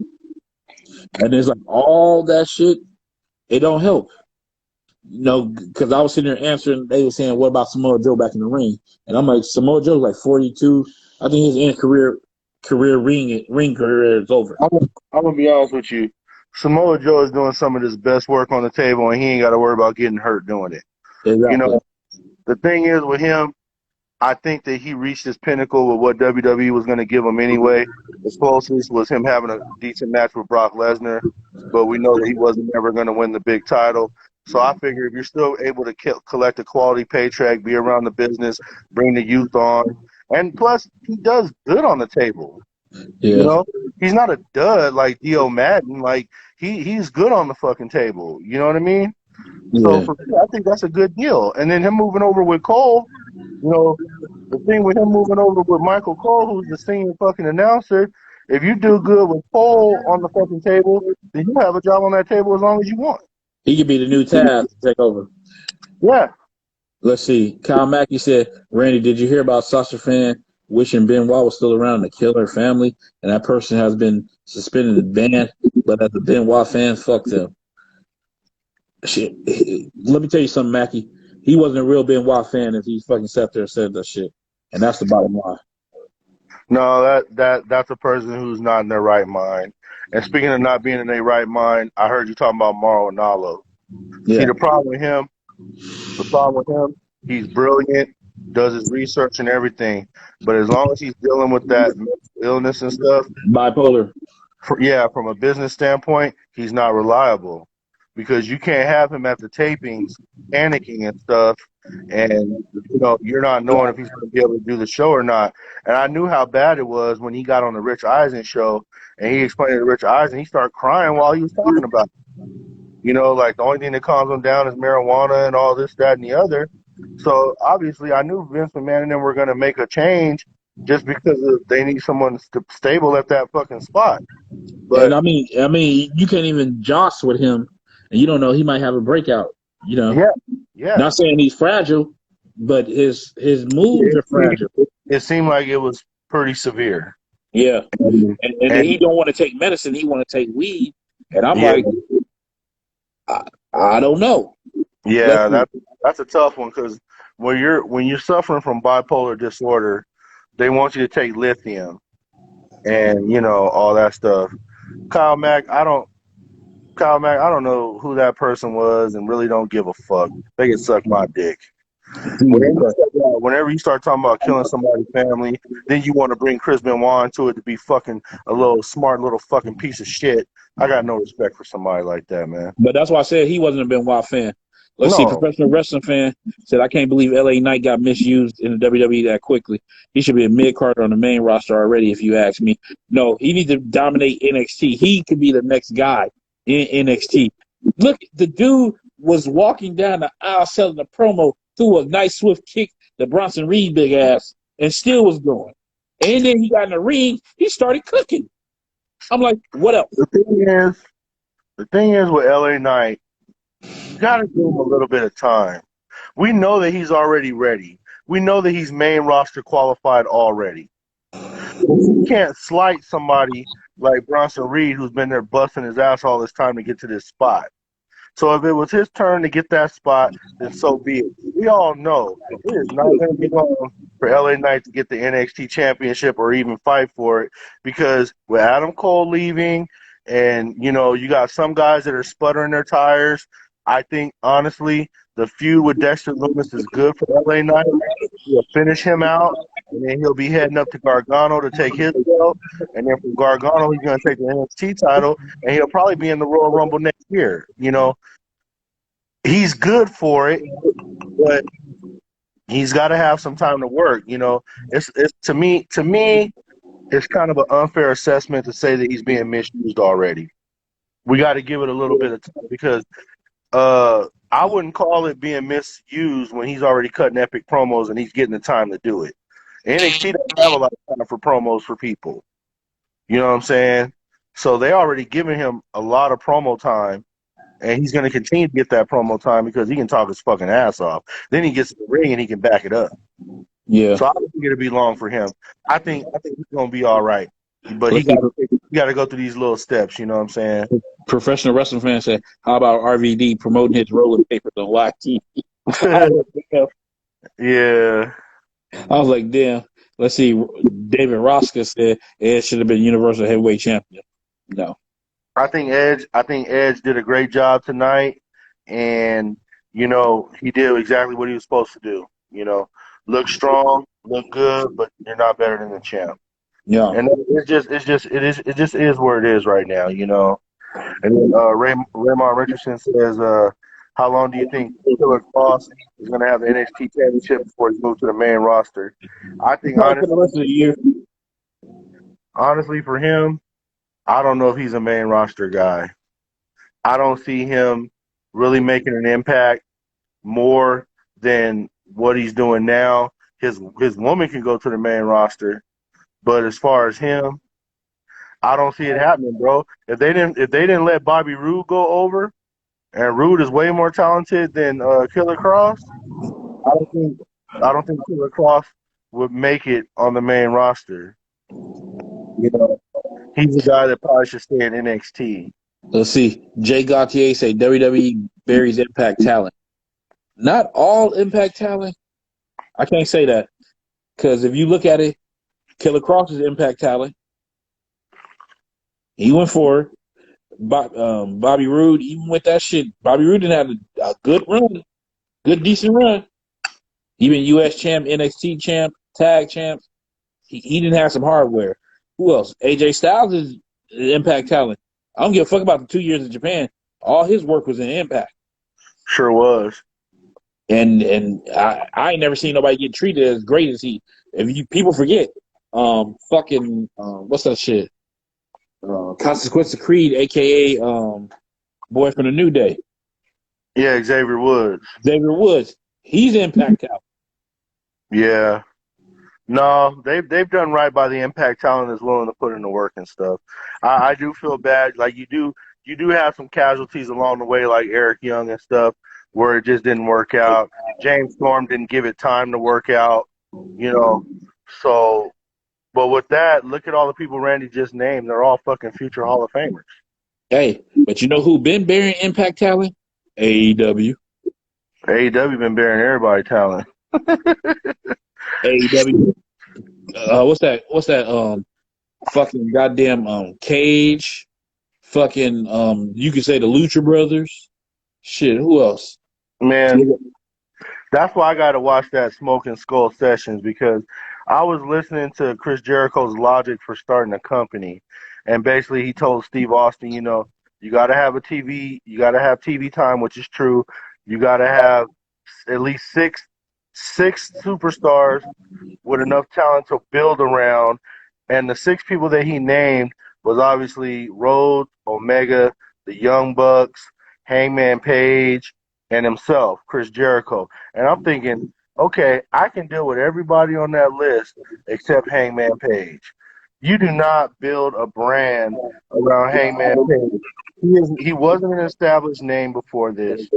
[SPEAKER 4] And it's like all that shit, it don't help. You know, because I was sitting there answering, they were saying, what about Samoa Joe back in the ring? And I'm like, Samoa Joe's like 42. I think his end career ring career is over.
[SPEAKER 5] I'm going to be honest with you. Samoa Joe is doing some of his best work on the table, and he ain't got to worry about getting hurt doing it.
[SPEAKER 4] Exactly.
[SPEAKER 5] You know, the thing is with him, I think that he reached his pinnacle with what WWE was going to give him anyway. His closest was him having a decent match with Brock Lesnar, but we know that he wasn't ever going to win the big title. So I figure if you're still able to collect a quality paycheck, be around the business, bring the youth on, and plus he does good on the table.
[SPEAKER 4] Yeah.
[SPEAKER 5] You know, he's not a dud like Dio Madden. Like he's good on the fucking table. You know what I mean?
[SPEAKER 4] Yeah.
[SPEAKER 5] So for me, I think that's a good deal. And then him moving over with Cole, you know, the thing with him moving over with Michael Cole, who's the senior fucking announcer, if you do good with Cole on the fucking table, then you have a job on that table as long as you want.
[SPEAKER 4] He could be the new Taz to take over.
[SPEAKER 5] Yeah.
[SPEAKER 4] Let's see. Kyle Mackey said, Randy, did you hear about Sasha fan wishing Benoit was still around to kill her family? And that person has been suspended and banned, but as a Benoit fan, fuck them. Shit. Let me tell you something, Mackey. He wasn't a real Benoit fan if he fucking sat there and said that shit. And that's the bottom line.
[SPEAKER 5] No, that's a person who's not in their right mind. And speaking of not being in their right mind, I heard you talking about Mauro Ranallo.
[SPEAKER 4] Yeah.
[SPEAKER 5] See, the problem with him, he's brilliant, does his research and everything. But as long as he's dealing with that mental illness and stuff,
[SPEAKER 4] bipolar.
[SPEAKER 5] From a business standpoint, he's not reliable. Because you can't have him at the tapings panicking and stuff, and you know you're not knowing if he's going to be able to do the show or not. And I knew how bad it was when he got on the Rich Eisen show, and he explained it to Rich Eisen. He started crying while he was talking about it. You know, like the only thing that calms him down is marijuana and all this, that, and the other. So obviously, I knew Vince McMahon and them were going to make a change just because they need someone stable at that fucking spot.
[SPEAKER 4] And
[SPEAKER 5] But
[SPEAKER 4] I mean, you can't even joss with him, and you don't know he might have a breakout. You know,
[SPEAKER 5] yeah,
[SPEAKER 4] not saying he's fragile, but his moves are fragile.
[SPEAKER 5] it seemed like it was pretty severe.
[SPEAKER 4] Yeah,
[SPEAKER 5] And,
[SPEAKER 4] and he don't want to take medicine; he want to take weed. And I'm
[SPEAKER 5] yeah,
[SPEAKER 4] like, I don't know.
[SPEAKER 5] yeah, that's a tough one because when you're suffering from bipolar disorder, they want you to take lithium and all that stuff. Kyle Mack, I don't know who that person was and really don't give a fuck. They can suck my dick. Whenever you start talking about killing somebody's family, then you want to bring Chris Benoit into it to be fucking a little smart little fucking piece of shit. I got no respect for somebody like that, man.
[SPEAKER 4] But that's why I said he wasn't a Benoit fan. Let's see,
[SPEAKER 5] No.
[SPEAKER 4] professional wrestling fan said, I can't believe LA Knight got misused in the WWE that quickly. He should be a mid-card on the main roster already, if you ask me. No, he needs to dominate NXT. He could be the next guy in NXT. Look, the dude was walking down the aisle selling a promo, threw a nice swift kick to Bronson Reed big ass, and still was going. And then he got in the ring, he started cooking. I'm like, what else?
[SPEAKER 5] The thing is with LA Knight, you gotta give him a little bit of time. We know that he's already ready. We know that he's main roster qualified already. You can't slight somebody like Bronson Reed who's been there busting his ass all this time to get to this spot. So if it was his turn to get that spot, then so be it. We all know it is not going to be long for LA Knight to get the NXT championship or even fight for it, because with Adam Cole leaving and, you got some guys that are sputtering their tires, I think, honestly, the feud with Dexter Lumis is good for LA Knight. He'll finish him out, and then he'll be heading up to Gargano to take his belt. And then from Gargano, he's going to take the NXT title, and he'll probably be in the Royal Rumble next year. He's good for it, but he's got to have some time to work. It's to me, it's kind of an unfair assessment to say that he's being misused already. We got to give it a little bit of time because I wouldn't call it being misused when he's already cutting epic promos and he's getting the time to do it. NXT doesn't have a lot of time for promos for people. You know what I'm saying? So they already given him a lot of promo time, and he's going to continue to get that promo time because he can talk his fucking ass off. Then he gets in the ring and he can back it up.
[SPEAKER 4] Yeah.
[SPEAKER 5] So I don't think it'll be long for him. I think he's going to be all right. But he got to go through these little steps, you know what I'm saying?
[SPEAKER 4] Professional wrestling fans say, how about RVD promoting his rolling papers on live TV?
[SPEAKER 5] Yeah.
[SPEAKER 4] I was like, damn. Let's see. David Rosca said Edge should have been Universal Heavyweight Champion. No.
[SPEAKER 5] I think Edge did a great job tonight, and he did exactly what he was supposed to do. Look strong, look good, but you're not better than the champ.
[SPEAKER 4] Yeah.
[SPEAKER 5] And it just is where it is right now. And then Raymond Richardson says, how long do you think Killer Cross is going to have the NXT championship before he moves to the main roster? I think
[SPEAKER 4] for the rest of the year.
[SPEAKER 5] Honestly, for him, I don't know if he's a main roster guy. I don't see him really making an impact more than what he's doing now. His woman can go to the main roster, but as far as him, I don't see it happening, bro. If they didn't let Bobby Roode go over, and Roode is way more talented than Killer Cross, I don't think Killer Cross would make it on the main roster. He's the guy that probably should stay in NXT.
[SPEAKER 4] Let's see. Jay Gauthier say WWE buries Impact talent. Not all Impact talent. I can't say that. Because if you look at it, Killer Cross is Impact talent. He went forward. Bobby Roode, even with that shit, Bobby Roode didn't have a good run. Good, decent run. Even U.S. champ, NXT champ, tag champ. He didn't have some hardware. Who else? AJ Styles is Impact talent. I don't give a fuck about the 2 years in Japan. All his work was in Impact.
[SPEAKER 5] Sure was.
[SPEAKER 4] And I ain't never seen nobody get treated as great as he. People forget, what's that shit? Consequence of Creed, aka boy from the New Day.
[SPEAKER 5] Yeah, Xavier Woods.
[SPEAKER 4] Xavier Woods. He's Impact talent.
[SPEAKER 5] Yeah. No, they've done right by the Impact talent that's willing to put in the work and stuff. I do feel bad. Like you do have some casualties along the way, like Eric Young and stuff, where it just didn't work out. James Storm didn't give it time to work out, you know. So, but with that, look at all the people Randy just named. They're all fucking future Hall of Famers.
[SPEAKER 4] Hey, but you know who been bearing Impact talent? AEW.
[SPEAKER 5] AEW been bearing everybody talent.
[SPEAKER 4] AEW. What's that? Fucking goddamn Cage. Fucking you could say the Lucha Brothers. Shit, who else?
[SPEAKER 5] Man, that's why I got to watch that Smoking Skull Sessions, because I was listening to Chris Jericho's logic for starting a company, and basically he told Steve Austin, you know, you got to have a TV, you got to have TV time, which is true. You got to have at least six superstars with enough talent to build around, and the 6 people that he named was obviously Rhodes, Omega, the Young Bucks, Hangman Page, and himself, Chris Jericho. And I'm thinking, okay, I can deal with everybody on that list except Hangman Page. You do not build a brand around Hangman Page. He wasn't an established name before this.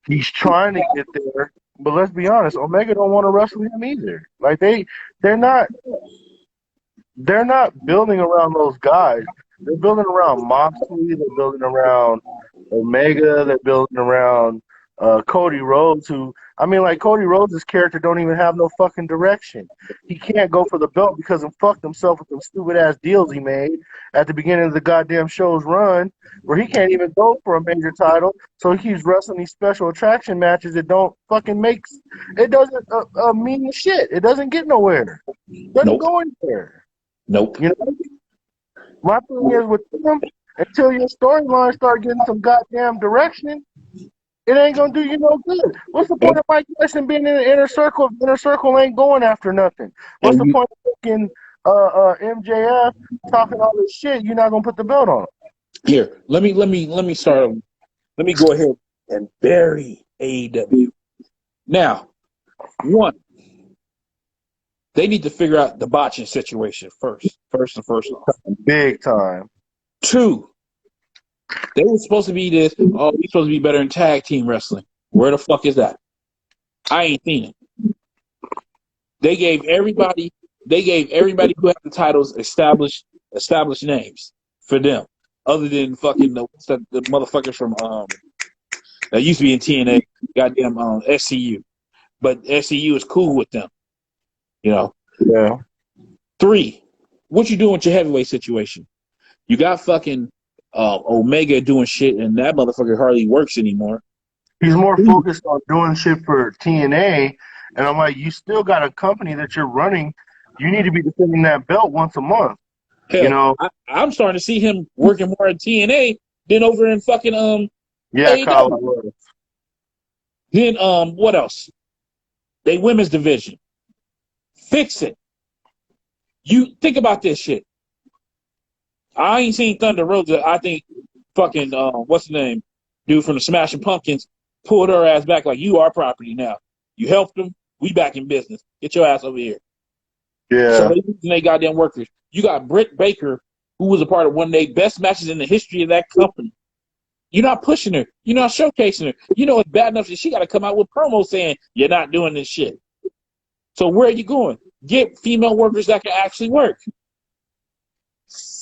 [SPEAKER 5] He's trying to get there, but let's be honest, Omega don't want to wrestle him either. Like they're not building around those guys. They're building around Moxley. They're building around Omega. They're building around Cody Rhodes, who, I mean, like, Cody Rhodes' character don't even have no fucking direction. He can't go for the belt because he fucked himself with them stupid-ass deals he made at the beginning of the goddamn show's run, where he can't even go for a major title, so he keeps wrestling these special attraction matches that don't fucking make – it doesn't mean shit. It doesn't get nowhere. It doesn't go anywhere.
[SPEAKER 4] Nope.
[SPEAKER 5] You know? My thing is with them, until your storyline start getting some goddamn direction, it ain't gonna do you no good. What's the point of Mike Tyson being in the inner circle if the inner circle ain't going after nothing? What's the point of fucking MJF talking all this shit? You're not gonna put the belt on him.
[SPEAKER 4] Here, let me start. Let me go ahead and bury AEW. Now, one, they need to figure out the botching situation first off.
[SPEAKER 5] Big time.
[SPEAKER 4] 2, they were supposed to be this. Oh, we're supposed to be better in tag team wrestling. Where the fuck is that? I ain't seen it. They gave everybody who had the titles established names for them, other than fucking the motherfuckers from that used to be in TNA, goddamn SCU. But SCU is cool with them, you know.
[SPEAKER 5] Yeah.
[SPEAKER 4] 3, what you doing with your heavyweight situation? You got fucking Omega doing shit, and that motherfucker hardly works anymore.
[SPEAKER 5] He's more focused on doing shit for TNA, and I'm like, you still got a company that you're running. You need to be defending that belt once a month.
[SPEAKER 4] Hell,
[SPEAKER 5] you know,
[SPEAKER 4] I'm starting to see him working more at TNA than over in fucking
[SPEAKER 5] yeah, Kyle.
[SPEAKER 4] Then what else? They women's division. Fix it. You think about this shit. I ain't seen Thunder Rosa. I think fucking what's the name? Dude from the Smashing Pumpkins pulled her ass back like, you are property now. You helped them. We back in business. Get your ass over here.
[SPEAKER 5] Yeah.
[SPEAKER 4] So they using they goddamn workers. You got Britt Baker, who was a part of one of their best matches in the history of that company. You're not pushing her. You're not showcasing her. You know it's bad enough that she got to come out with promos saying you're not doing this shit. So where are you going? Get female workers that can actually work.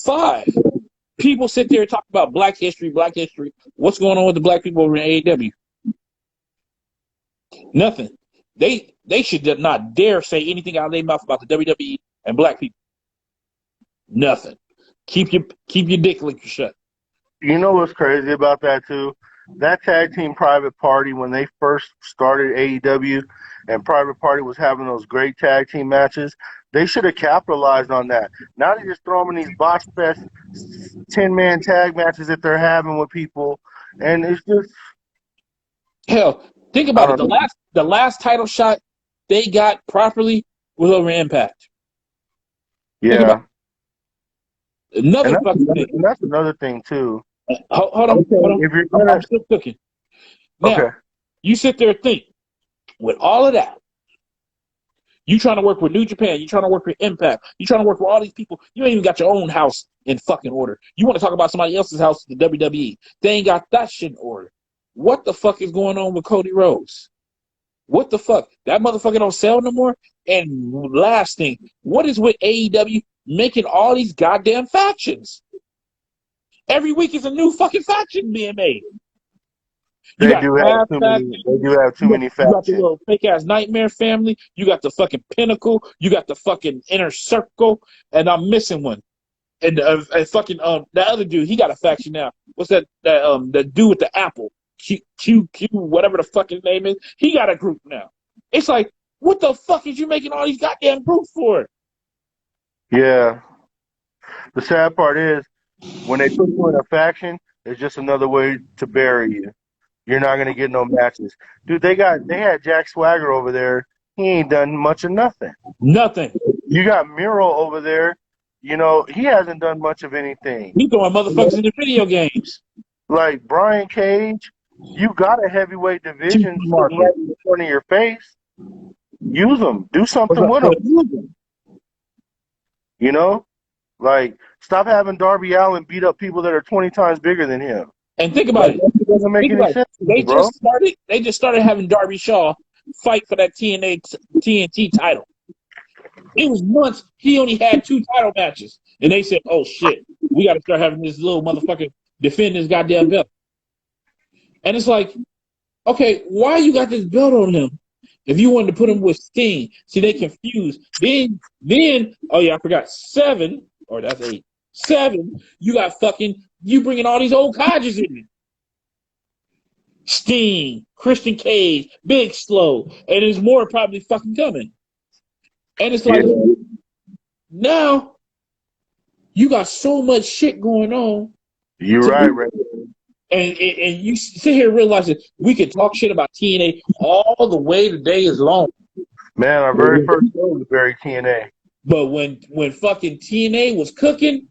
[SPEAKER 4] 5, people sit there and talk about black history. What's going on with the black people over in AEW? Nothing. They should not dare say anything out of their mouth about the WWE and black people. Nothing. Keep your dick licked shut.
[SPEAKER 5] You know what's crazy about that too? That tag team Private Party, when they first started AEW and Private Party was having those great tag team matches, they should have capitalized on that. Now they're just throwing these botch fest 10-man tag matches that they're having with people, and it's just
[SPEAKER 4] hell. Think about it. The last title shot they got properly was over Impact.
[SPEAKER 5] Yeah.
[SPEAKER 4] Another fucking thing.
[SPEAKER 5] And that's another thing too.
[SPEAKER 1] Hold on.
[SPEAKER 5] Okay, if you're
[SPEAKER 1] I'm
[SPEAKER 5] gonna,
[SPEAKER 1] still cooking.
[SPEAKER 5] okay,
[SPEAKER 1] Now, you sit there and think, with all of that, you trying to work with New Japan, you trying to work with Impact, you trying to work with all these people. You ain't even got your own house in fucking order. You want to talk about somebody else's house, the WWE. They ain't got that shit in order. What the fuck is going on with Cody Rhodes? What the fuck? That motherfucker don't sell no more? And last thing, what is with AEW making all these goddamn factions? Every week is a new fucking faction being made. You
[SPEAKER 5] they
[SPEAKER 1] got
[SPEAKER 5] do have
[SPEAKER 1] Half
[SPEAKER 5] too
[SPEAKER 1] Faction.
[SPEAKER 5] many. They do have too many
[SPEAKER 1] You got the
[SPEAKER 5] factions.
[SPEAKER 1] little fake ass Nightmare family. You got the fucking Pinnacle. You got the fucking Inner Circle, and I'm missing one. And fucking the other dude, he got a faction now. What's that? The dude with the apple, Q, whatever the fuck his name is. He got a group now. It's like, what the fuck is you making all these goddamn groups for?
[SPEAKER 5] Yeah. The sad part is when they put you in a faction, it's just another way to bury you. You're not gonna get no matches, dude. They had Jack Swagger over there. He ain't done much of nothing.
[SPEAKER 1] Nothing.
[SPEAKER 5] You got Miro over there. You know he hasn't done much of anything.
[SPEAKER 1] He throwing motherfuckers into video games.
[SPEAKER 5] Like Brian Cage, you got a heavyweight
[SPEAKER 1] Cheap
[SPEAKER 5] division sitting
[SPEAKER 1] market.
[SPEAKER 5] right in front of your face. Use them. Do something with them. Use them. You know, like stop having Darby Allin beat up people that are 20 times bigger than him.
[SPEAKER 1] And think about
[SPEAKER 5] Like
[SPEAKER 1] it.
[SPEAKER 5] that doesn't make any sense,
[SPEAKER 1] They
[SPEAKER 5] bro.
[SPEAKER 1] just started having Darby Shaw fight for that TNT title. It was months. He only had 2 title matches, and they said, "Oh shit, we got to start having this little motherfucker defend his goddamn belt." And it's like, okay, why you got this belt on him? If you wanted to put him with Sting, see they confused. Then, oh yeah, I forgot 7 or that's 8. 7, you bringing all these old codgers in it. Sting, Christian Cage, Big Slow, and there's more probably fucking coming. And it's like, now you got so much shit going on.
[SPEAKER 5] You're right, Ray.
[SPEAKER 1] And you sit here and realize that we can talk shit about TNA all the way the day is long.
[SPEAKER 5] Man, our very first show was very TNA.
[SPEAKER 1] But when fucking TNA was cooking,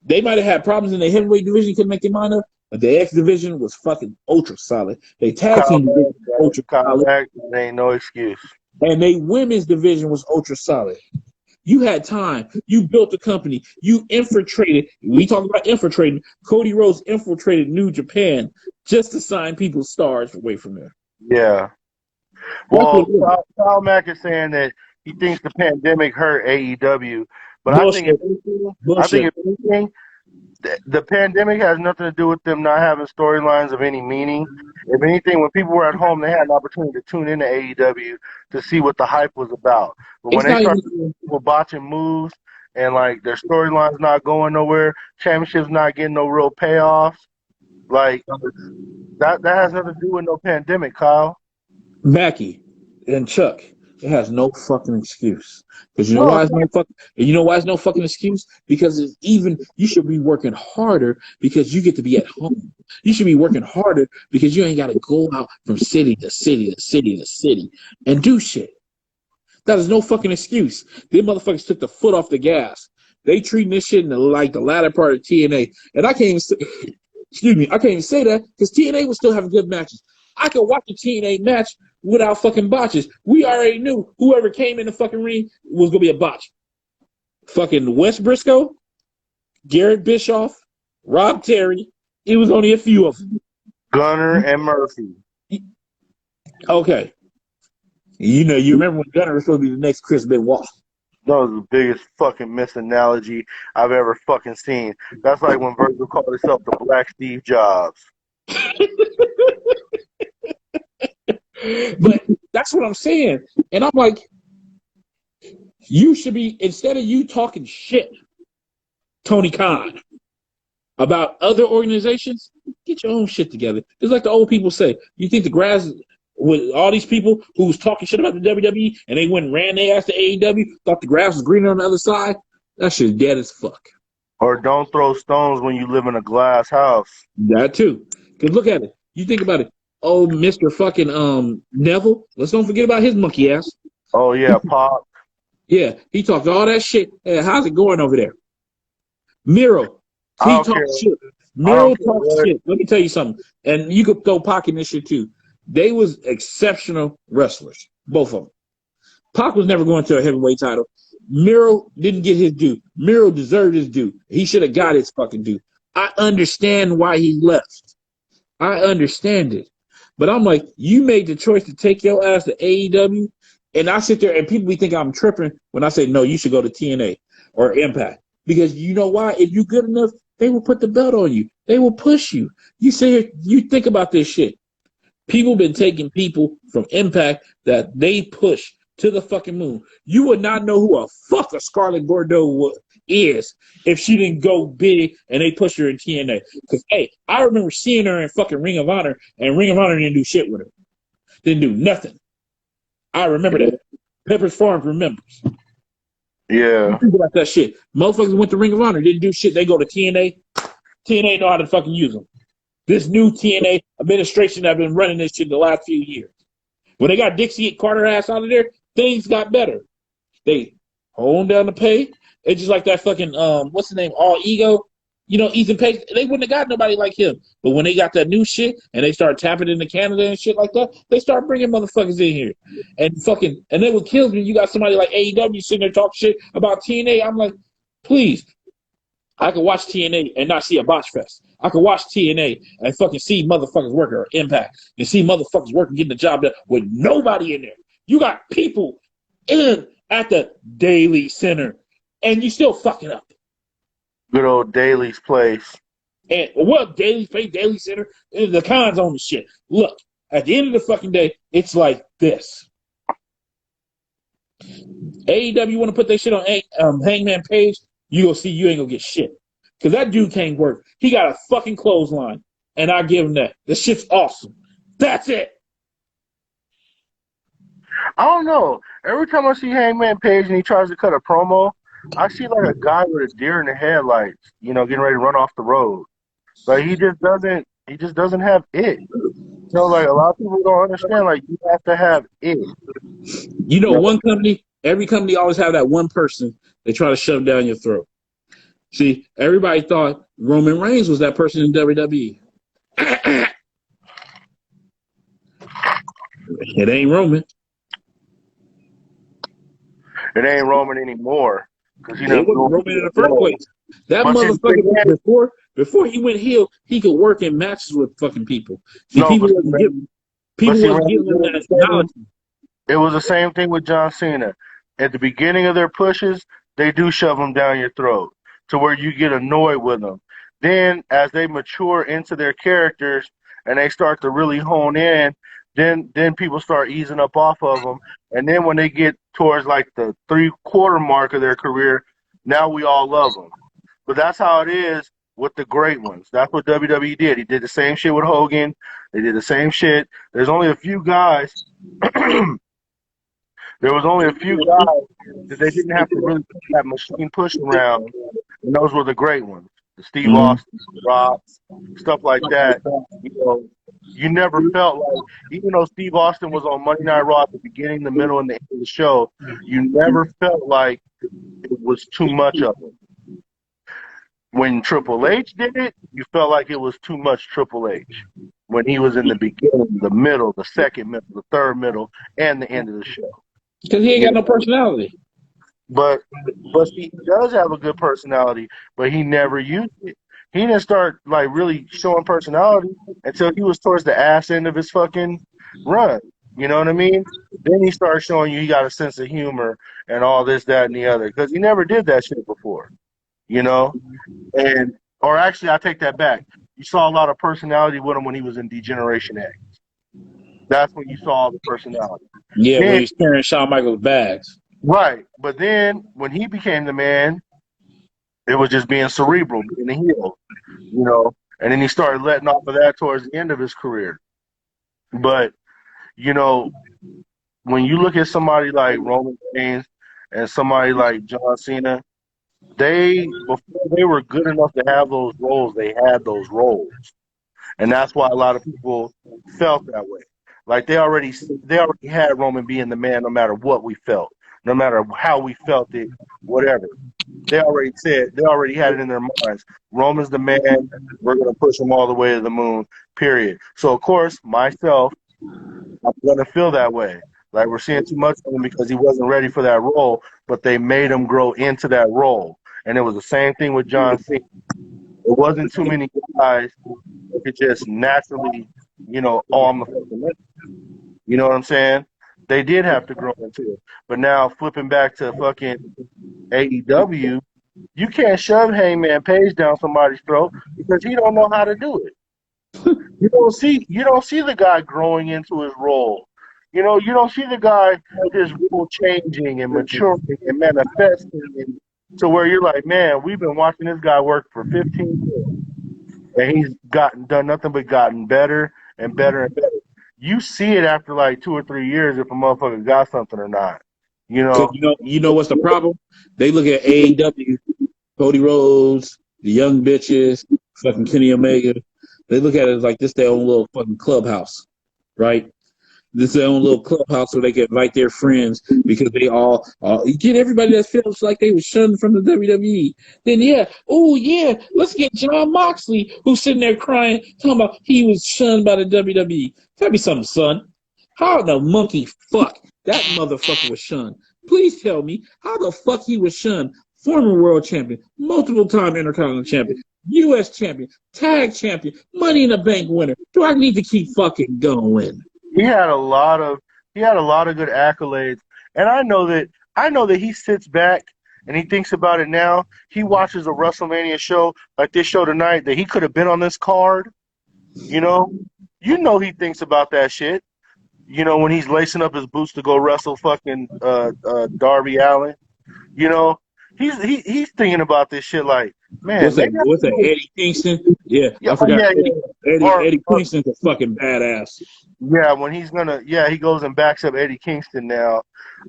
[SPEAKER 1] they might have had problems in the heavyweight division, couldn't make their mind up. But the X division was fucking ultra solid. They tag team division was ultra solid.
[SPEAKER 5] There ain't no excuse.
[SPEAKER 1] And they women's division was ultra solid. You had time. You built a company. You infiltrated. We talk about infiltrating. Cody Rhodes infiltrated New Japan just to sign people's stars away from there.
[SPEAKER 5] Yeah. Well, Kyle Mack is saying that he thinks the pandemic hurt AEW, but I think if anything, the pandemic has nothing to do with them not having storylines of any meaning. If anything, when people were at home, they had an opportunity to tune into AEW to see what the hype was about. But when they started people botching moves and like their storylines not going nowhere, championships not getting no real payoffs, like that has nothing to do with no pandemic, Kyle.
[SPEAKER 1] Mackie and Chuck, it has no fucking excuse. Because you know why it's no fucking excuse? Because it's even you should be working harder because you get to be at home. You should be working harder because you ain't got to go out from city to city to city to city and do shit. That is no fucking excuse. Them motherfuckers took the foot off the gas. They treating this shit in the latter part of TNA. And I can't even say, I can't even say that because TNA was still having good matches. I could watch a TNA match without fucking botches. We already knew whoever came in the fucking ring was going to be a botch. Fucking Wes Briscoe, Garrett Bischoff, Rob Terry. It was only a few of them.
[SPEAKER 5] Gunner and Murphy.
[SPEAKER 1] Okay. You remember when Gunner was supposed to be the next Chris Benoit.
[SPEAKER 5] That was the biggest fucking misanalogy I've ever fucking seen. That's like when Virgil called himself the Black Steve Jobs.
[SPEAKER 1] But that's what I'm saying. And I'm like, you should be, instead of you talking shit, Tony Khan, about other organizations, get your own shit together. It's like the old people say. You think the grass, with all these people who was talking shit about the WWE and they went and ran their ass to AEW, thought the grass was greener on the other side? That shit's dead as fuck.
[SPEAKER 5] Or don't throw stones when you live in a glass house.
[SPEAKER 1] That too. Because look at it. You think about it. Oh, Mr. fucking Neville. Let's don't forget about his monkey ass.
[SPEAKER 5] Oh, yeah, Pop.
[SPEAKER 1] Yeah, he talked all that shit. Hey, how's it going over there? Miro, he talked shit.
[SPEAKER 5] I don't
[SPEAKER 4] Miro
[SPEAKER 5] care
[SPEAKER 4] talks
[SPEAKER 5] what.
[SPEAKER 4] shit. Let me tell you something. And you could throw Pac in this shit too. They was exceptional wrestlers. Both of them. Pac was never going to a heavyweight title. Miro didn't get his due. Miro deserved his due. He should have got his fucking due. I understand why he left. I understand it. But I'm like, you made the choice to take your ass to AEW, and I sit there and people be thinking I'm tripping when I say, no, you should go to TNA or Impact. Because you know why? If you're good enough, they will put the belt on you. They will push you. You say, you think about this shit. People been taking people from Impact that they push to the fucking moon. You would not know who a fuck a Scarlett Bordeaux is if she didn't go big and they pushed her in TNA. Because, hey, I remember seeing her in fucking Ring of Honor, and Ring of Honor didn't do shit with her. Didn't do nothing. I remember that. Pepper's Farm remembers.
[SPEAKER 5] Yeah.
[SPEAKER 4] Think about that shit. Motherfuckers went to Ring of Honor, didn't do shit. They go to TNA. TNA know how to fucking use them. This new TNA administration have been running this shit the last few years. When they got Dixie Carter ass out of there, things got better. They honed down the pay. It's just like that fucking what's the name? All Ego. You know, Ethan Page. They wouldn't have got nobody like him. But when they got that new shit and they started tapping into Canada and shit like that, they start bringing motherfuckers in here. And fucking, and then what kills me, you got somebody like AEW sitting there talking shit about TNA. I'm like, please. I could watch TNA and not see a botch fest. I could watch TNA and fucking see motherfuckers working or Impact and see motherfuckers working, getting the job done with nobody in there. You got people in at the Daily Center and you still fucking up.
[SPEAKER 5] Good old Daly's place.
[SPEAKER 4] And what Daily Center? The cons on the shit. Look, at the end of the fucking day, it's like this. AEW want to put their shit on Hangman Page, you go see you ain't gonna get shit. Because that dude can't work. He got a fucking clothesline. And I give him that. This shit's awesome. That's it.
[SPEAKER 5] I don't know. Every time I see Hangman Page and he tries to cut a promo, I see like a guy with a deer in the headlights, you know, getting ready to run off the road. Like he just doesn't have it. You know, like a lot of people don't understand, like you have to have it.
[SPEAKER 4] You know, one company, every company always have that one person they try to shove down your throat. See, everybody thought Roman Reigns was that person in WWE. It ain't Roman.
[SPEAKER 5] It ain't Roman anymore. Because he
[SPEAKER 4] It wasn't Roman in the first place. That motherfucker, before he went heel, he could work in matches with fucking people. See, people wasn't giving him that knowledge.
[SPEAKER 5] It was the same thing with John Cena. At the beginning of their pushes, they do shove them down your throat to where you get annoyed with them. Then, as they mature into their characters and they start to really hone in, then people start easing up off of them. And then when they get towards like the 3/4 mark of their career, now we all love them. But that's how it is with the great ones. That's what WWE did. He did the same shit with Hogan. They did the same shit. There's only a few guys. There was only a few guys that they didn't have to really put that machine push around, and those were the great ones. The Steve Austin, Rock, stuff like that. You know, you never felt like, even though Steve Austin was on Monday Night Raw at the beginning, the middle, and the end of the show, you never felt like it was too much of him. When Triple H did it, you felt like it was too much Triple H. When he was in the beginning, the middle, the second middle, the third middle, and the end of the show.
[SPEAKER 4] Because he ain't got no personality.
[SPEAKER 5] But see, he does have a good personality, but he never used it. He didn't start like really showing personality until he was towards the ass end of his fucking run. You know what I mean? Then he started showing you he got a sense of humor and all this, that, and the other. Because he never did that shit before. You know? Or actually, I take that back. You saw a lot of personality with him when he was in Degeneration X. That's when you saw all the personality.
[SPEAKER 4] Yeah, when he's carrying Shawn Michaels' bags.
[SPEAKER 5] Right. But then when he became the man, it was just being cerebral, being a heel, you know. And then he started letting off of that towards the end of his career. But, you know, when you look at somebody like Roman Reigns and somebody like John Cena, before they were good enough to have those roles, they had those roles. And that's why a lot of people felt that way. Like they already had Roman being the man no matter what we felt. no matter how we felt it, whatever. They already had it in their minds. Roman's the man. We're going to push him all the way to the moon, period. So, of course, myself, I'm going to feel that way. Like we're seeing too much of him because he wasn't ready for that role, but they made him grow into that role. And it was the same thing with John Cena. It wasn't too many guys that could just naturally, oh, I'm the fucking man. You know what I'm saying? They did have to grow into it. But now flipping back to fucking AEW, you can't shove Hangman Page down somebody's throat because he don't know how to do it. You don't see the guy growing into his role. You don't see the guy his role changing and maturing and manifesting to where you're like, man, we've been watching this guy work for 15 years, and he's done nothing but gotten better and better and better. You see it after like 2 or 3 years if a motherfucker got something or not.
[SPEAKER 4] You know what's the problem? They look at AEW, Cody Rhodes, the young bitches, fucking Kenny Omega. They look at it like this their own little fucking clubhouse, right? This is their own little clubhouse where they can invite their friends because they all you get everybody that feels like they were shunned from the WWE. Then let's get John Moxley who's sitting there crying, talking about he was shunned by the WWE. Tell me something, son. How the monkey fuck that motherfucker was shunned? Please tell me how the fuck he was shunned. Former world champion, multiple time Intercontinental champion, U.S. champion, tag champion, Money in the Bank winner. Do I need to keep fucking going?
[SPEAKER 5] He had a lot of good accolades, and I know that he sits back and he thinks about it now. He watches a WrestleMania show like this show tonight that he could have been on this card. He thinks about that shit. When he's lacing up his boots to go wrestle fucking Darby Allin. He's thinking about this shit like, man.
[SPEAKER 4] What's that? Eddie Kingston? Yeah, I forgot. Yeah. Eddie Kingston's a fucking badass.
[SPEAKER 5] Yeah, when he goes and backs up Eddie Kingston now.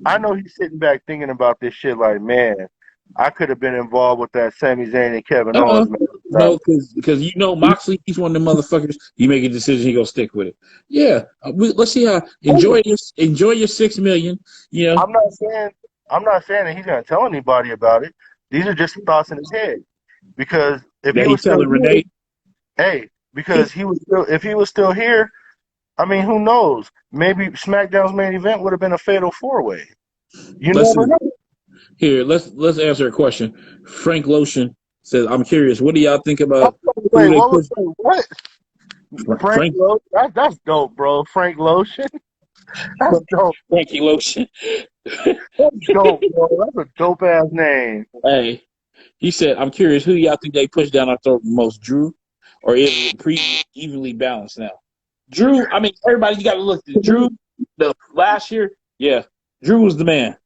[SPEAKER 5] I know he's sitting back thinking about this shit like, man, I could have been involved with that Sami Zayn and Kevin Owens. Man.
[SPEAKER 4] No, because Moxley, he's one of them motherfuckers. You make a decision, he gonna stick with it. Yeah, let's see how enjoy your $6 million.
[SPEAKER 5] I'm not saying that he's gonna tell anybody about it. These are just thoughts in his head. Because if he was still here, if he was still here, I mean, who knows? Maybe SmackDown's main event would have been a fatal 4-way. Never know.
[SPEAKER 4] Here, let's answer a question. Frank Lotion says, "I'm curious. What do y'all think about?"
[SPEAKER 5] What? Frank Lotion? That's dope, bro. Frank Lotion. That's dope.
[SPEAKER 4] Frankie Lotion.
[SPEAKER 5] That's dope, bro. That's a dope ass name.
[SPEAKER 4] Hey, he said, "I'm curious. Who y'all think they push down our throat most, Drew, or is it pretty evenly balanced now?" Drew, I mean, everybody, you got to look at Drew. The last year, yeah, Drew was the man.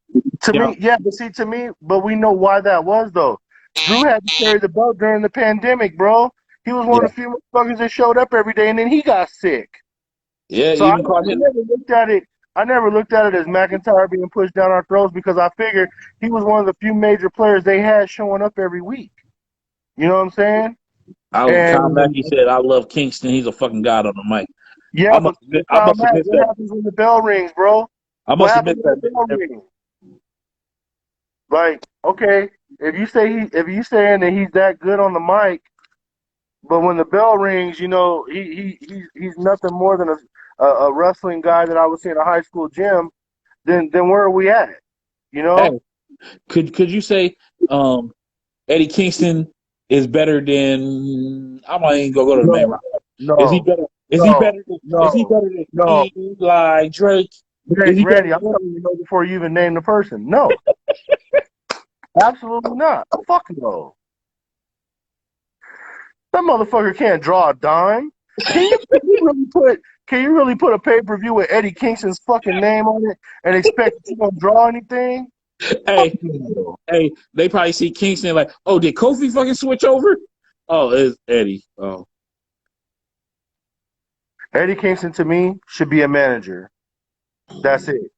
[SPEAKER 5] But we know why that was though. Drew had to carry the belt during the pandemic, bro. He was one of the few motherfuckers that showed up every day, and then he got sick.
[SPEAKER 4] Yeah,
[SPEAKER 5] so I never looked at it as McIntyre being pushed down our throats because I figured he was one of the few major players they had showing up every week. You know what I'm saying?
[SPEAKER 4] Tom Mackey said, "I love Kingston. He's a fucking god on the mic."
[SPEAKER 5] Yeah, what happens when the bell rings, bro?
[SPEAKER 4] I must admit that.
[SPEAKER 5] Like, okay, if you saying that he's that good on the mic, but when the bell rings, he's nothing more than a wrestling guy that I would see in a high school gym, then where are we at?
[SPEAKER 4] Hey, could you say Eddie Kingston is better than? I'm not even gonna go to the name.
[SPEAKER 5] No.
[SPEAKER 4] Is he better? Is he better than Eli Drake?
[SPEAKER 5] Ready? I'm telling you before you even name the person. No, absolutely not. Fuck no. That motherfucker can't draw a dime. Can you really put a pay-per-view with Eddie Kingston's fucking name on it and expect that you don't draw anything?
[SPEAKER 4] Hey, they probably see Kingston like, oh, did Kofi fucking switch over? Oh, it's Eddie. Oh.
[SPEAKER 5] Eddie Kingston, to me, should be a manager. That's it.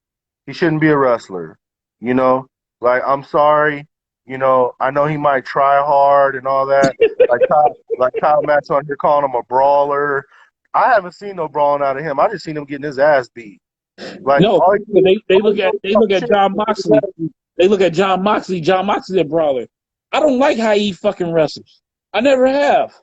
[SPEAKER 5] He shouldn't be a wrestler. Like, I'm sorry. I know he might try hard and all that. like Kyle Max on here calling him a brawler. I haven't seen no brawling out of him. I just seen him getting his ass beat. Like
[SPEAKER 1] No,
[SPEAKER 5] all
[SPEAKER 1] they look at
[SPEAKER 5] shit.
[SPEAKER 1] John Moxley. They look at John Moxley. John Moxley a brawler. I don't like how he fucking wrestles. I never have.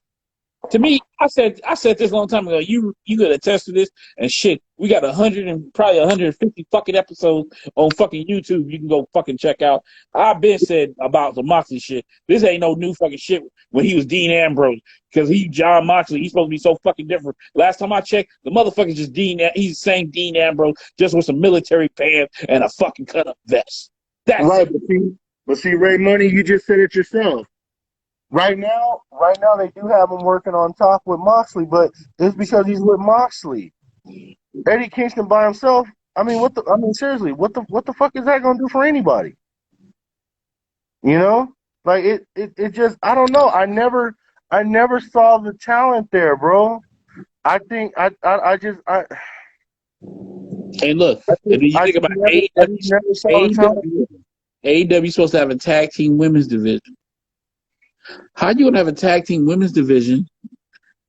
[SPEAKER 1] To me, I said this a long time ago. You could attest to this and shit. We got 100 and probably 150 fucking episodes on fucking YouTube. You can go fucking check out. I've been said about the Moxley shit. This ain't no new fucking shit when he was Dean Ambrose because he John Moxley. He's supposed to be so fucking different. Last time I checked, the motherfucker's just Dean. He's the same Dean Ambrose, just with some military pants and a fucking cut up vest. That's
[SPEAKER 5] Right,
[SPEAKER 1] it.
[SPEAKER 5] but see, Ray Money, you just said it yourself. Right now, they do have him working on top with Moxley, but it's because he's with Moxley. Eddie Kingston by himself. I mean, seriously, what the fuck is that gonna do for anybody? You know, like it just, I don't know. I never saw the talent there, bro. I think I
[SPEAKER 1] And look, and then you think about
[SPEAKER 5] never saw the talent.
[SPEAKER 1] AEW supposed to have a tag team women's division. How you gonna have a tag team women's division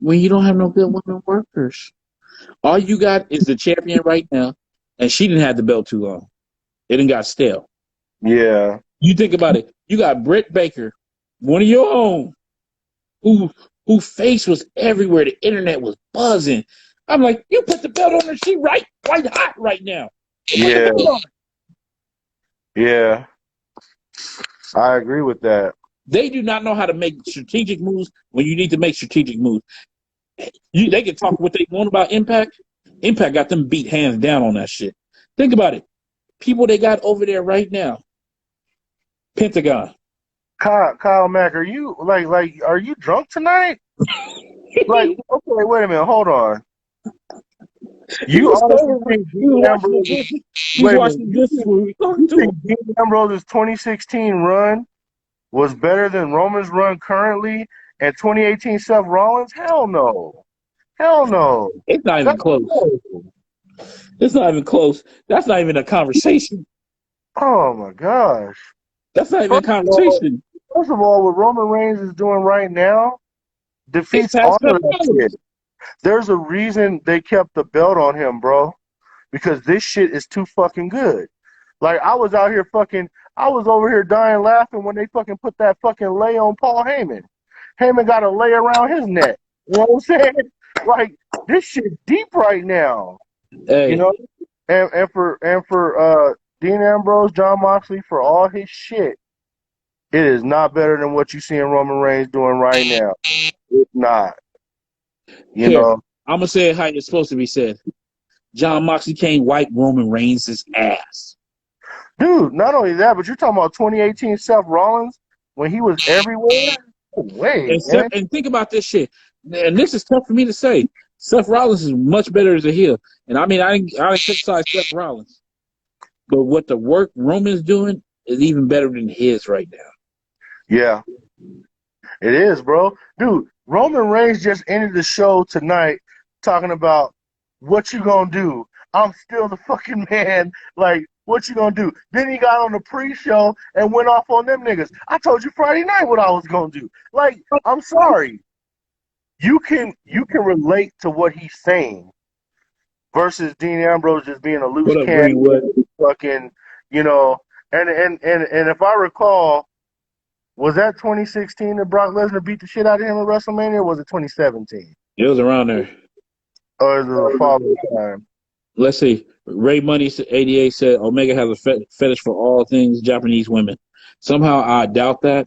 [SPEAKER 1] when you don't have no good women workers? All you got is the champion right now, and she didn't have the belt too long. It didn't got stale.
[SPEAKER 5] Yeah.
[SPEAKER 1] You think about it. You got Britt Baker, one of your own, who face was everywhere. The internet was buzzing. I'm like, you put the belt on her. She white hot right now.
[SPEAKER 5] Yeah. Yeah. I agree with that.
[SPEAKER 1] They do not know how to make strategic moves when you need to make strategic moves. They can talk what they want about Impact. Impact got them beat hands down on that shit. Think about it. People they got over there right now. Pentagon.
[SPEAKER 5] Kyle Mack, are you are you drunk tonight? Like, okay, wait a minute, hold on. You honestly think Dean Ambrose's 2016 run was better than Roman's run currently and 2018 Seth Rollins? Hell no. Hell no.
[SPEAKER 1] It's not even close. It's not even close. That's not even a conversation.
[SPEAKER 5] Oh my gosh.
[SPEAKER 1] That's not even a conversation.
[SPEAKER 5] First of all, what Roman Reigns is doing right now defeats all of that shit. There's a reason they kept the belt on him, bro. Because this shit is too fucking good. Like, I was over here dying laughing when they fucking put that fucking lay on Paul Heyman. Heyman got a lay around his neck. You know what I'm saying? Like, this shit's deep right now.
[SPEAKER 1] Hey.
[SPEAKER 5] You know? And for Dean Ambrose, John Moxley, for all his shit, it is not better than what you see in Roman Reigns doing right now. It's not. You know?
[SPEAKER 1] I'm going to say it how it's supposed to be said. John Moxley can't wipe Roman Reigns' ass.
[SPEAKER 5] Dude, not only that, but you're talking about 2018 Seth Rollins when he was everywhere? No way,
[SPEAKER 1] and think about this shit. And this is tough for me to say. Seth Rollins is much better as a heel. And I mean, I criticize Seth Rollins. But what the work Roman's doing is even better than his right now.
[SPEAKER 5] Yeah. It is, bro. Dude, Roman Reigns just ended the show tonight talking about what you gonna do. I'm still the fucking man. Like, what you gonna do? Then he got on the pre-show and went off on them niggas. I told you Friday night what I was gonna do. Like, I'm sorry. You can relate to what he's saying versus Dean Ambrose just being a loose cannon, fucking, you know. And if I recall, was that 2016 that Brock Lesnar beat the shit out of him at WrestleMania, or was it 2017?
[SPEAKER 1] It was around there.
[SPEAKER 5] Or is it the following time?
[SPEAKER 1] Let's see. Ray Money 88 said Omega has a fetish for all things Japanese women. Somehow I doubt that.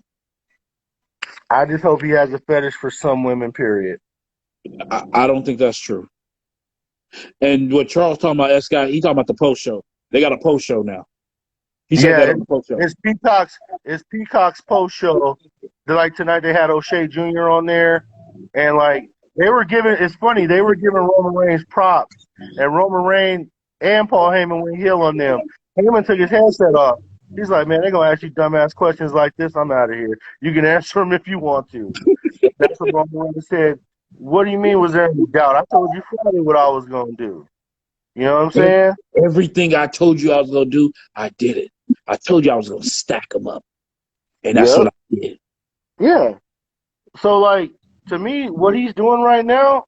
[SPEAKER 5] I just hope he has a fetish for some women, period.
[SPEAKER 1] I don't think that's true. And what Charles talking about, he talking about the post show. They got a post show now. He said that on the post show. It's Peacock's post show. Like tonight they had O'Shea Jr. on there, and like it's funny, they were giving Roman Reigns props, and Roman Reigns and Paul Heyman went heel on them. Heyman took his headset off. He's like, man, they're gonna ask you dumbass questions like this. I'm out of here. You can answer them if you want to. That's what Roman Reigns said. What do you mean? Was there any doubt? I told you Friday what I was gonna do. You know what I'm saying? Everything I told you I was gonna do, I did it. I told you I was gonna stack them up, and that's what I did.
[SPEAKER 5] Yeah. So, like, to me, what he's doing right now,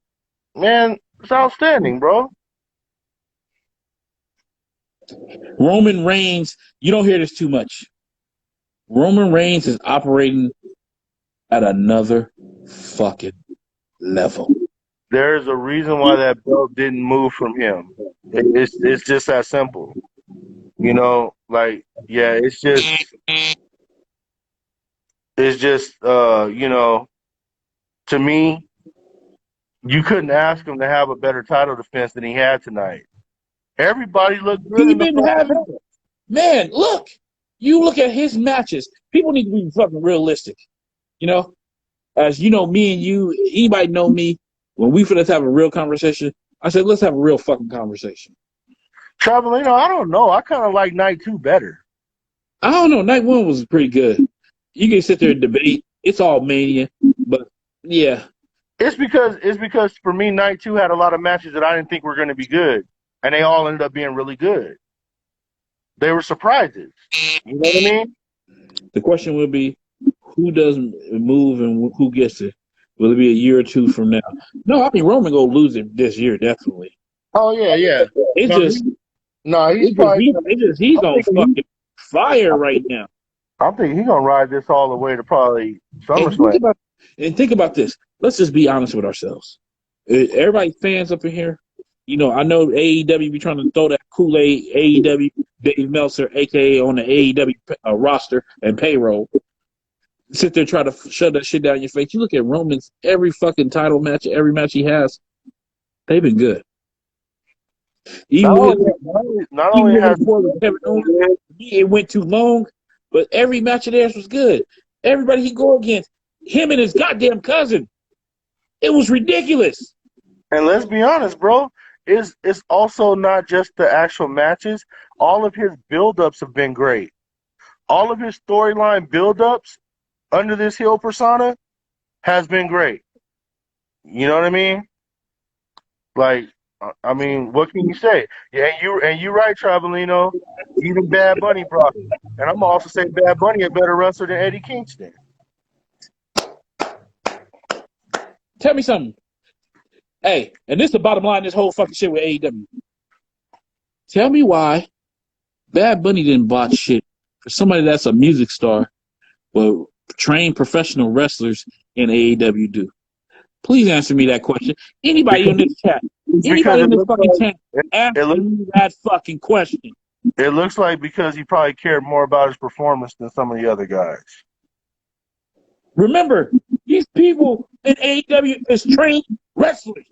[SPEAKER 5] man, it's outstanding, bro.
[SPEAKER 4] Roman Reigns, you don't hear this too much. Roman Reigns is operating at another fucking level.
[SPEAKER 5] There's a reason why that belt didn't move from him. It's just that simple. You know, like, yeah, it's just you know, to me, you couldn't ask him to have a better title defense than he had tonight. Everybody looked good in
[SPEAKER 4] He's
[SPEAKER 5] the
[SPEAKER 4] been
[SPEAKER 5] fucking
[SPEAKER 4] having,
[SPEAKER 5] match.
[SPEAKER 4] man, look, you look at his matches. People need to be fucking realistic. You know, as you know, me and you, anybody know me, when we finna have a real conversation, I said, let's have a real fucking conversation.
[SPEAKER 5] Travelino, I don't know. I kind of like night 2 better.
[SPEAKER 4] I don't know. Night 1 was pretty good. You can sit there and debate. It's all Mania, but yeah.
[SPEAKER 5] It's because for me, night 2 had a lot of matches that I didn't think were going to be good, and they all ended up being really good. They were surprises. You know what I mean?
[SPEAKER 4] The question will be, who does move and who gets it? Will it be a year or two from now? No, I think Roman gonna lose it this year, definitely.
[SPEAKER 5] Oh yeah.
[SPEAKER 4] He's on fucking fire right now.
[SPEAKER 5] I'm thinking he's gonna ride this all the way to probably
[SPEAKER 4] And
[SPEAKER 5] SummerSlam.
[SPEAKER 4] think about this. Let's just be honest with ourselves. Everybody fans up in here, you know, I know AEW be trying to throw that Kool-Aid, AEW, Dave Meltzer, a.k.a. on the AEW roster and payroll. Sit there try to shove that shit down your face. You look at Roman's every fucking title match, every match he has, they've been good. Even it went too long, but every match of theirs was good. Everybody he go against, him and his goddamn cousin, it was ridiculous.
[SPEAKER 5] And let's be honest, bro, it's also not just the actual matches. All of his build-ups have been great. All of his storyline build-ups under this heel persona has been great. You know what I mean? Like, I mean, what can you say? Yeah, and you right, Travelino. Even Bad Bunny brought it. And I'm also saying Bad Bunny a better wrestler than Eddie Kingston.
[SPEAKER 4] Tell me something. Hey, and this is the bottom line of this whole fucking shit with AEW. Tell me why Bad Bunny didn't botch shit for somebody that's a music star, but trained professional wrestlers in AEW do. Please answer me that question. Anybody in this chat, anybody in this fucking chat, answer me that fucking question.
[SPEAKER 5] It looks like because he probably cared more about his performance than some of the other guys.
[SPEAKER 4] Remember, these people in AEW is trained wrestlers.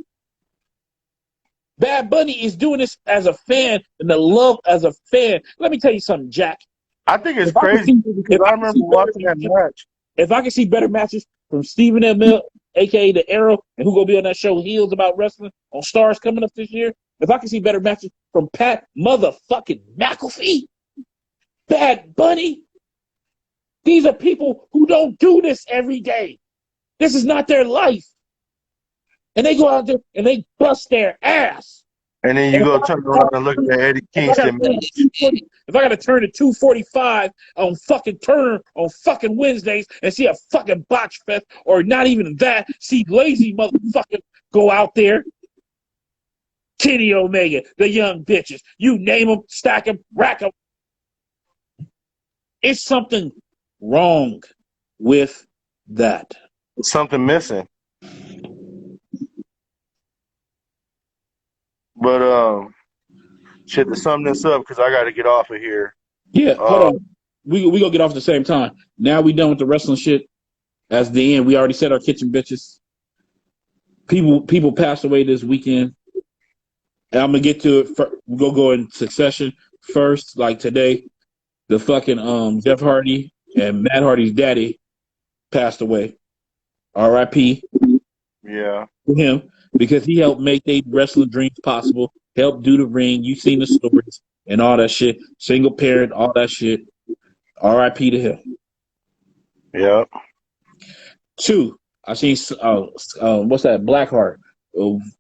[SPEAKER 4] Bad Bunny is doing this as a fan and the love as a fan. Let me tell you something, Jack.
[SPEAKER 5] I think it's crazy because I remember watching that match.
[SPEAKER 4] If I can see better matches from Stephen Amell, a.k.a. The Arrow, and who going to be on that show, Heels About Wrestling, on Stars coming up this year, if I can see better matches from Pat motherfucking McAfee, Bad Bunny, these are people who don't do this every day. This is not their life. And they go out there and they bust their ass.
[SPEAKER 5] And then you go turn around and look at Eddie Kingston.
[SPEAKER 4] If I got to turn to 245 on fucking Turner on fucking Wednesdays and see a fucking botch fest, or not even that, see lazy motherfuckers go out there, Kenny Omega, the young bitches, you name them, stack them, rack them. It's something wrong with that.
[SPEAKER 5] Something missing. But shit, to sum this up, because I got to get off of here.
[SPEAKER 4] Yeah, hold on. We gonna get off at the same time. Now we done with the wrestling shit. That's the end. We already said our kitchen bitches. People passed away this weekend. And I'm gonna get to it. We'll go in succession first. Like today, the fucking Jeff Hardy and Matt Hardy's daddy passed away. R.I.P.
[SPEAKER 5] Yeah.
[SPEAKER 4] To him, because he helped make their wrestling dreams possible. Helped do the ring. You seen the stories and all that shit. Single parent, all that shit. R.I.P. to him.
[SPEAKER 5] Yeah.
[SPEAKER 4] 2, I seen what's that? Blackheart,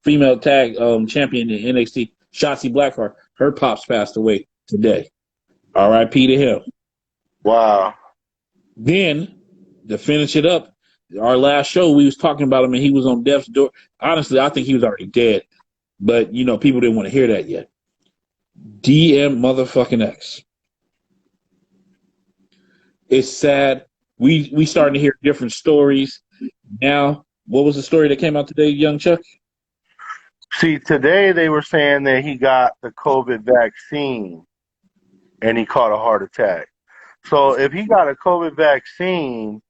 [SPEAKER 4] female tag champion in NXT. Shotzi Blackheart. Her pops passed away today. R.I.P. to him.
[SPEAKER 5] Wow.
[SPEAKER 4] Then to finish it up, our last show we was talking about him and he was on death's door. Honestly, I think he was already dead, but you know people didn't want to hear that yet. DM motherfucking X. It's sad. We starting to hear different stories now. What was the story that came out today, young Chuck?
[SPEAKER 5] See, today they were saying that he got the COVID vaccine and he caught a heart attack. So if he got a COVID vaccine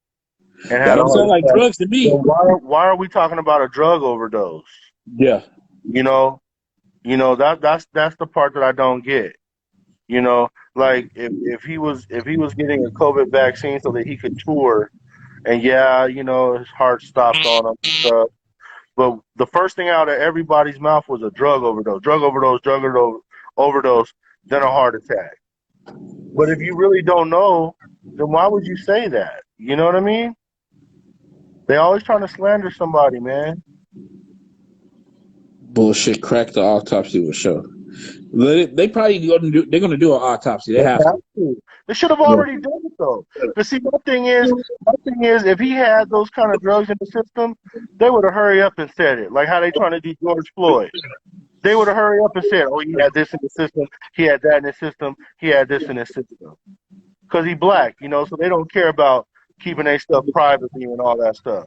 [SPEAKER 5] and
[SPEAKER 4] That
[SPEAKER 5] had a
[SPEAKER 4] don't
[SPEAKER 5] heart
[SPEAKER 4] sound like
[SPEAKER 5] attack,
[SPEAKER 4] drugs to me.
[SPEAKER 5] then why are we talking about a drug overdose?
[SPEAKER 4] Yeah.
[SPEAKER 5] You know, that's the part that I don't get. Like if he was getting a COVID vaccine so that he could tour, and his heart stopped on him and stuff. But the first thing out of everybody's mouth was a drug overdose, overdose, then a heart attack. But if you really don't know, then why would you say that? You know what I mean? They always trying to slander somebody, man.
[SPEAKER 4] Bullshit. Crack the autopsy will show. They probably they're gonna do an autopsy. They have to.
[SPEAKER 5] They should have already done it though. But see, my thing is, if he had those kind of drugs in the system, they would have hurried up and said it. Like how they trying to do George Floyd. They would have hurried up and said, "Oh, he had this in the system. He had that in his system. He had this in his system." Because he black, so they don't care about keeping their stuff privately and all that stuff.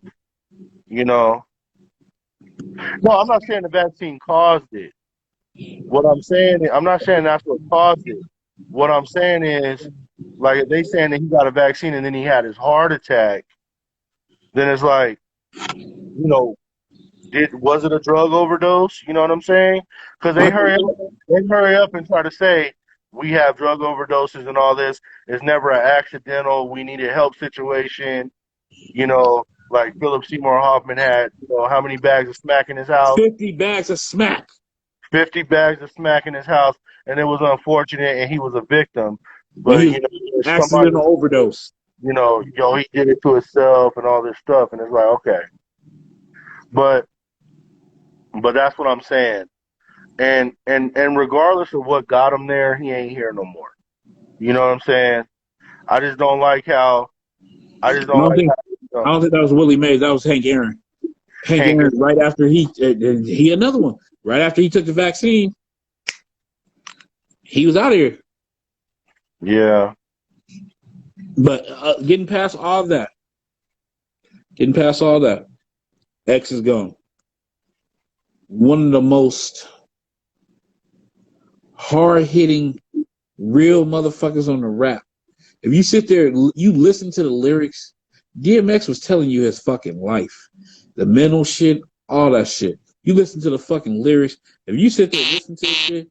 [SPEAKER 5] No, I'm not saying the vaccine caused it. What I'm saying, I'm not saying that's what caused it. What I'm saying is, like, if they saying that he got a vaccine and then he had his heart attack, then it's like, was it a drug overdose? You know what I'm saying? Because they hurry up and try to say we have drug overdoses and all this. It's never an accidental. We need a help situation. Like Philip Seymour Hoffman had, how many bags of smack in his house?
[SPEAKER 4] 50 bags of smack.
[SPEAKER 5] 50 bags of smack in his house, and it was unfortunate, and he was a victim. But
[SPEAKER 4] accidental overdose.
[SPEAKER 5] He did it to himself and all this stuff, and it's like, okay. But that's what I'm saying. And regardless of what got him there, he ain't here no more. You know what I'm saying? I just don't like how. I don't think
[SPEAKER 4] that was Willie Mays. That was Hank Aaron. Hank Aaron, right after he another one. Right after he took the vaccine, he was out of here.
[SPEAKER 5] Yeah.
[SPEAKER 4] But getting past all that, X is gone. One of the most hard-hitting, real motherfuckers on the rap. If you sit there, you listen to the lyrics, DMX was telling you his fucking life. The mental shit, all that shit. You listen to the fucking lyrics. If you sit there and listen to the shit,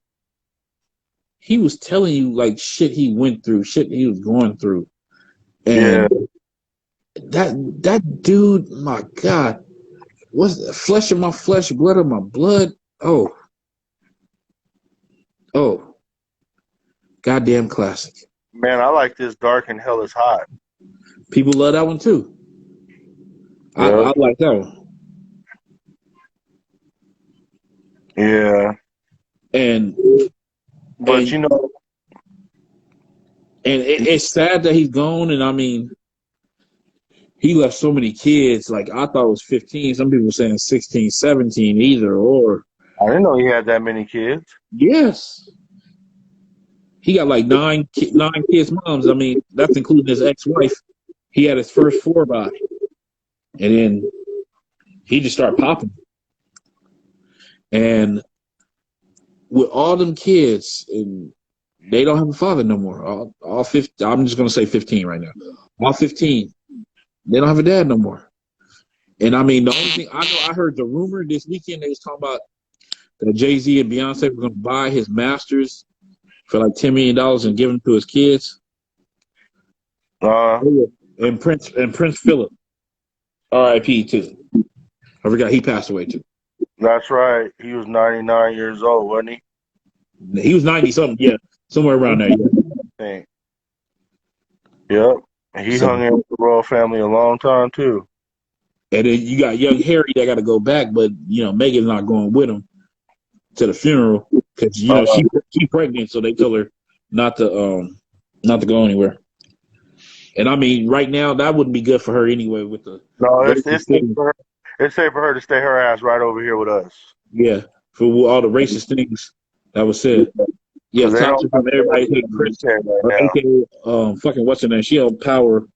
[SPEAKER 4] he was telling you like shit he went through, shit he was going through. And that dude, my God, was flesh of my flesh, blood of my blood. Oh, goddamn classic.
[SPEAKER 5] Man, I like this Dark and Hell is Hot.
[SPEAKER 4] People love that one too. I like that one.
[SPEAKER 5] Yeah. And
[SPEAKER 4] it's sad that he's gone. And I mean, he left so many kids. Like I thought it was 15. Some people were saying 16, 17, either or.
[SPEAKER 5] I didn't know he had that many kids.
[SPEAKER 4] Yes. He got like nine kids' moms. I mean, that's including his ex-wife. He had his first 4 by. And then he just started popping. And with all them kids, and they don't have a father no more. All 15, I'm just going to say 15 right now. All 15, they don't have a dad no more. And I mean, the only thing I heard the rumor this weekend, they was talking about that Jay-Z and Beyonce were going to buy his masters for like $10 million and give them to his kids. And Prince Philip, R.I.P. too. I forgot he passed away too.
[SPEAKER 5] That's right. He was 99 years old, wasn't he?
[SPEAKER 4] He was 90 something, yeah, somewhere around there.
[SPEAKER 5] Yeah. Yep. He hung in with the royal family a long time too.
[SPEAKER 4] And then you got young Harry that got to go back, but Meghan's not going with him to the funeral because she's pregnant, so they told her not to go anywhere. And I mean, right now that wouldn't be good for her anyway. With the
[SPEAKER 5] it's safe for her to stay her ass right over here with us.
[SPEAKER 4] Yeah, for all the racist things that was said. Yeah,
[SPEAKER 5] They don't
[SPEAKER 4] toxic
[SPEAKER 5] have
[SPEAKER 4] from everybody. Hey,
[SPEAKER 5] to
[SPEAKER 4] Chris,
[SPEAKER 5] right
[SPEAKER 4] or
[SPEAKER 5] now.
[SPEAKER 4] AKA fucking what's her name? She on Power.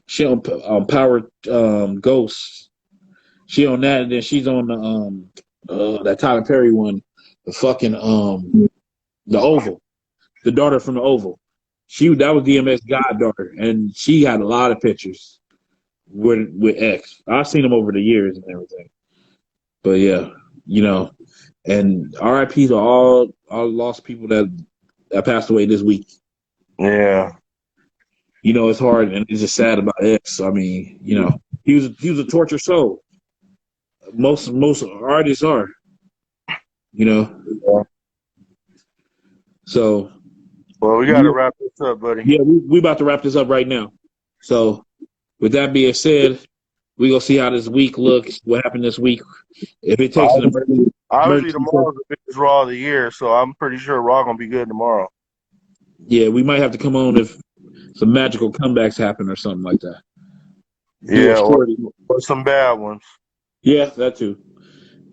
[SPEAKER 4] She on Power Ghosts. She on that, and then she's on the that Tyler Perry one, the fucking the Oval, the daughter from the Oval. That was DMX goddaughter, and she had a lot of pictures with X. I've seen them over the years and everything. But yeah, and RIP to all lost people that passed away this week.
[SPEAKER 5] Yeah.
[SPEAKER 4] It's hard and it's just sad about X. I mean, he was a tortured soul. Most artists are, you know.
[SPEAKER 5] Yeah.
[SPEAKER 4] So,
[SPEAKER 5] well, we got to wrap this up, buddy.
[SPEAKER 4] Yeah, we about to wrap this up right now. So, with that being said, we gonna see how this week looks. What happened this week? If it takes an emergency,
[SPEAKER 5] Obviously, tomorrow's the biggest Raw of the year, so I'm pretty sure Raw gonna be good tomorrow.
[SPEAKER 4] Yeah, we might have to come on if some magical comebacks happen or something like that.
[SPEAKER 5] Yeah, or some bad ones.
[SPEAKER 4] Yeah, that too.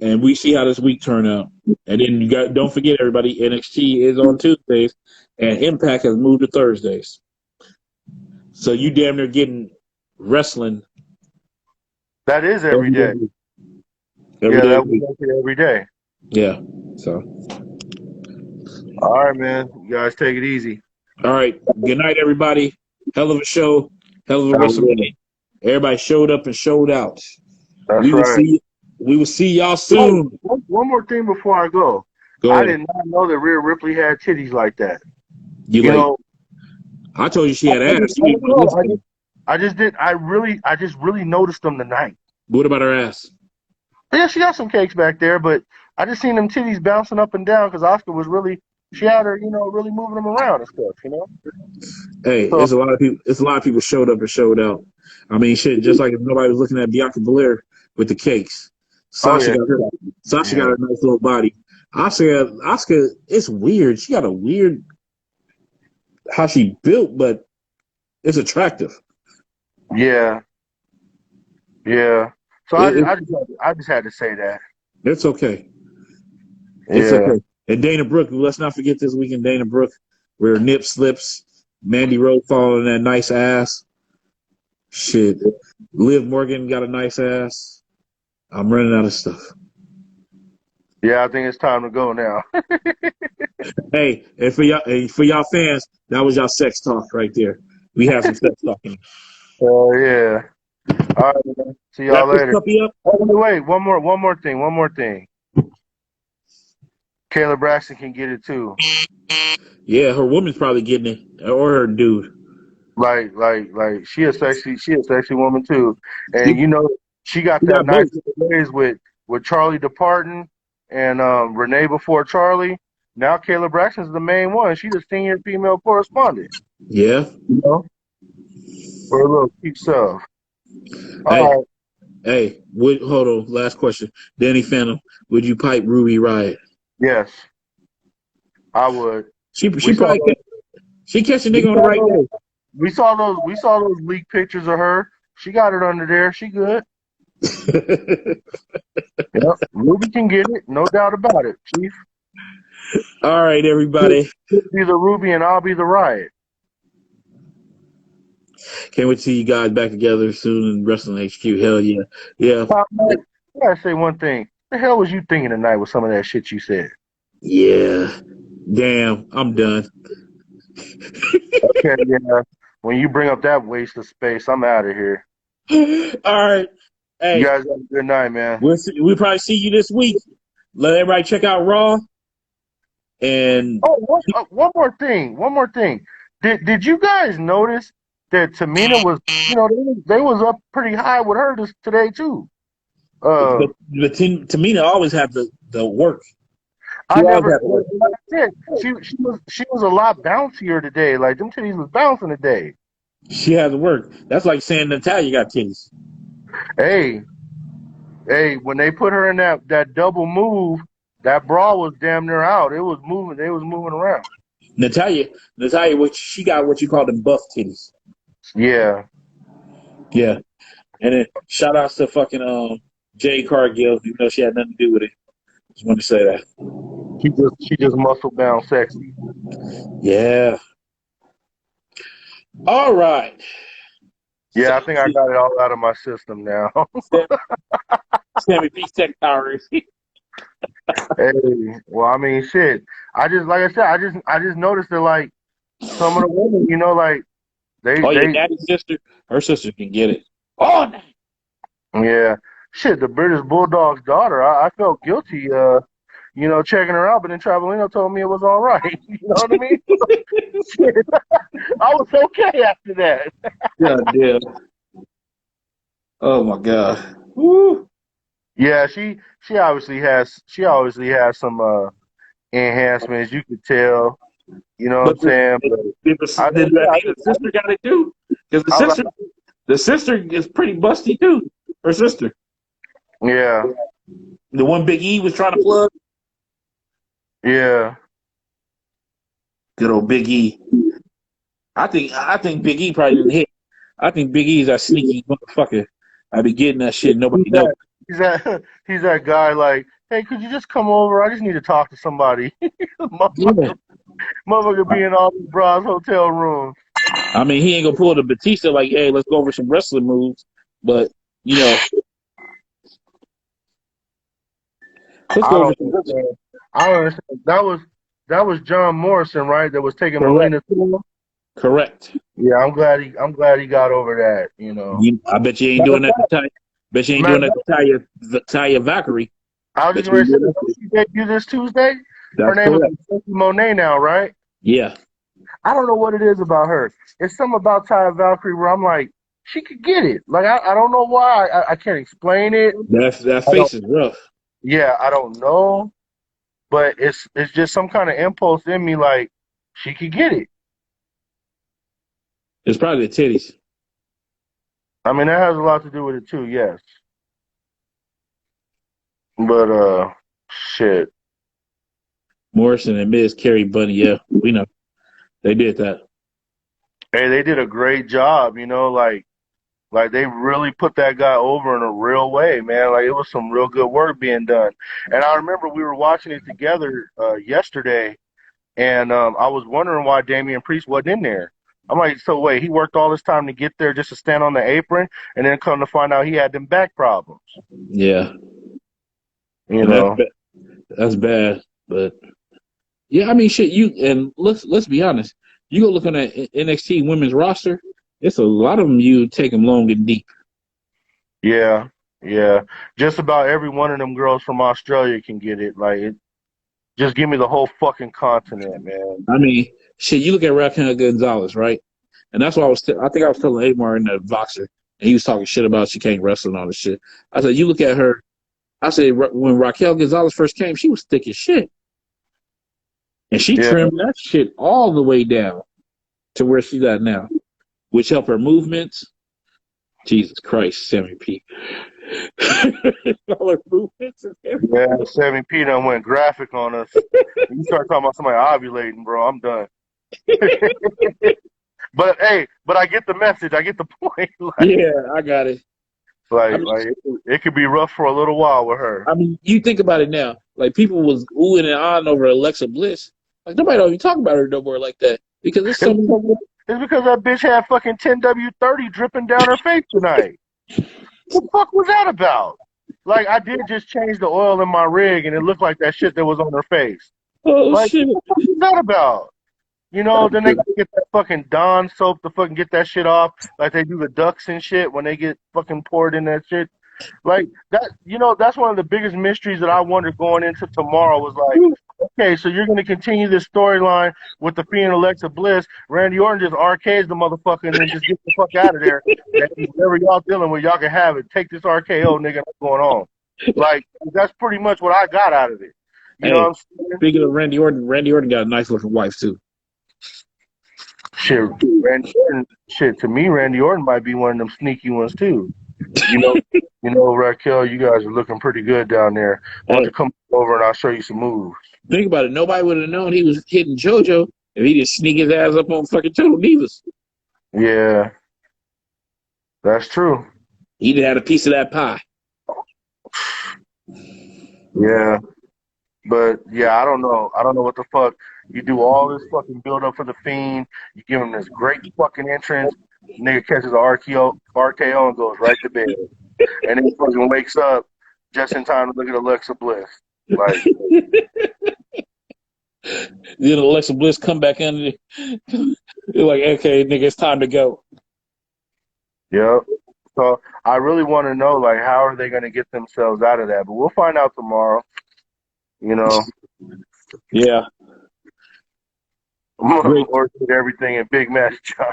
[SPEAKER 4] And we see how this week turn out. And then don't forget, everybody, NXT is on Tuesdays, and Impact has moved to Thursdays. So you damn near getting wrestling.
[SPEAKER 5] That is every day. Every day.
[SPEAKER 4] Yeah. So.
[SPEAKER 5] All right, man. You guys take it easy.
[SPEAKER 4] All right. Good night, everybody. Hell of a show. Hell of a Wrestlemania. Everybody showed up and showed out.
[SPEAKER 5] That's right.
[SPEAKER 4] We will see y'all soon.
[SPEAKER 5] One more thing before I go. I did not know that Rhea Ripley had titties like that. You know,
[SPEAKER 4] I told you she had ass.
[SPEAKER 5] I just really noticed them tonight.
[SPEAKER 4] What about her ass?
[SPEAKER 5] Yeah, she got some cakes back there, but I just seen them titties bouncing up and down because Oscar was she had her, really moving them around and stuff,
[SPEAKER 4] Hey, it's a lot of people. It's a lot of people showed up and showed out. I mean, shit. Just like if nobody was looking at Bianca Belair with the cakes, Sasha got a nice little body. Oscar, it's weird. She got a weird how she built, but it's attractive.
[SPEAKER 5] Yeah. So I just had to say that.
[SPEAKER 4] It's okay. It's okay. And Dana Brooke, let's not forget this weekend, Dana Brooke, where nip slips, Mandy Rose falling that nice ass. Shit. Liv Morgan got a nice ass. I'm running out of stuff.
[SPEAKER 5] Yeah, I think it's time to go now.
[SPEAKER 4] Hey, and for y'all fans, that was y'all sex talk right there. We have some sex talking.
[SPEAKER 5] Oh yeah. All right, man. See y'all later. Oh, wait, one more thing. Kayla Braxton can get it too.
[SPEAKER 4] Yeah, her woman's probably getting it, or her dude.
[SPEAKER 5] Like she a sexy woman too, and she got that nice ways with Charlie departing and Renee before Charlie. Now Kayla Braxton's the main one. She's the senior female correspondent.
[SPEAKER 4] Yeah.
[SPEAKER 5] For a little cute stuff. All right.
[SPEAKER 4] Hold on. Last question. Danny Phantom, would you pipe Ruby Riott?
[SPEAKER 5] Yes, I would.
[SPEAKER 4] She probably catch a nigga on the right day.
[SPEAKER 5] We saw those leaked pictures of her. She got it under there. She good. Yep. Ruby can get it, no doubt about it, Chief.
[SPEAKER 4] All right, everybody.
[SPEAKER 5] She'll be the Ruby and I'll be the Riott.
[SPEAKER 4] Can't wait to see you guys back together soon in Wrestling HQ. Hell yeah. Yeah.
[SPEAKER 5] I gotta say one thing. The hell was you thinking tonight with some of that shit you said?
[SPEAKER 4] Yeah. Damn, I'm done.
[SPEAKER 5] Okay, yeah. When you bring up that waste of space, I'm out of here.
[SPEAKER 4] All right. Hey,
[SPEAKER 5] you guys have a good night, man.
[SPEAKER 4] We'll probably see you this week. Let everybody check out Raw. And
[SPEAKER 5] one more thing. Did you guys notice that Tamina was, they was up pretty high with her today too?
[SPEAKER 4] But Tamina always had the work.
[SPEAKER 5] She was a lot bouncier today. Like them titties was bouncing today.
[SPEAKER 4] She had to work. That's like saying Natalya got titties.
[SPEAKER 5] Hey, when they put her in that double move, that bra was damn near out. It was moving. They was moving around.
[SPEAKER 4] Natalya, she got what you call them buff titties.
[SPEAKER 5] Yeah.
[SPEAKER 4] Yeah. And then shout outs to fucking Jade Cargill, even though she had nothing to do with it. Just want to say that.
[SPEAKER 5] She just muscle bound sexy.
[SPEAKER 4] Yeah. All right.
[SPEAKER 5] Yeah, I think I got it all out of my system now.
[SPEAKER 4] Sammy P. Tech Power.
[SPEAKER 5] Hey, well, I mean, shit. I just, like I said, I just noticed that, like, some of the women, you know, like
[SPEAKER 4] Oh, your
[SPEAKER 5] they,
[SPEAKER 4] daddy's sister? Her sister can get it. Oh,
[SPEAKER 5] yeah, shit. The British Bulldog's daughter, I felt guilty, you know, checking her out, but then Travelino told me it was all right. You know what I mean? Shit, I was okay after that.
[SPEAKER 4] God damn. Oh, my God. Woo.
[SPEAKER 5] Yeah, she obviously has some enhancements. You could tell. You know what I'm
[SPEAKER 4] But
[SPEAKER 5] saying? But
[SPEAKER 4] did that mean the sister got it too? Because
[SPEAKER 5] I like,
[SPEAKER 4] the sister is pretty busty too. Her sister,
[SPEAKER 5] yeah,
[SPEAKER 4] the one Big E was trying to plug.
[SPEAKER 5] yeah.
[SPEAKER 4] Good old Big E. I think Big E probably didn't hit. I think Big E's that sneaky motherfucker. I be getting that shit. Nobody
[SPEAKER 5] He's
[SPEAKER 4] knows.
[SPEAKER 5] that he's that guy like, hey, could you just come over? I just need to talk to somebody.
[SPEAKER 4] Yeah.
[SPEAKER 5] Motherfucker be in all these bras hotel rooms.
[SPEAKER 4] I mean, he ain't gonna pull the Batista like, hey, let's go over some wrestling moves. But you know, let's
[SPEAKER 5] I
[SPEAKER 4] go over
[SPEAKER 5] don't
[SPEAKER 4] some wrestling.
[SPEAKER 5] understand. I don't understand. That was John Morrison, right? That was taking
[SPEAKER 4] Correct.
[SPEAKER 5] Melina's tour.
[SPEAKER 4] Correct.
[SPEAKER 5] Yeah, I'm glad he got over that. You know.
[SPEAKER 4] I bet you ain't
[SPEAKER 5] Matter
[SPEAKER 4] doing
[SPEAKER 5] of
[SPEAKER 4] that to
[SPEAKER 5] fact,
[SPEAKER 4] Ty. Bet you ain't
[SPEAKER 5] matter
[SPEAKER 4] doing
[SPEAKER 5] of
[SPEAKER 4] that
[SPEAKER 5] fact,
[SPEAKER 4] to Taya Valkyrie.
[SPEAKER 5] I was just
[SPEAKER 4] Bet you
[SPEAKER 5] going to
[SPEAKER 4] ain't
[SPEAKER 5] say,
[SPEAKER 4] doing that.
[SPEAKER 5] don't she debut this Tuesday? Her
[SPEAKER 4] That's
[SPEAKER 5] name is
[SPEAKER 4] correct.
[SPEAKER 5] Monet now, right?
[SPEAKER 4] Yeah.
[SPEAKER 5] I don't know what it is about her. It's something about Taya Valkyrie where I'm like, she could get it. Like I don't know why. I can't explain it.
[SPEAKER 4] That
[SPEAKER 5] I don't.
[SPEAKER 4] face is rough.
[SPEAKER 5] Yeah, I don't know. But it's just some kind of impulse in me. Like she could get it.
[SPEAKER 4] It's probably the titties.
[SPEAKER 5] I mean, that has a lot to do with it too. Yes. But shit.
[SPEAKER 4] Morrison and Miz carry Bunny. Yeah, we know they did that.
[SPEAKER 5] Hey, they did a great job. You know, like they really put that guy over in a real way, man. Like it was some real good work being done. And I remember we were watching it together yesterday, and I was wondering why Damian Priest wasn't in there. I'm like, so wait, he worked all this time to get there just to stand on the apron, and then come to find out he had them back problems.
[SPEAKER 4] Yeah,
[SPEAKER 5] You
[SPEAKER 4] and
[SPEAKER 5] know?
[SPEAKER 4] that's bad. But yeah, I mean, shit. Let's be honest. You go look on that NXT women's roster. It's a lot of them. You take them long and deep.
[SPEAKER 5] Yeah, yeah. Just about every one of them girls from Australia can get it. Like, just give me the whole fucking continent, man.
[SPEAKER 4] I mean, shit. You look at Raquel Gonzalez, right? And that's why I think I was telling Amar in the Voxer, and he was talking shit about she can't wrestle and all this shit. I said, you look at her. I said, when Raquel Gonzalez first came, she was thick as shit. And she
[SPEAKER 5] Yeah,
[SPEAKER 4] trimmed that shit all the way down to where she's at now, which helped her movements. Jesus Christ, Sammy P. all her movements and everything.
[SPEAKER 5] yeah. 7P done went graphic on us. You start talking about somebody ovulating, bro. I'm done. But hey, but I get the message. I get the point.
[SPEAKER 4] Yeah, I got it. I mean,
[SPEAKER 5] It could be rough for a little while with her.
[SPEAKER 4] you think about it now. Like people was oohing and on over Alexa Bliss. Like nobody don't even talk about her no more like that because it's
[SPEAKER 5] It's
[SPEAKER 4] some.
[SPEAKER 5] because that bitch had fucking 10W30 dripping down her face tonight. What the fuck was that about? Like, I did just change the oil in my rig, and it looked like that shit that was on her face.
[SPEAKER 4] Oh
[SPEAKER 5] Like,
[SPEAKER 4] shit!
[SPEAKER 5] what the fuck is that about? You know, then they gotta get that fucking Dawn soap to fucking get that shit off, like they do the ducks and shit when they get fucking poured in that shit. Like that, you know, that's one of the biggest mysteries that I wonder going into tomorrow was like, okay, so you're gonna continue this storyline with the Fiend Alexa Bliss. Randy Orton just arcades the motherfucker and then just get the fuck out of there. And whatever y'all dealing with, y'all can have it. Take this RKO, nigga, that's going on. Like that's pretty much what I got out of it. You know what
[SPEAKER 4] Hey,
[SPEAKER 5] I'm saying?
[SPEAKER 4] speaking of Randy Orton got a nice looking wife too.
[SPEAKER 5] Shit, shit. To me, Randy Orton might be one of them sneaky ones too. You know, Raquel, you guys are looking pretty good down there. Why don't
[SPEAKER 4] Hey,
[SPEAKER 5] you come over and I'll show you some moves?
[SPEAKER 4] think about it. Nobody would have known he was hitting JoJo if he just sneak his ass up on fucking Total Divas.
[SPEAKER 5] Yeah, that's true.
[SPEAKER 4] He'd have had a piece of that pie.
[SPEAKER 5] Yeah, But yeah, I don't know. I don't know what the fuck. You do all this fucking build up for the Fiend. You give him this great fucking entrance. Nigga catches a RKO and goes right to bed, and then fucking wakes up just in time to look at Alexa Bliss. Like,
[SPEAKER 4] Then Alexa Bliss come back in. You're like, okay, nigga, it's time to go.
[SPEAKER 5] yeah. So I really want to know, like, how are they going to get themselves out of that? But we'll find out tomorrow. You know.
[SPEAKER 4] Yeah. Great.
[SPEAKER 5] Or did everything in Big Match John.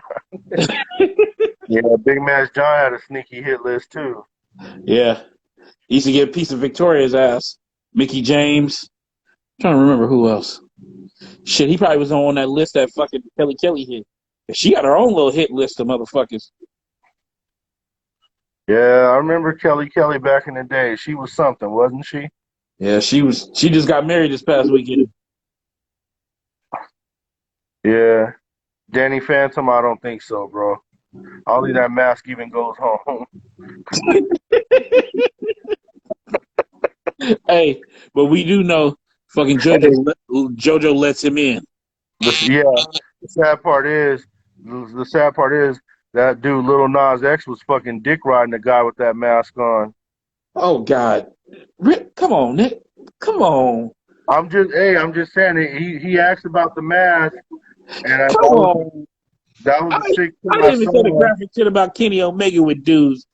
[SPEAKER 5] Yeah, Big Match John had a sneaky hit list too.
[SPEAKER 4] Yeah. He used to get a piece of Victoria's ass. Mickey James. I'm trying to remember who else. Shit, he probably was on that list that fucking Kelly hit. She got her own little hit list of motherfuckers.
[SPEAKER 5] Yeah, I remember Kelly back in the day. She was something, wasn't she?
[SPEAKER 4] Yeah, she was. She just got married this past weekend.
[SPEAKER 5] Yeah. Danny Phantom, I don't think so, bro. I don't think that mask even goes home.
[SPEAKER 4] Hey, but we do know fucking JoJo lets him in.
[SPEAKER 5] The sad part is that dude Lil Nas X was fucking dick riding the guy with that mask on.
[SPEAKER 4] Oh God, Rick, come on, Nick, come on.
[SPEAKER 5] I'm just saying it. He asked about the mask, and that was a sick thing.
[SPEAKER 4] I didn't even say the graphic shit about Kenny Omega with dudes.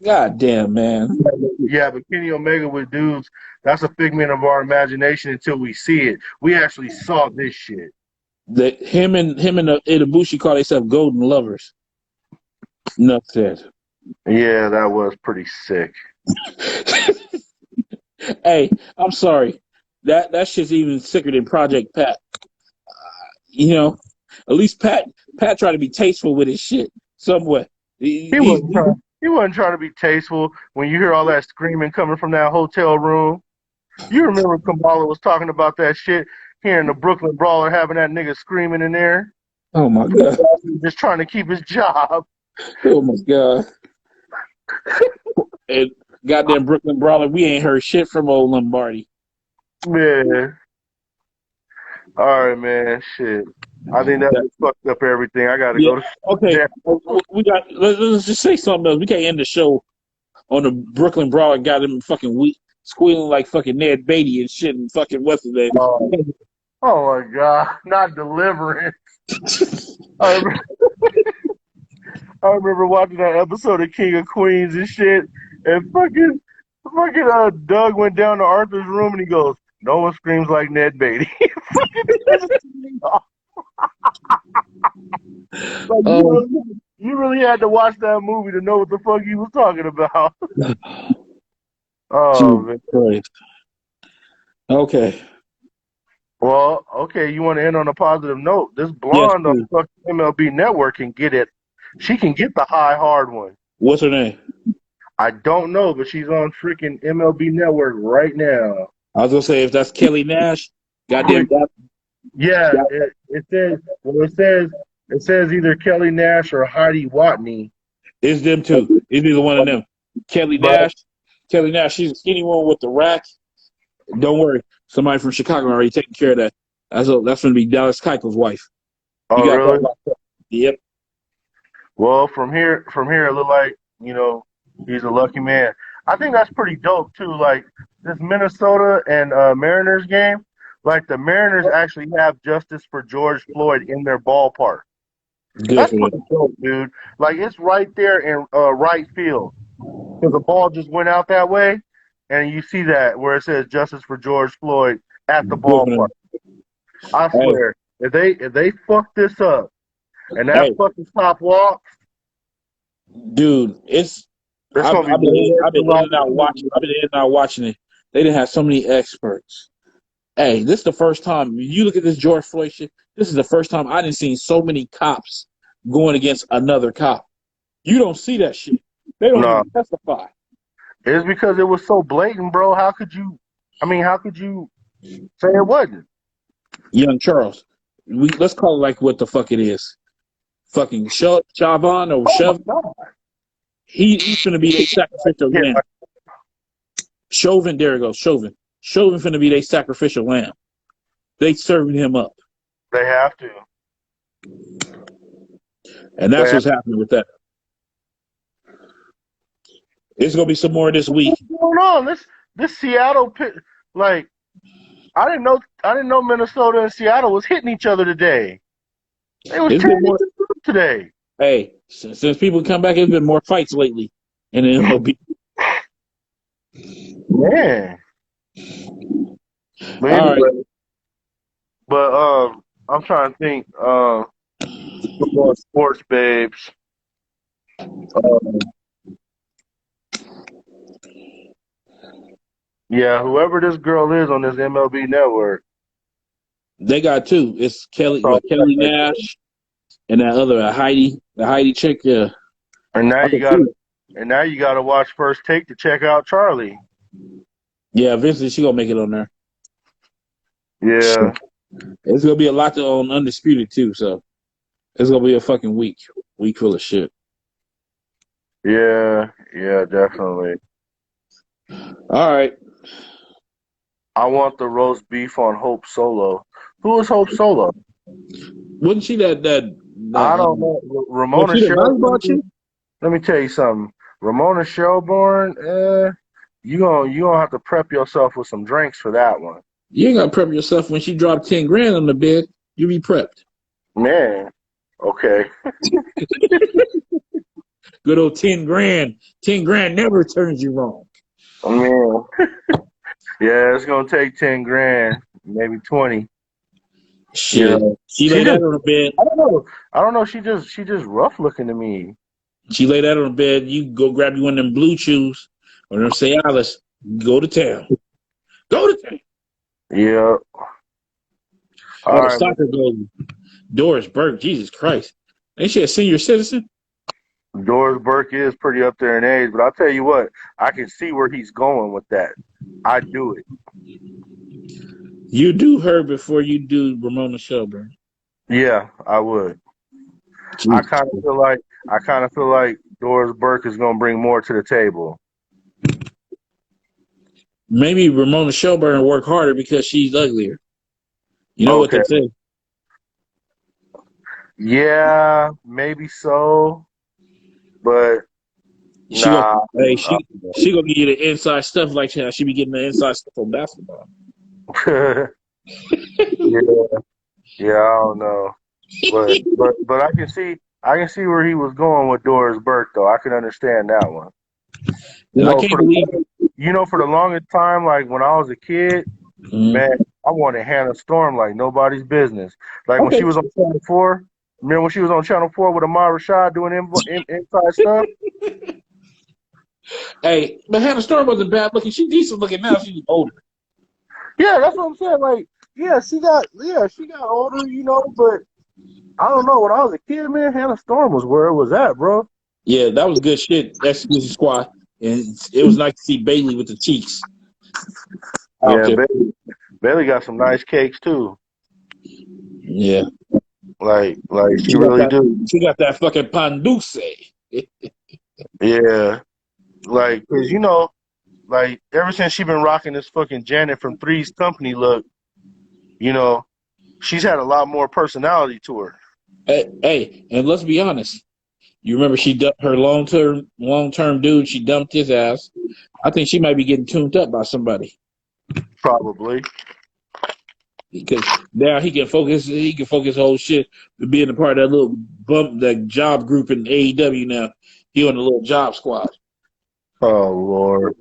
[SPEAKER 4] God damn, man.
[SPEAKER 5] Yeah, but Kenny Omega with dudes, that's a figment of our imagination until we see it. We actually saw this shit.
[SPEAKER 4] That him and Ibushi call themselves golden lovers. Enough said.
[SPEAKER 5] Yeah, that was pretty sick.
[SPEAKER 4] Hey, I'm sorry. That shit's even sicker than Project Pat. You know, at least Pat tried to be tasteful with his shit somewhat.
[SPEAKER 5] He wasn't trying to be tasteful when you hear all that screaming coming from that hotel room. You remember Kamala was talking about that shit, hearing the Brooklyn Brawler having that nigga screaming in there.
[SPEAKER 4] Oh my God.
[SPEAKER 5] Just trying to keep his job.
[SPEAKER 4] Oh my God. And goddamn Brooklyn Brawler, we ain't heard shit from old Lombardi.
[SPEAKER 5] Man. All right, man. Shit. I think that fucked up everything. I gotta go to
[SPEAKER 4] okay. Let's just say something else. We can't end the show on the Brooklyn Brawler got him fucking squealing like fucking Ned Beatty and shit and fucking what's his name.
[SPEAKER 5] Oh my God. Not Deliverance. I remember watching that episode of King of Queens and shit, and fucking Doug went down to Arthur's room and he goes, "No one screams like Ned Beatty." You really had to watch that movie to know what the fuck he was talking about. Oh, man.
[SPEAKER 4] Christ. Okay.
[SPEAKER 5] Well, okay, you want to end on a positive note. This blonde on fucking MLB Network can get it. She can get the high hard one.
[SPEAKER 4] What's her name?
[SPEAKER 5] I don't know, but she's on freaking MLB Network right now.
[SPEAKER 4] I was gonna say if that's Kelly Nash, goddamn.
[SPEAKER 5] Yeah, it says either Kelly Nash or Heidi Watney.
[SPEAKER 4] It's them two. It's either one of them. Kelly Nash, she's a skinny one with the rack. Don't worry, somebody from Chicago already taking care of that. That's going to be Dallas Keuchel's wife.
[SPEAKER 5] Oh, really?
[SPEAKER 4] Yep.
[SPEAKER 5] Well, from here, it looked like, he's a lucky man. I think that's pretty dope, too. Like, this Minnesota and Mariners game, like, the Mariners actually have justice for George Floyd in their ballpark. That's pretty dope, dude. Like, it's right there in right field. Because the ball just went out that way, and you see that where it says justice for George Floyd at the ballpark. I swear, if they fuck this up, and that fucking top walks,
[SPEAKER 4] dude, I've been in and out watching it. They didn't have so many experts. Hey, this is the first time you look at this George Floyd shit. This is the first time I didn't see so many cops going against another cop. You don't see that shit. They don't even testify.
[SPEAKER 5] It's because it was so blatant, bro. How could you say it wasn't?
[SPEAKER 4] Young Charles. Let's call it like what the fuck it is. Fucking Chauvin or Chauvin. He's going to be a sacrificial lamb. Chauvin, there it goes, Chauvin. Strowman finna be their sacrificial lamb. They serving him up.
[SPEAKER 5] They have to.
[SPEAKER 4] And that's what's happening with that. There's gonna be some more this week.
[SPEAKER 5] What's going on? This Seattle pit, like, I didn't know Minnesota and Seattle was hitting each other today. They was tearing each other up today.
[SPEAKER 4] Hey, since people come back, there's been more fights lately in the MLB.
[SPEAKER 5] Man. But anyway, I'm trying to think. Football sports babes. Yeah, whoever this girl is on this MLB network.
[SPEAKER 4] They got two. It's Kelly Nash and that other the Heidi chick. Yeah.
[SPEAKER 5] And now you got to watch First Take to check out Charlie.
[SPEAKER 4] Yeah, eventually she gonna make it on there.
[SPEAKER 5] Yeah.
[SPEAKER 4] It's gonna be a lot on Undisputed too, so it's gonna be a fucking week full of shit.
[SPEAKER 5] Yeah, definitely.
[SPEAKER 4] All right.
[SPEAKER 5] I want the roast beef on Hope Solo. Who is Hope Solo?
[SPEAKER 4] Wasn't she that
[SPEAKER 5] I don't know. Ramona Shelton. Let me tell you something. Ramona Shelburne, you gonna have to prep yourself with some drinks for that one.
[SPEAKER 4] You ain't gotta prep yourself when she dropped 10 grand on the bed. You be prepped.
[SPEAKER 5] Man. Okay.
[SPEAKER 4] Good old 10 grand. 10 grand never turns you wrong.
[SPEAKER 5] Man. Yeah, it's gonna take 10 grand, maybe 20.
[SPEAKER 4] Shit. Yeah. She laid out on the bed.
[SPEAKER 5] I don't know. She just rough looking to me.
[SPEAKER 4] She laid out on the bed. You go grab you one of them blue chews or them Cialis. Go to town. Go to town.
[SPEAKER 5] Yeah.
[SPEAKER 4] All right. Soccer goal. Doris Burke. Jesus Christ. Ain't she a senior citizen?
[SPEAKER 5] Doris Burke is pretty up there in age, but I'll tell you what, I can see where he's going with that. I'd do it.
[SPEAKER 4] You do her before you do Ramona Shelburne.
[SPEAKER 5] Yeah, I would. Jeez. I kind of feel like Doris Burke is going to bring more to the table.
[SPEAKER 4] Maybe Ramona Shelburne work harder because she's uglier. You know what they say?
[SPEAKER 5] Yeah, maybe so. But
[SPEAKER 4] she gonna give you the inside stuff like how she be getting the inside stuff on basketball.
[SPEAKER 5] Yeah, I don't know, but I can see where he was going with Doris Burke though. I can understand that one. For the longest time, like when I was a kid, man, I wanted Hannah Storm like nobody's business. Like when she was on Channel 4. Remember when she was on Channel 4 with Amara Rashad doing inside stuff?
[SPEAKER 4] Hey, but Hannah Storm wasn't bad looking. She's decent looking now. She's older.
[SPEAKER 5] Yeah, that's what I'm saying. Like, she got older, but I don't know. When I was a kid, man, Hannah Storm was where it was at, bro.
[SPEAKER 4] Yeah, that was good shit. Exclusive Squad. And it was nice to see Bailey with the cheeks.
[SPEAKER 5] Yeah, Bailey got some nice cakes too.
[SPEAKER 4] Yeah.
[SPEAKER 5] Like she really do.
[SPEAKER 4] She got that fucking pan dulce.
[SPEAKER 5] Yeah. Like, 'cause like ever since she been rocking this fucking Janet from Three's Company look, she's had a lot more personality to her.
[SPEAKER 4] Hey, and let's be honest. You remember she dumped her long term dude, she dumped his ass. I think she might be getting tuned up by somebody.
[SPEAKER 5] Probably.
[SPEAKER 4] Because now he can focus whole shit to being a part of that little that job group in AEW now. He on the little job squad.
[SPEAKER 5] Oh Lord.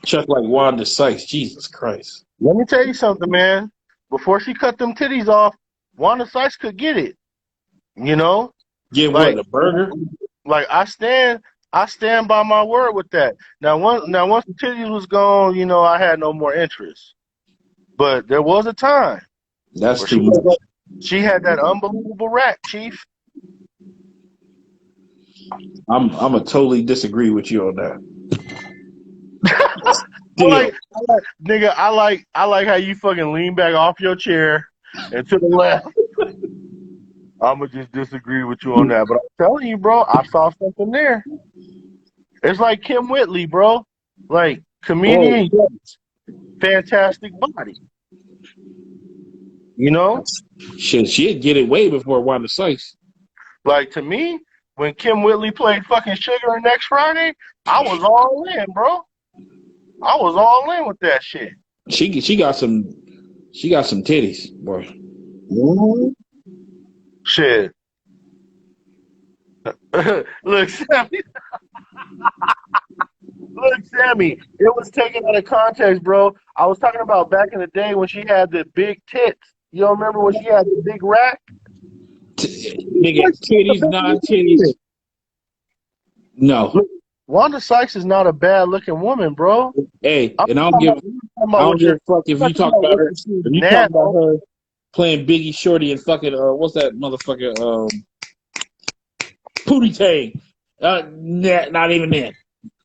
[SPEAKER 4] Chuck like Wanda Sykes. Jesus Christ.
[SPEAKER 5] Let me tell you something, man. Before she cut them titties off, Wanda Sykes could get it.
[SPEAKER 4] Get like, what, a burger?
[SPEAKER 5] Like I stand by my word with that. Now once the titties was gone, I had no more interest. But there was a time.
[SPEAKER 4] That's too much.
[SPEAKER 5] She had that unbelievable rack, Chief.
[SPEAKER 4] I'm gonna totally disagree with you on that.
[SPEAKER 5] I like how you fucking lean back off your chair and to the left. I'm gonna just disagree with you on that. But I'm telling you, bro, I saw something there. It's like Kim Whitley, bro. Like comedian. fantastic body. You know?
[SPEAKER 4] Shit, she'd get it way before Wanda Sykes.
[SPEAKER 5] Like, to me, when Kim Whitley played fucking Sugar next Friday, I was all in, bro. I was all in with that shit.
[SPEAKER 4] She got some titties, boy.
[SPEAKER 5] Mm-hmm. Shit. Look, Sammy. Look, Sammy. It was taken out of context, bro. I was talking about back in the day when she had the big tits. You don't remember when she had the big rack?
[SPEAKER 4] Nigga, titties, non-titties. No.
[SPEAKER 5] Look, Wanda Sykes is not a bad-looking woman, bro.
[SPEAKER 4] Hey, and I don't give a fuck if you talk about her. If you talk about her playing Biggie Shorty and fucking what's that motherfucker Pootie Tang. Not even then.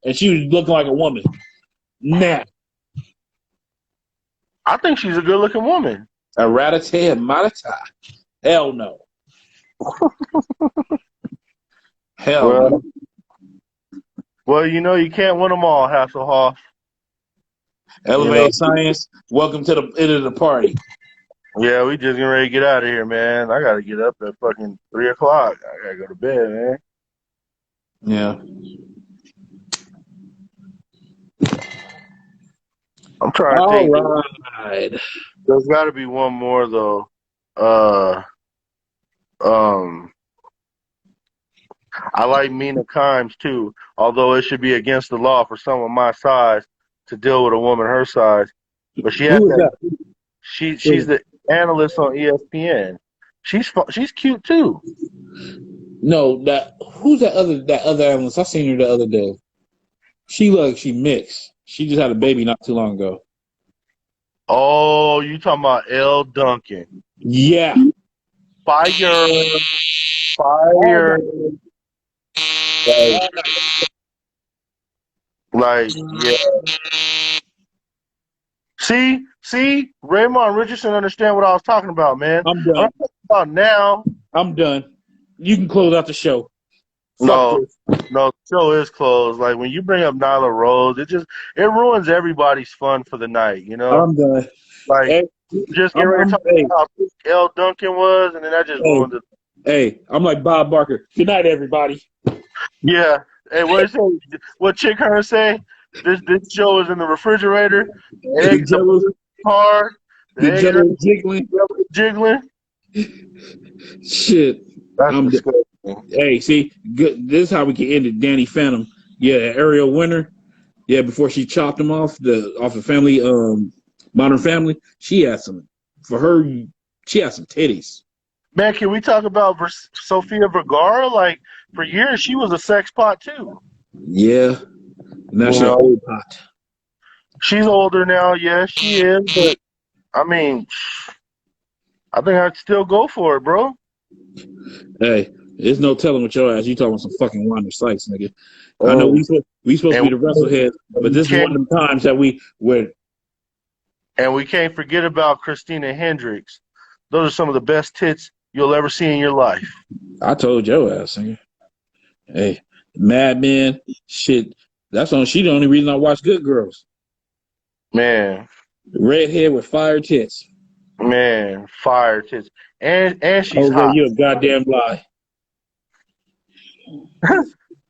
[SPEAKER 4] And she was looking like a woman. Nah.
[SPEAKER 5] I think she's a good-looking woman.
[SPEAKER 4] A rat-a-tat, matata. Hell no. Hell no.
[SPEAKER 5] Well, you know, you can't win them all, Hasselhoff.
[SPEAKER 4] Elevated Science, welcome to the end of the party.
[SPEAKER 5] Yeah, we just getting ready to get out of here, man. I got to get up at fucking 3 o'clock. I got to go to bed, man.
[SPEAKER 4] Yeah.
[SPEAKER 5] I'm trying to think.
[SPEAKER 4] All right.
[SPEAKER 5] There's got to be one more, though. I like Mina Kimes, too, although it should be against the law for someone my size to deal with a woman her size. But she has that. She's the analyst on ESPN. She's cute, too.
[SPEAKER 4] No, who's that other analyst? I seen her the other day. She mixed. She just had a baby not too long ago.
[SPEAKER 5] Oh, you talking about Elle Duncan?
[SPEAKER 4] Yeah.
[SPEAKER 5] Fire. Like, yeah. See, Raymond Richardson understand what I was talking about, man.
[SPEAKER 4] I'm done.
[SPEAKER 5] I'm talking about now.
[SPEAKER 4] I'm done. You can close out the show.
[SPEAKER 5] No, the show is closed. Like, when you bring up Nyla Rose, it ruins everybody's fun for the night, you know?
[SPEAKER 4] I'm done.
[SPEAKER 5] Like, just get ready to talk about how Elle Duncan was, and then that just ruined it.
[SPEAKER 4] Hey, I'm like Bob Barker. Good night, everybody.
[SPEAKER 5] Yeah. Hey, what Chick Hearn say? This show is in the refrigerator. Eggs are hard. The
[SPEAKER 4] jello
[SPEAKER 5] jiggling.
[SPEAKER 4] Shit.
[SPEAKER 5] That's disgusting.
[SPEAKER 4] Hey, see, good. This is how we can end it. Danny Phantom. Yeah, Ariel Winter. Yeah, before she chopped him off the family, Modern Family. She had some titties.
[SPEAKER 5] Man, can we talk about Sofia Vergara? Like, for years, she was a sex pot, too.
[SPEAKER 4] Yeah. Now she's an old pot.
[SPEAKER 5] She's older now, yes, she is. But, I mean, I think I'd still go for it, bro.
[SPEAKER 4] Hey, there's no telling with your ass. You talking about some fucking Wanda Sykes, nigga. I know we supposed to be the Wrestleheads, but this is one of the times that we were.
[SPEAKER 5] And we can't forget about Christina Hendricks. Those are some of the best tits you'll ever see in your life.
[SPEAKER 4] I told your ass, nigga. Hey, Mad Men, shit. She the only reason I watch Good Girls.
[SPEAKER 5] Man.
[SPEAKER 4] Redhead with fire tits.
[SPEAKER 5] Man, fire tits. And she's hot.
[SPEAKER 4] You a goddamn lie.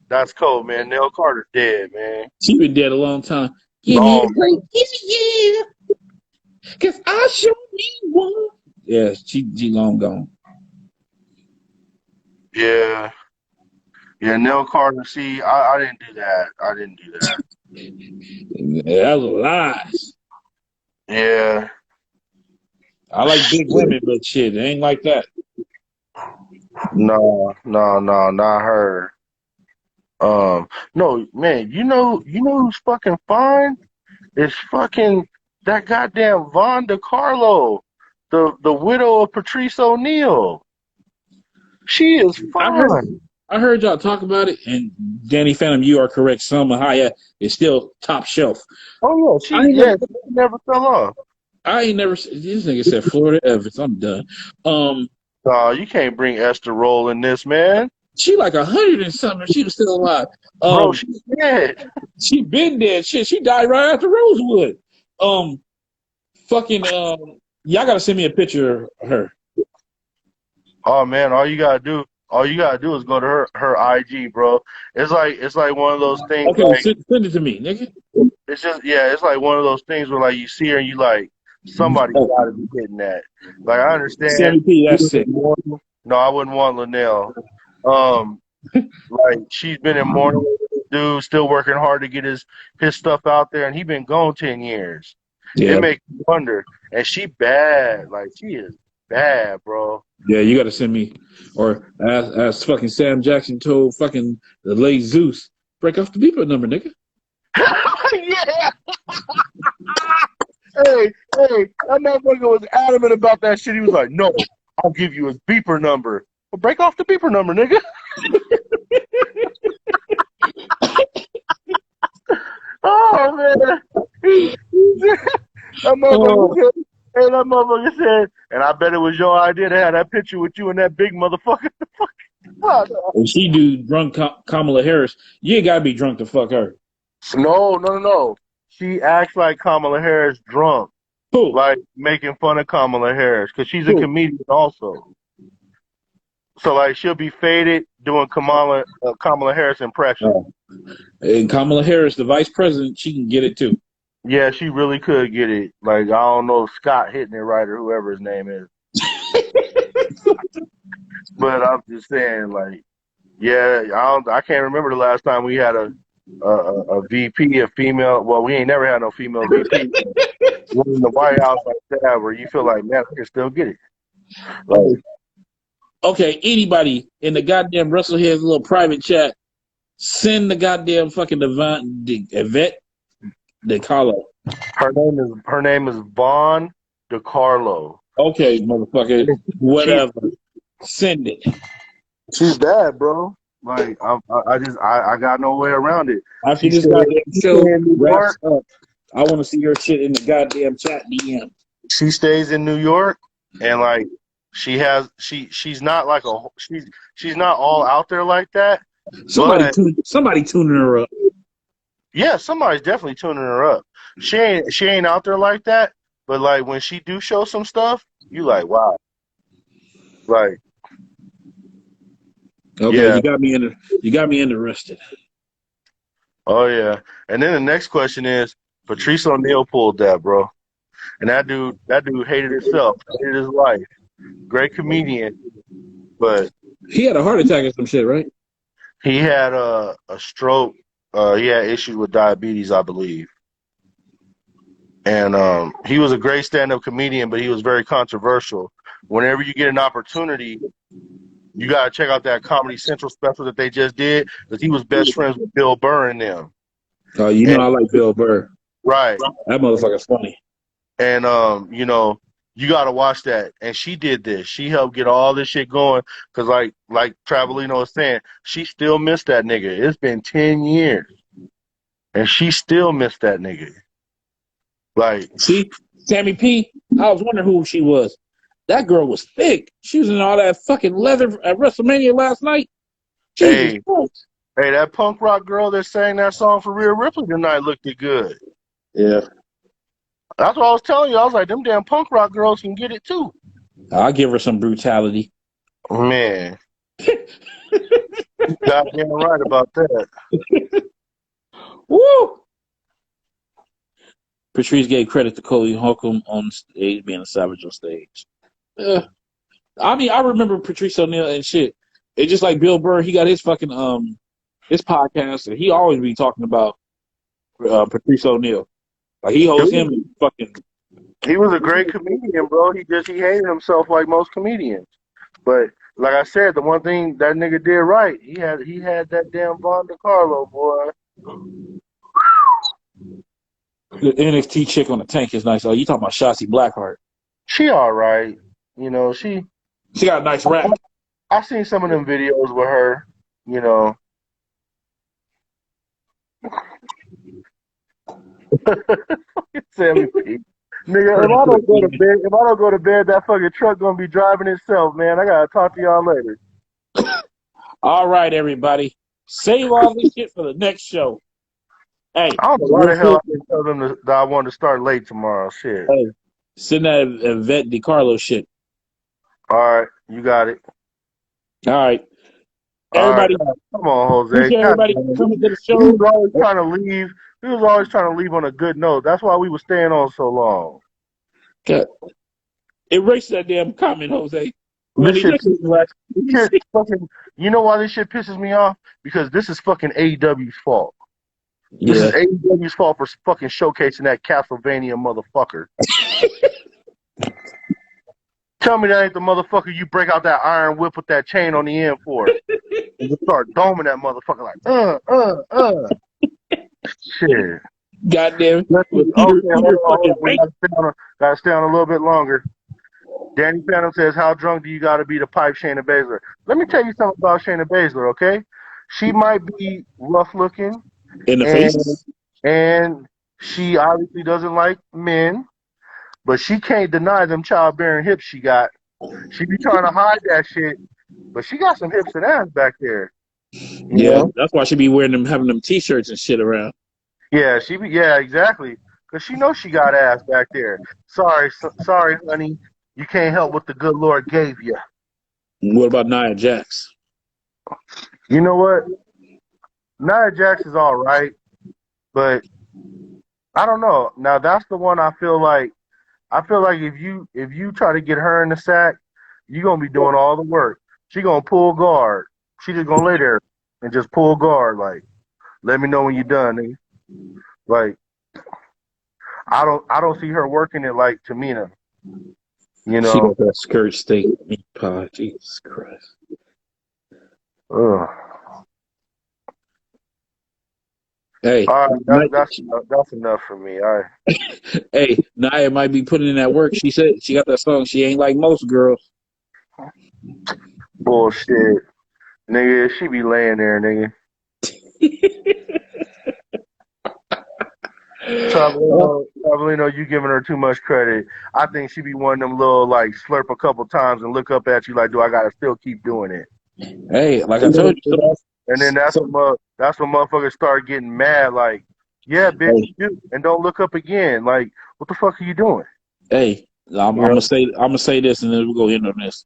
[SPEAKER 5] That's cold, man. Nell Carter dead, man.
[SPEAKER 4] She been dead a long time. Give me a break. Yeah. Cause I sure need one. Yeah, she long gone.
[SPEAKER 5] Yeah. Yeah, Nell Carter. See, I didn't do that.
[SPEAKER 4] That was lies.
[SPEAKER 5] Yeah.
[SPEAKER 4] I like big women, but shit, it ain't like that.
[SPEAKER 5] No, not her. No, man, you know who's fucking fine? It's fucking that goddamn Vonda Carlo, the widow of Patrice O'Neal. She is fine.
[SPEAKER 4] I heard y'all talk about it, and Danny Phantom, you are correct. Salma Hayek is still top shelf.
[SPEAKER 5] Oh yeah, she never fell off.
[SPEAKER 4] I ain't never. This nigga said Florida Evans. I'm done.
[SPEAKER 5] No, you can't bring Esther Roll in this, man.
[SPEAKER 4] She like 100 and something. She was still alive.
[SPEAKER 5] Bro, she's dead.
[SPEAKER 4] She been dead. Shit, she died right after Rosewood. Fucking y'all gotta send me a picture of her.
[SPEAKER 5] Oh man, all you gotta do is go to her IG, bro. It's like one of those things.
[SPEAKER 4] Okay,
[SPEAKER 5] Like
[SPEAKER 4] send it to me, nigga.
[SPEAKER 5] it's just it's like one of those things where like you see her and you like somebody
[SPEAKER 4] Oh,
[SPEAKER 5] gotta be hitting that. Like I understand.
[SPEAKER 4] Sammy P, that's sick.
[SPEAKER 5] No, I wouldn't want Linnell. Like she's been in mourning with this dude, still working hard to get his stuff out there, and he been gone 10 years. It
[SPEAKER 4] Yeah,
[SPEAKER 5] makes me wonder. And she bad, like she is bad, bro.
[SPEAKER 4] yeah, you gotta send me. Or as fucking Sam Jackson told fucking the late Zeus, break off the beeper number, nigga.
[SPEAKER 5] Yeah. Hey, that motherfucker was adamant about that shit. He was like, "No, I'll give you his beeper number." Well, break off the beeper number, nigga. Oh man, that motherfucker said, and I bet it was your idea to have that picture with you and that big motherfucker.
[SPEAKER 4] And she do drunk Kamala Harris. You ain't gotta be drunk to fuck her.
[SPEAKER 5] No. She acts like Kamala Harris drunk,
[SPEAKER 4] Who?
[SPEAKER 5] like making fun of Kamala Harris because she's a
[SPEAKER 4] Who?
[SPEAKER 5] comedian also. So like she'll be faded doing Kamala Harris impression.
[SPEAKER 4] Oh. And Kamala Harris, the vice president, she can get it too.
[SPEAKER 5] Yeah, she really could get it. Like I don't know if Scott hitting it right or whoever his name is. But I'm just saying, like, yeah, I can't remember the last time we had a VP, a female. Well, we ain't never had no female VP. In the White House like that, where you feel like, man, I can still get it. Like,
[SPEAKER 4] Okay, anybody in the goddamn Wrestleheads little private chat, send the goddamn fucking Yvette DeCarlo.
[SPEAKER 5] her name is Vaughn DeCarlo.
[SPEAKER 4] Okay, motherfucker, whatever. Send it.
[SPEAKER 5] She's bad, bro. Like I got no way around it.
[SPEAKER 4] After this goddamn show wraps up, I want to see your shit in the goddamn chat DM.
[SPEAKER 5] She stays in New York, and like she's not like she's not all out there like that.
[SPEAKER 4] Somebody tuning her up.
[SPEAKER 5] Yeah, somebody's definitely tuning her up. She ain't out there like that, but like when she do show some stuff, you like, wow. Like,
[SPEAKER 4] okay,
[SPEAKER 5] yeah.
[SPEAKER 4] you got me interested.
[SPEAKER 5] Oh yeah. And then the next question is, Patrice O'Neal pulled that, bro. And that dude hated himself, hated his life. Great comedian, but
[SPEAKER 4] He had a heart attack or some shit, right?
[SPEAKER 5] he had a stroke. He had issues with diabetes, I believe. And he was a great stand-up comedian, but he was very controversial. Whenever you get an opportunity, you got to check out that Comedy Central special that they just did, because he was best friends with Bill Burr and them.
[SPEAKER 4] I like Bill Burr.
[SPEAKER 5] Right.
[SPEAKER 4] That motherfucker's funny.
[SPEAKER 5] And, you got to watch that. And she did this. She helped get all this shit going, because like Travelino was saying, she still missed that nigga. It's been 10 years, and she still missed that nigga. Like,
[SPEAKER 4] see, Sammy P, I was wondering who she was. That girl was thick. She was in all that fucking leather at WrestleMania last night.
[SPEAKER 5] hey, that punk rock girl that sang that song for Rhea Ripley tonight looked good.
[SPEAKER 4] Yeah.
[SPEAKER 5] That's what I was telling you. I was like, them damn punk rock girls can get it too.
[SPEAKER 4] I'll give her some brutality.
[SPEAKER 5] Man. Goddamn right about that.
[SPEAKER 4] Woo! Patrice gave credit to Cody Holcomb on stage being a savage on stage. I mean, I remember Patrice O'Neal and shit. It's just like Bill Burr. He got his fucking his podcast, and he always be talking about Patrice O'Neal. Like he holds him in fucking.
[SPEAKER 5] He was a great comedian, bro. He hated himself like most comedians. But like I said, the one thing that nigga did right, he had that damn Vaughn DeCarlo, boy.
[SPEAKER 4] The NXT chick on the tank is nice. Oh, you talking about Shotzi Blackheart?
[SPEAKER 5] She all right. You know, she
[SPEAKER 4] got a nice rap.
[SPEAKER 5] I've seen some of them videos with her. You know. Sammy P. Nigga, if I don't go to bed, that fucking truck gonna be driving itself, man. I gotta talk to y'all later.
[SPEAKER 4] All right, everybody. Save all this shit for the next show. Hey,
[SPEAKER 5] I don't know why the hell I didn't tell them that I wanted to start late tomorrow. Shit.
[SPEAKER 4] Hey, Send that Yvette DiCarlo shit.
[SPEAKER 5] All right, you got it.
[SPEAKER 4] All right.
[SPEAKER 5] All right,
[SPEAKER 4] Everybody,
[SPEAKER 5] come on, Jose.
[SPEAKER 4] appreciate
[SPEAKER 5] God
[SPEAKER 4] everybody
[SPEAKER 5] damn it.
[SPEAKER 4] coming to the
[SPEAKER 5] He
[SPEAKER 4] show.
[SPEAKER 5] was always trying to leave. He was always trying to leave on a good note. That's why we were staying on so long.
[SPEAKER 4] God. Erase that damn comment, Jose.
[SPEAKER 5] This
[SPEAKER 4] When he
[SPEAKER 5] shit
[SPEAKER 4] looks at
[SPEAKER 5] pisses
[SPEAKER 4] like,
[SPEAKER 5] this shit fucking. You know why this shit pisses me off? Because this is fucking AEW's fault. This is
[SPEAKER 4] yeah,
[SPEAKER 5] AEW's fault for fucking showcasing that Castlevania motherfucker. Tell me that ain't the motherfucker you break out that iron whip with that chain on the end for. And just start doming that motherfucker like, Shit.
[SPEAKER 4] goddamn, with
[SPEAKER 5] Okay,
[SPEAKER 4] Peter fucking
[SPEAKER 5] We
[SPEAKER 4] rank.
[SPEAKER 5] gotta stay on a little bit longer. Danny Phantom says, how drunk do you gotta be to pipe Shayna Baszler? Let me tell you something about Shayna Baszler, okay? She might be rough looking
[SPEAKER 4] In the
[SPEAKER 5] and
[SPEAKER 4] face?
[SPEAKER 5] she obviously doesn't like men, but she can't deny them childbearing hips she got. She be trying to hide that shit, but she got some hips and ass back there. You
[SPEAKER 4] Yeah,
[SPEAKER 5] know?
[SPEAKER 4] that's why she be wearing them, having them T-shirts and shit around.
[SPEAKER 5] Yeah, exactly. Cause she knows she got ass back there. Sorry, honey. You can't help what the good Lord gave you.
[SPEAKER 4] What about Nia Jax?
[SPEAKER 5] You know what? Nia Jax is all right, but I don't know. Now that's the one I feel like if you try to get her in the sack, you're gonna be doing all the work. She gonna pull guard. She just gonna lay there and just pull guard. Like, let me know when you're done, nigga. Like, I don't see her working it like Tamina. You
[SPEAKER 4] She
[SPEAKER 5] know.
[SPEAKER 4] got that skirt steak meat pie. Jesus Christ.
[SPEAKER 5] Ugh.
[SPEAKER 4] Hey,
[SPEAKER 5] All right, that's enough for me. All right.
[SPEAKER 4] hey, Nia might be putting in that work. She said she got that song. She ain't like most girls.
[SPEAKER 5] Bullshit. Nigga, she be laying there, nigga. Travelino, you giving her too much credit. I think she be one of them little, like, slurp a couple times and look up at you like, do I gotta still keep doing it?
[SPEAKER 4] Hey, like I told you.
[SPEAKER 5] And then that's when motherfuckers start getting mad, like, yeah, bitch,
[SPEAKER 4] Hey,
[SPEAKER 5] you do. And don't look up again. Like, what the fuck are you doing?
[SPEAKER 4] hey, I'm gonna say this, and then we'll go in on this.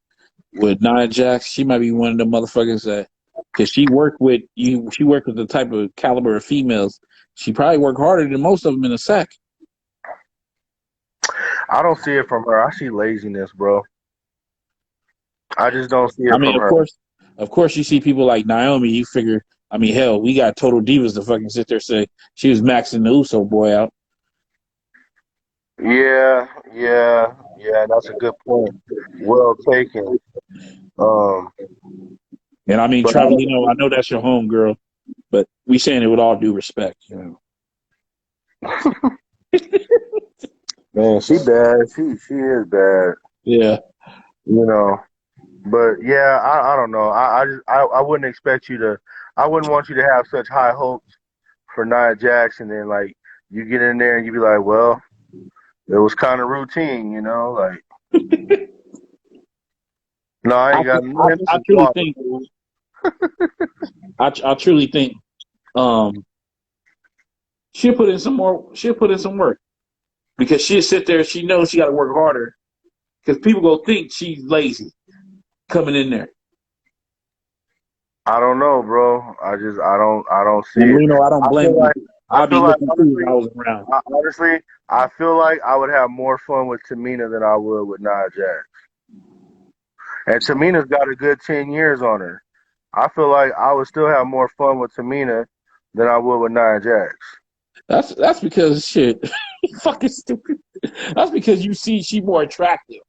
[SPEAKER 4] With Nia Jax, she might be one of the motherfuckers that, because she worked with you. She worked with the type of caliber of females. She probably worked harder than most of them in a sack.
[SPEAKER 5] I don't see it from her. I see laziness, bro. I just don't see
[SPEAKER 4] I
[SPEAKER 5] it
[SPEAKER 4] mean,
[SPEAKER 5] from her.
[SPEAKER 4] of course, you see people like Naomi. You figure, I mean, hell, we got Total Divas to fucking sit there and say she was maxing the Uso boy out.
[SPEAKER 5] Yeah, that's a good point. Well taken.
[SPEAKER 4] And I mean,
[SPEAKER 5] But
[SPEAKER 4] Travelino, I know that's your home girl, but we saying it with all due respect, you know.
[SPEAKER 5] man, she bad. She is bad.
[SPEAKER 4] Yeah.
[SPEAKER 5] You know. But yeah, I don't know. I wouldn't expect you to. I wouldn't want you to have such high hopes for Nia Jax, and then like you get in there and you be like, well, it was kind of routine, you know, like. No, I ain't got nothing
[SPEAKER 4] I
[SPEAKER 5] to
[SPEAKER 4] truly
[SPEAKER 5] talk.
[SPEAKER 4] think I truly think she'll put in some work because she'll sit there. She knows she got to work harder because people go think she's lazy coming in there.
[SPEAKER 5] I don't know, bro. I don't see
[SPEAKER 4] And
[SPEAKER 5] it.
[SPEAKER 4] Reno, I don't blame you. I'd be looking too if I was around.
[SPEAKER 5] Honestly, I feel like I would have more fun with Tamina than I would with Nia Jax. And Tamina's got a good 10 years on her. I feel like I would still have more fun with Tamina than I would with Nia Jax.
[SPEAKER 4] That's because shit, fucking stupid. That's because you see she more attractive.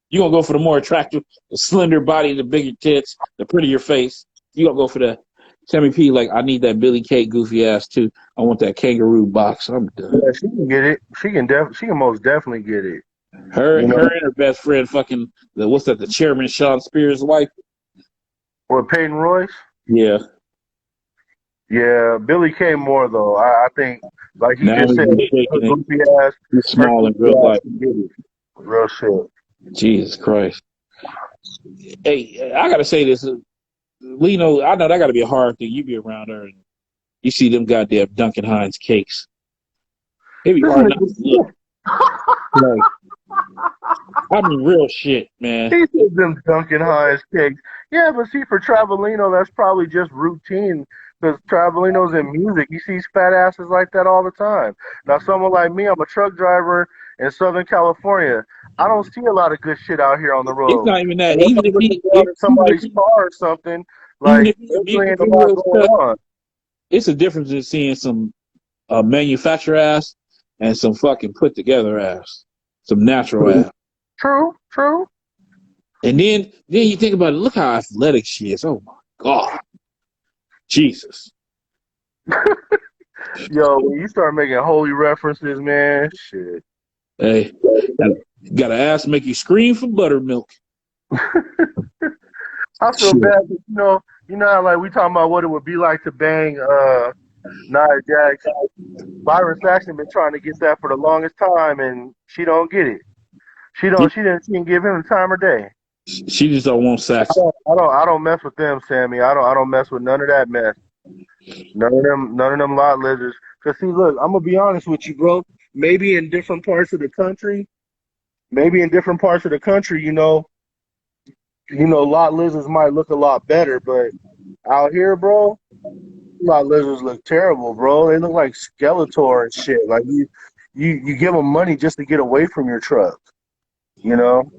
[SPEAKER 4] You gonna go for the more attractive, the slender body, the bigger tits, the prettier face. You gonna go for the Sammy P. Like I need that Billie Kay goofy ass too. I want that kangaroo box. I'm done.
[SPEAKER 5] Yeah, she can get it. She can most definitely get it.
[SPEAKER 4] Her
[SPEAKER 5] You know,
[SPEAKER 4] and her best friend, fucking the chairman Sean Spears' wife.
[SPEAKER 5] or Peyton Royce.
[SPEAKER 4] Yeah.
[SPEAKER 5] Yeah, Billy Kay more though. I think, like he
[SPEAKER 4] Now
[SPEAKER 5] just
[SPEAKER 4] he's
[SPEAKER 5] said,
[SPEAKER 4] shaking
[SPEAKER 5] her
[SPEAKER 4] it.
[SPEAKER 5] goofy ass,
[SPEAKER 4] He's
[SPEAKER 5] her
[SPEAKER 4] small in
[SPEAKER 5] goofy
[SPEAKER 4] real
[SPEAKER 5] ass
[SPEAKER 4] life.
[SPEAKER 5] can get it. Real shit.
[SPEAKER 4] Jesus Christ. Hey, I gotta say this. Lino, I know that gotta be a hard thing. You be around her and you see them goddamn Duncan Hines cakes. It'd be hard not to look. Like, I mean, real shit, man.
[SPEAKER 5] He said them Duncan Hines cakes. Yeah, but see, for Travelino, that's probably just routine because Travelino's in music. He sees fat asses like that all the time. Now, someone like me, I'm a truck driver in Southern California. I don't see a lot of good shit out here on the
[SPEAKER 4] It's
[SPEAKER 5] road.
[SPEAKER 4] not even that.
[SPEAKER 5] Unless I'm looking down at somebody's car or something,
[SPEAKER 4] even
[SPEAKER 5] like,
[SPEAKER 4] if
[SPEAKER 5] there
[SPEAKER 4] music
[SPEAKER 5] really ain't a lot
[SPEAKER 4] videos
[SPEAKER 5] going
[SPEAKER 4] cut,
[SPEAKER 5] on.
[SPEAKER 4] it's a difference in seeing some manufacturer ass and some fucking put together ass, some natural ass.
[SPEAKER 5] True.
[SPEAKER 4] And then you think about it. Look how athletic she is. Oh my god, Jesus.
[SPEAKER 5] Yo, when you start making holy references, man, shit.
[SPEAKER 4] Hey, got an ass make you scream for buttermilk.
[SPEAKER 5] I feel
[SPEAKER 4] Shit.
[SPEAKER 5] bad, but you know how like we talking about what it would be like to bang Nia Jax. Byron Saxton been trying to get that for the longest time, and she don't get it. She didn't give him the time of day.
[SPEAKER 4] She just don't want sex.
[SPEAKER 5] I don't mess with them, Sammy. I don't mess with none of that mess. None of them lot lizards. Cause see, look, I'm gonna be honest with you, bro. Maybe in different parts of the country, lot lizards might look a lot better, but out here, bro, lot lizards look terrible, bro. They look like Skeletor and shit. Like you give them money just to get away from your truck, you know?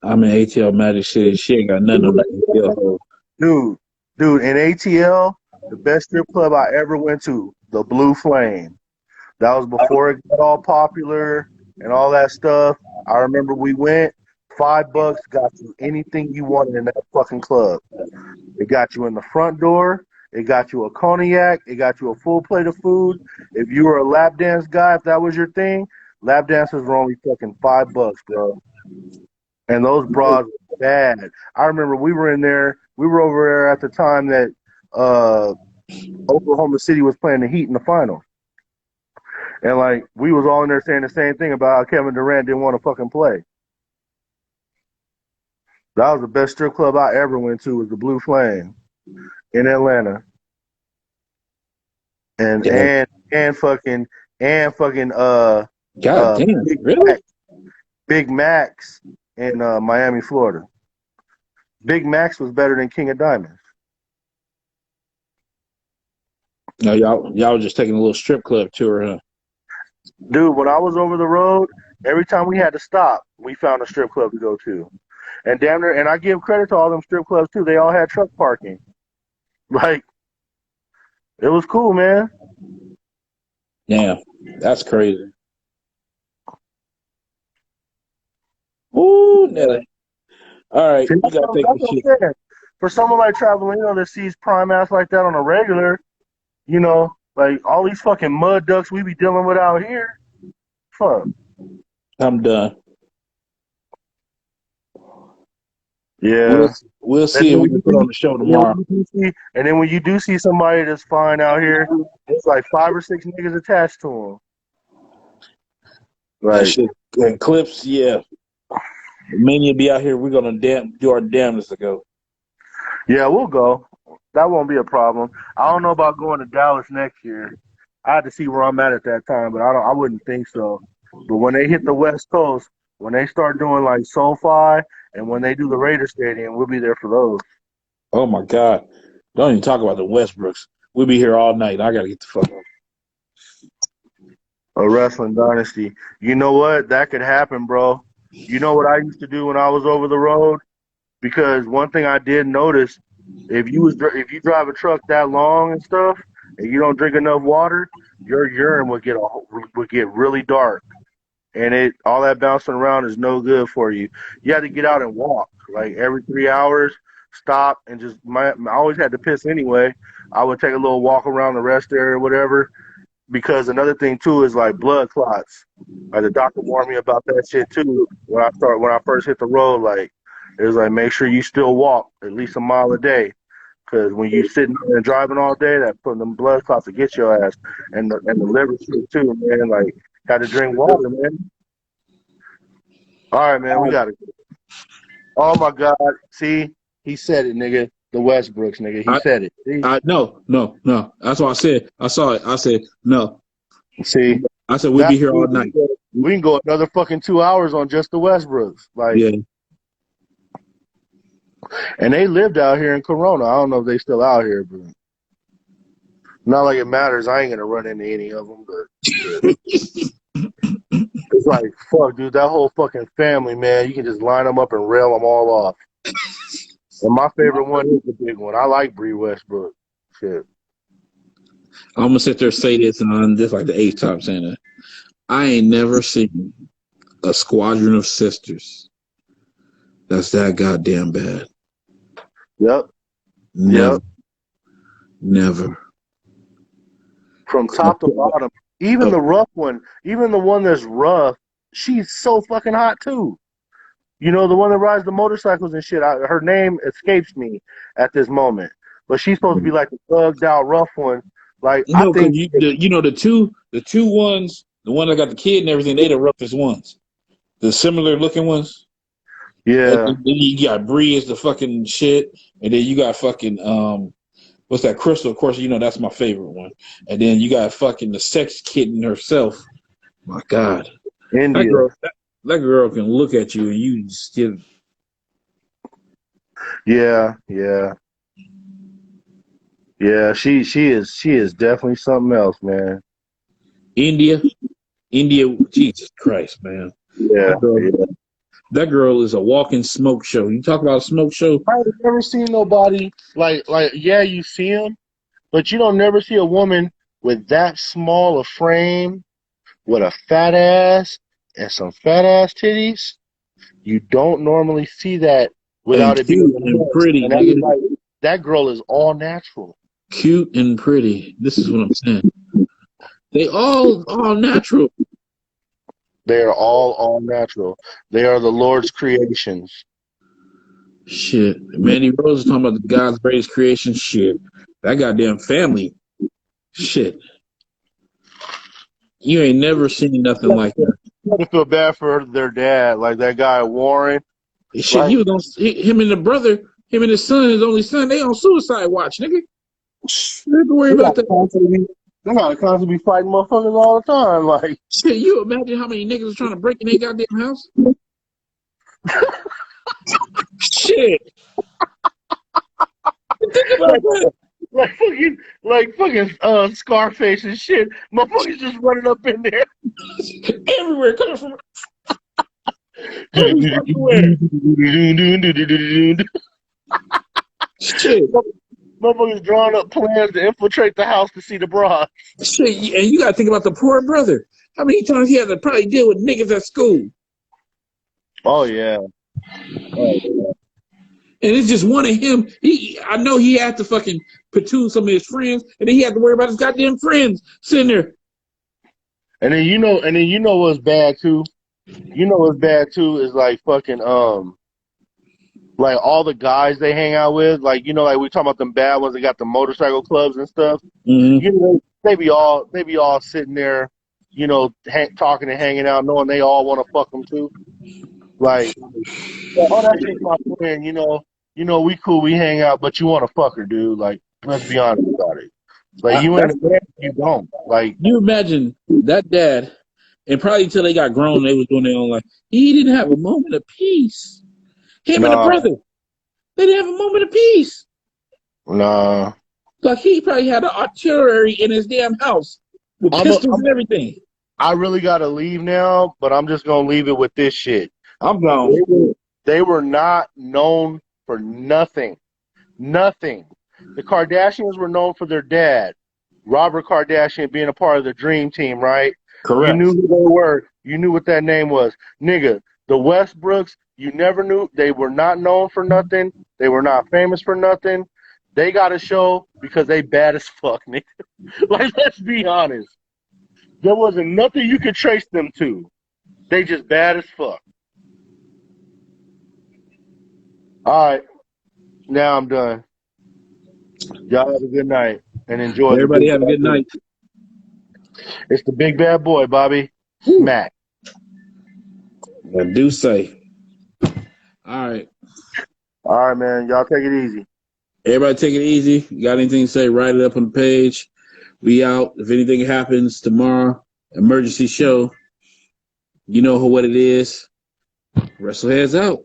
[SPEAKER 4] I'm in ATL Magic City. She ain't got nothing on that ATL.
[SPEAKER 5] Dude, in ATL, the best strip club I ever went to, the Blue Flame. That was before it got all popular and all that stuff. I remember we went, $5 got you anything you wanted in that fucking club. It got you in the front door. It got you a cognac. It got you a full plate of food. If you were a lap dance guy, if that was your thing, lap dances were only fucking $5, bro. And those bras were bad. I remember we were in there. We were over there at the time that Oklahoma City was playing the Heat in the finals. And, like, we was all in there saying the same thing about how Kevin Durant didn't want to fucking play. That was the best strip club I ever went to, was the Blue Flame in Atlanta. And
[SPEAKER 4] Yeah.
[SPEAKER 5] fucking
[SPEAKER 4] God damn, really?
[SPEAKER 5] Big Max in Miami, Florida. Big Max was better than King of Diamonds.
[SPEAKER 4] No, y'all were just taking a little strip club tour, huh?
[SPEAKER 5] Dude, when I was over the road, every time we had to stop, we found a strip club to go to. And damn near, and I give credit to all them strip clubs too. They all had truck parking. Like, it was cool, man.
[SPEAKER 4] Damn, that's crazy. Ooh, Nelly. All right, we gotta take the shit.
[SPEAKER 5] For someone like Travelino that sees prime ass like that on a regular, like all these fucking mud ducks we be dealing with out here, fuck.
[SPEAKER 4] I'm done.
[SPEAKER 5] Yeah.
[SPEAKER 4] We'll see if we can put on the show tomorrow.
[SPEAKER 5] And then when you do see somebody that's fine out here, it's like 5 or 6 niggas attached to them.
[SPEAKER 4] Right. That shit, and clips, yeah. Mania be out here. We're gonna do our damnedest to go.
[SPEAKER 5] Yeah, we'll go. That won't be a problem. I don't know about going to Dallas next year. I had to see where I'm at that time, but I wouldn't think so. But when they hit the West Coast, when they start doing like SoFi and when they do the Raider Stadium, we'll be there for those.
[SPEAKER 4] Oh my God! Don't even talk about the Westbrooks. We'll be here all night. I gotta get the fuck up.
[SPEAKER 5] A wrestling dynasty. You know what? That could happen, bro. You know what I used to do when I was over the road? Because one thing I did notice, if you drive a truck that long and stuff, and you don't drink enough water, your urine would get really dark, and all that bouncing around is no good for you. You had to get out and walk, like every 3 hours, stop and just. I always had to piss anyway. I would take a little walk around the rest area or whatever. Because another thing too is like blood clots. Like the doctor warned me about that shit too when I first hit the road. Like it was like make sure you still walk at least a mile a day, because when you sitting there and driving all day, that putting them blood clots to get your ass and the liver shit too, man. Like got to drink water, man. All right, man, we got it. Oh my God, see, he said it, nigga. The Westbrooks, nigga. He said it.
[SPEAKER 4] No. That's what I said. I saw it. I said no.
[SPEAKER 5] See,
[SPEAKER 4] I said we'll be here all night.
[SPEAKER 5] We can go another fucking 2 hours on just the Westbrooks. Like,
[SPEAKER 4] Yeah.
[SPEAKER 5] and they lived out here in Corona. I don't know if they still out here, but not like it matters. I ain't gonna run into any of them, but it's like, fuck, dude, that whole fucking family, man. You can just line them up and rail them all off. And my favorite one is the big one. I like Bree Westbrook. Shit.
[SPEAKER 4] I'm gonna sit there and say this, and I'm just like the eighth time saying it. I ain't never seen a squadron of sisters that's that goddamn bad.
[SPEAKER 5] Yep.
[SPEAKER 4] Never.
[SPEAKER 5] Yep.
[SPEAKER 4] Never.
[SPEAKER 5] From top to bottom. Even the rough one, even the one that's rough, she's so fucking hot too. You know, the one that rides the motorcycles and shit. Her name escapes me at this moment, but she's supposed to be like the thugged out rough one. Like,
[SPEAKER 4] No,
[SPEAKER 5] I think
[SPEAKER 4] the two ones, the one that got the kid and everything, they the roughest ones. The similar looking ones.
[SPEAKER 5] Yeah.
[SPEAKER 4] And then you got Bree is the fucking shit, and then you got fucking what's that, Crystal? Of course, you know that's my favorite one. And then you got fucking the sex kitten herself. My God,
[SPEAKER 5] India.
[SPEAKER 4] that girl can look at you and you just give.
[SPEAKER 5] Yeah. She is definitely something else, man.
[SPEAKER 4] India, Jesus Christ, man.
[SPEAKER 5] Yeah.
[SPEAKER 4] That girl is a walking smoke show. You talk about a smoke show.
[SPEAKER 5] I've never seen nobody like yeah, you see them, but you don't never see a woman with that small a frame, with a fat ass and some fat ass titties. You don't normally see that without it being
[SPEAKER 4] and pretty.
[SPEAKER 5] and that girl is all natural.
[SPEAKER 4] Cute and pretty. This is what I'm saying. They all natural.
[SPEAKER 5] They are all natural. They are the Lord's creations.
[SPEAKER 4] Shit. Mandy Rose is talking about the God's greatest creation. Shit. That goddamn family. Shit. You ain't never seen nothing like that.
[SPEAKER 5] I had to feel bad for their dad, like that guy Warren.
[SPEAKER 4] Shit,
[SPEAKER 5] like,
[SPEAKER 4] he was on him and the brother, him and his son, his only son, they on suicide watch, nigga. You have to worry about that.
[SPEAKER 5] They gotta constantly be fighting motherfuckers all the time. Like,
[SPEAKER 4] shit, you imagine how many niggas are trying to break in their goddamn house? Shit. Think about that.
[SPEAKER 5] Like fucking Scarface and shit. Motherfuckers just running up in there.
[SPEAKER 4] Everywhere, coming from shit.
[SPEAKER 5] Motherfuckers drawing up plans to infiltrate the house to see the broad.
[SPEAKER 4] Shit, and you gotta think about the poor brother. How many times he had to probably deal with niggas at school?
[SPEAKER 5] Oh yeah.
[SPEAKER 4] And it's just one of him. I know he had to fucking platoon some of his friends, and then he had to worry about his goddamn friends sitting there.
[SPEAKER 5] And then you know what's bad too? You know what's bad too is like fucking like all the guys they hang out with, like, you know, like we talking about them bad ones that got the motorcycle clubs and stuff.
[SPEAKER 4] Mm-hmm.
[SPEAKER 5] You know, they be all sitting there, you know, talking and hanging out, knowing they all want to fuck them too. Like, oh, that's just my friend, you know, we cool, we hang out, but you want to fuck her, dude. Like, let's be honest about it. Like, you ain't a man, you don't. Like,
[SPEAKER 4] you imagine that dad, and probably until they got grown, they was doing their own life. He didn't have a moment of peace. Him and the brother, they didn't have a moment of peace.
[SPEAKER 5] Nah.
[SPEAKER 4] Like, he probably had an artillery in his damn house with pistols and everything.
[SPEAKER 5] I really got to leave now, but I'm just going to leave it with this shit.
[SPEAKER 4] I'm gone.
[SPEAKER 5] They were not known for nothing. Nothing. The Kardashians were known for their dad, Robert Kardashian, being a part of the Dream Team, right?
[SPEAKER 4] Correct.
[SPEAKER 5] You knew who they were. You knew what that name was. Nigga, the Westbrooks, you never knew. They were not known for nothing. They were not famous for nothing. They got a show because they bad as fuck, nigga. Like, let's be honest. There wasn't nothing you could trace them to. They just bad as fuck. All right. Now I'm done. Y'all have a good night and enjoy.
[SPEAKER 4] Everybody have a good night.
[SPEAKER 5] It's the big bad boy, Bobby. Smack.
[SPEAKER 4] I do say. All right.
[SPEAKER 5] All right, man. Y'all take it easy.
[SPEAKER 4] Everybody take it easy. You got anything to say, write it up on the page. We out. If anything happens tomorrow emergency show. You know what it is. Wrestleheads out.